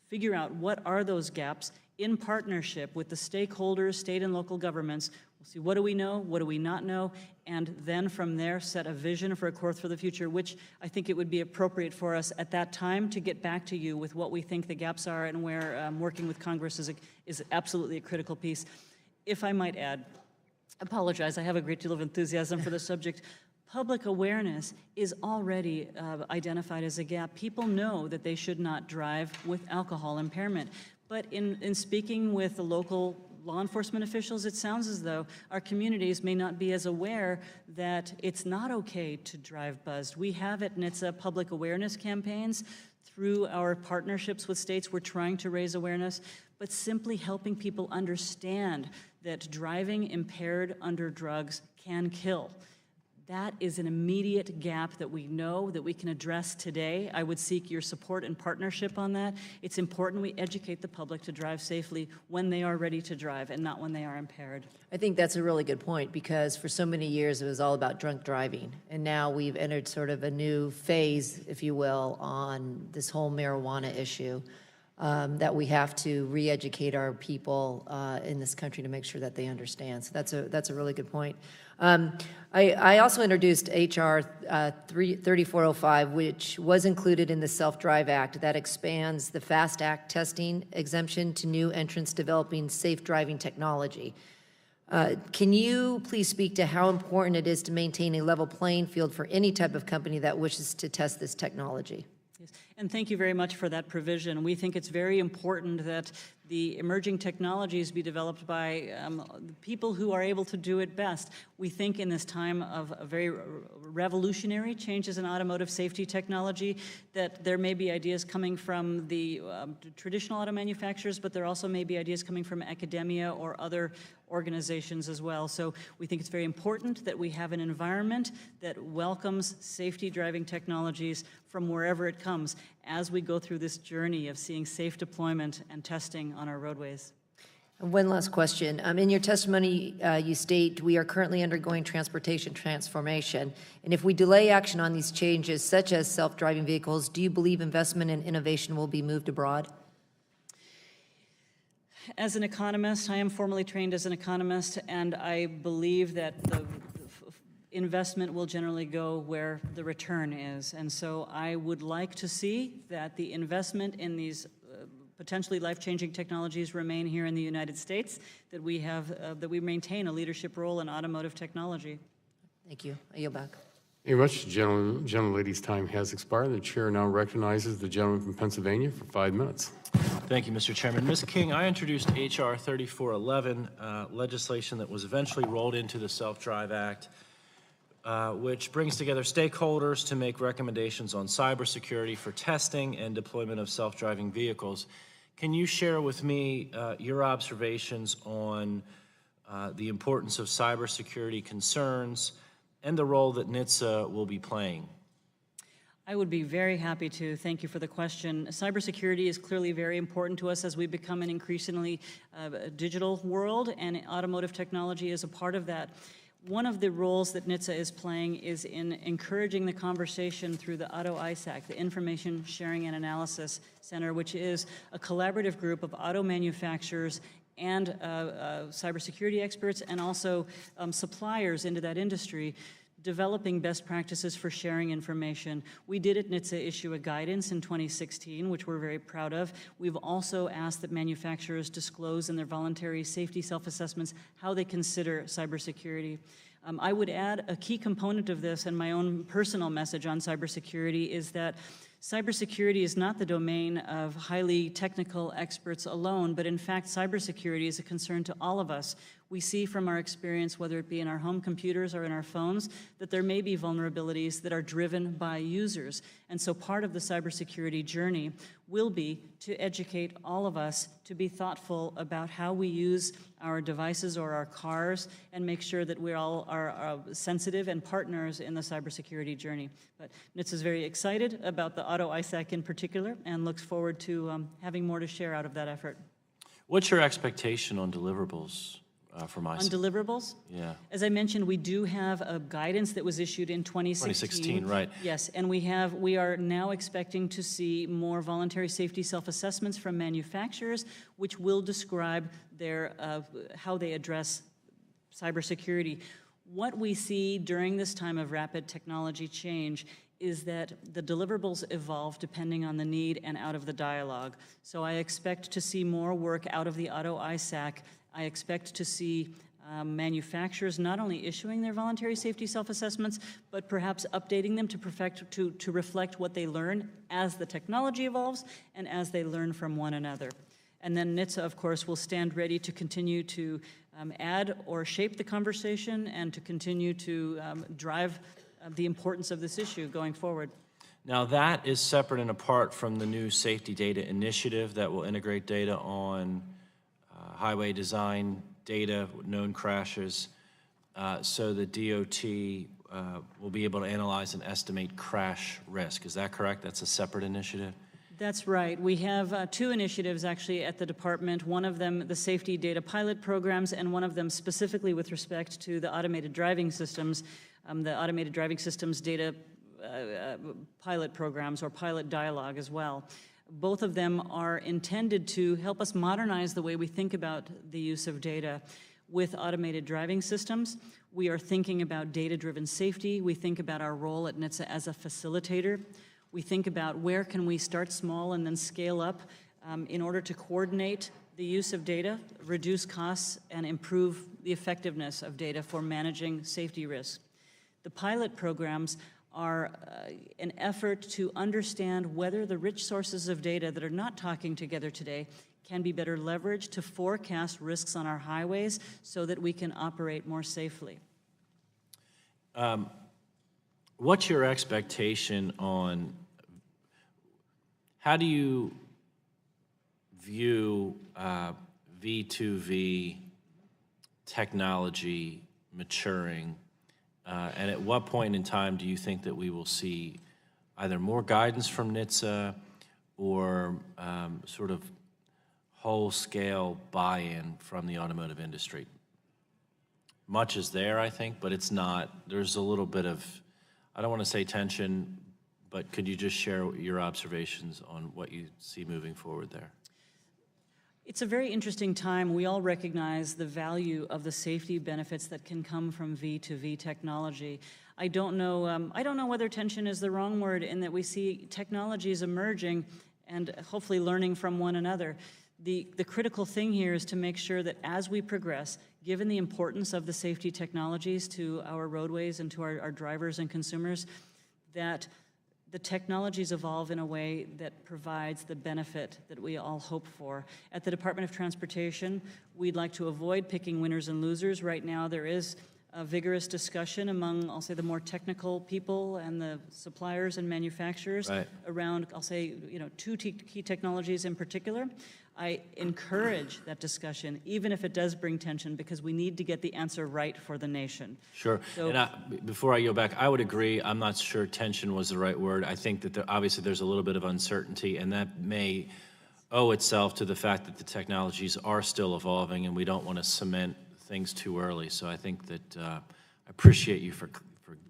figure out what are those gaps in partnership with the stakeholders, state and local governments. We'll see what do we know, what do we not know, and then from there set a vision for a course for the future, which I think it would be appropriate for us at that time to get back to you with what we think the gaps are and where working with Congress is absolutely a critical piece. If I might add, apologize, I have a great deal of enthusiasm for the subject. Public awareness is already identified as a gap. People know that they should not drive with alcohol impairment. But in speaking with the local law enforcement officials, it sounds as though our communities may not be as aware that it's not okay to drive buzzed. We have at NHTSA public awareness campaigns. Through our partnerships with states, we're trying to raise awareness, but simply helping people understand that driving impaired under drugs can kill. That is an immediate gap that we know that we can address today. I would seek your support and partnership on that. It's important we educate the public to drive safely when they are ready to drive and not when they are impaired. I think that's a really good point, because for so many years it was all about drunk driving, and now we've entered sort of a new phase, if you will, on this whole marijuana issue. That we have to re-educate our people in this country to make sure that they understand. So that's a really good point. I also introduced H.R. 3405, which was included in the Self-Drive Act, that expands the FAST Act testing exemption to new entrants developing safe driving technology. Can you please speak to how important it is to maintain a level playing field for any type of company that wishes to test this technology? Yes. And thank you very much for that provision. We think it's very important that the emerging technologies be developed by people who are able to do it best. We think in this time of a very revolutionary changes in automotive safety technology that there may be ideas coming from the traditional auto manufacturers, but there also may be ideas coming from academia or other organizations as well. So we think it's very important that we have an environment that welcomes safety driving technologies from wherever it comes as we go through this journey of seeing safe deployment and testing on our roadways. One last question. In your testimony, you state, we are currently undergoing transportation transformation. And if we delay action on these changes, such as self-driving vehicles, do you believe investment and innovation will be moved abroad? As an economist, I am formally trained as an economist, and I believe that the investment will generally go where the return is. And so I would like to see that the investment in these potentially life-changing technologies remain here in the United States, that we have, that we maintain a leadership role in automotive technology. Thank you. I yield back. Thank you much. Gentlelady's time has expired. The chair now recognizes the gentleman from Pennsylvania for 5 minutes. Thank you, Mr. Chairman. Ms. King, I introduced H.R. 3411, legislation that was eventually rolled into the Self-Drive Act, which brings together stakeholders to make recommendations on cybersecurity for testing and deployment of self-driving vehicles. Can you share with me your observations on the importance of cybersecurity concerns and the role that NHTSA will be playing? I would be very happy to. Thank you for the question. Cybersecurity is clearly very important to us as we become an increasingly digital world, and automotive technology is a part of that. One of the roles that NHTSA is playing is in encouraging the conversation through the Auto ISAC, the Information Sharing and Analysis Center, which is a collaborative group of auto manufacturers and cybersecurity experts and also suppliers into that industry, developing best practices for sharing information. We did at NHTSA issue a guidance in 2016, which we're very proud of. We've also asked that manufacturers disclose in their voluntary safety self-assessments how they consider cybersecurity. I would add a key component of this, and my own personal message on cybersecurity is that Cybersecurity is not the domain of highly technical experts alone, but in fact, cybersecurity is a concern to all of us. We see from our experience, whether it be in our home computers or in our phones, that there may be vulnerabilities that are driven by users. And so part of the cybersecurity journey will be to educate all of us to be thoughtful about how we use our devices or our cars and make sure that we all are sensitive and partners in the cybersecurity journey. But NHTSA is very excited about the Auto ISAC in particular and looks forward to having more to share out of that effort. What's your expectation on deliverables from ISAC? On deliverables? Yeah. As I mentioned, we do have a guidance that was issued in 2016. 2016, right. Yes, and we are now expecting to see more voluntary safety self-assessments from manufacturers, which will describe their how they address cybersecurity. What we see during this time of rapid technology change is that the deliverables evolve depending on the need and out of the dialogue. So I expect to see more work out of the Auto ISAC. I expect to see manufacturers not only issuing their voluntary safety self-assessments, but perhaps updating them to reflect what they learn as the technology evolves and as they learn from one another. And then NHTSA, of course, will stand ready to continue to add or shape the conversation and to continue to drive the importance of this issue going forward. Now that is separate and apart from the new safety data initiative that will integrate data on highway design data, known crashes, so the DOT will be able to analyze and estimate crash risk. Is that correct? That's a separate initiative? That's right. We have two initiatives actually at the department, one of them the safety data pilot programs, and one of them specifically with respect to the automated driving systems, the automated driving systems data pilot programs or pilot dialogue as well. Both of them are intended to help us modernize the way we think about the use of data. With automated driving systems, we are thinking about data-driven safety. We think about our role at NHTSA as a facilitator. We think about where can we start small and then scale up in order to coordinate the use of data, reduce costs, and improve the effectiveness of data for managing safety risks. The pilot programs are an effort to understand whether the rich sources of data that are not talking together today can be better leveraged to forecast risks on our highways so that we can operate more safely. What's your expectation on, how do you view V2V technology maturing? And at what point in time do you think that we will see either more guidance from NHTSA or sort of whole-scale buy-in from the automotive industry? Much is there, I think, but it's not. There's a little bit of, I don't want to say tension, but could you just share your observations on what you see moving forward there? It's a very interesting time. We all recognize the value of the safety benefits that can come from V2V technology. I don't know whether tension is the wrong word in that we see technologies emerging and hopefully learning from one another. The critical thing here is to make sure that as we progress, given the importance of the safety technologies to our roadways and to our drivers and consumers, that the technologies evolve in a way that provides the benefit that we all hope for. At the Department of Transportation, we'd like to avoid picking winners and losers. Right now, there is a vigorous discussion among, I'll say, the more technical people and the suppliers and manufacturers around, I'll say, two key technologies in particular. I encourage that discussion, even if it does bring tension, because we need to get the answer right for the nation. Sure. So, and before I go back, I would agree. I'm not sure tension was the right word. I think that obviously there's a little bit of uncertainty, and that may owe itself to the fact that the technologies are still evolving, and we don't want to cement things too early. So I think that I appreciate you for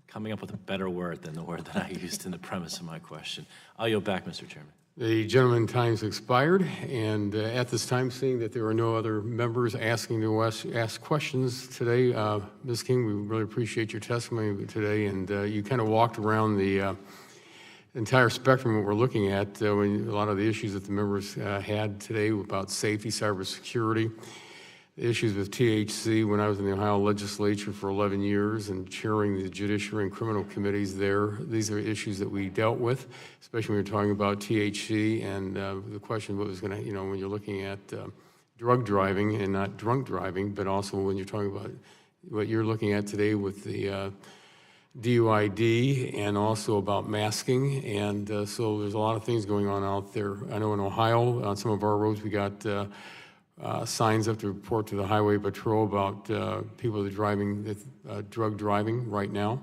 coming up with a better word than the word that I used in the premise of my question. I'll yield back, Mr. Chairman. The gentleman's time's expired, and at this time, seeing that there are no other members asking to ask questions today, Ms. King, we really appreciate your testimony today, and you kind of walked around the entire spectrum of what we're looking at, when a lot of the issues that the members had today about safety, cybersecurity. issues with THC when I was in the Ohio legislature for 11 years and chairing the judiciary and criminal committees there. These are issues that we dealt with, especially when you're talking about THC and the question what was going to, when you're looking at drug driving and not drunk driving, but also when you're talking about what you're looking at today with the DUID and also about masking. And so there's a lot of things going on out there. I know in Ohio, on some of our roads, we got signs up to report to the Highway Patrol about people that are driving, drug driving right now.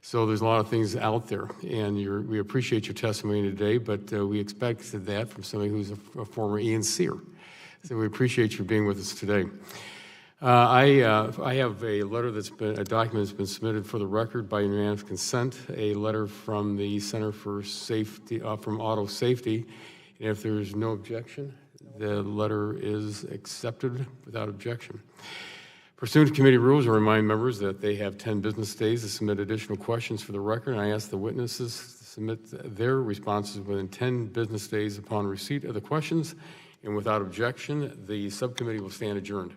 So there's a lot of things out there, and we appreciate your testimony today, but we expected that from somebody who's a former E&C'er. So we appreciate you being with us today. I have a letter a document that's been submitted for the record by unanimous consent, a letter from the Center for Safety, from Auto Safety, and if there is no objection, the letter is accepted without objection. Pursuant to committee rules, I remind members that they have 10 business days to submit additional questions for the record, and I ask the witnesses to submit their responses within 10 business days upon receipt of the questions, and without objection, the subcommittee will stand adjourned.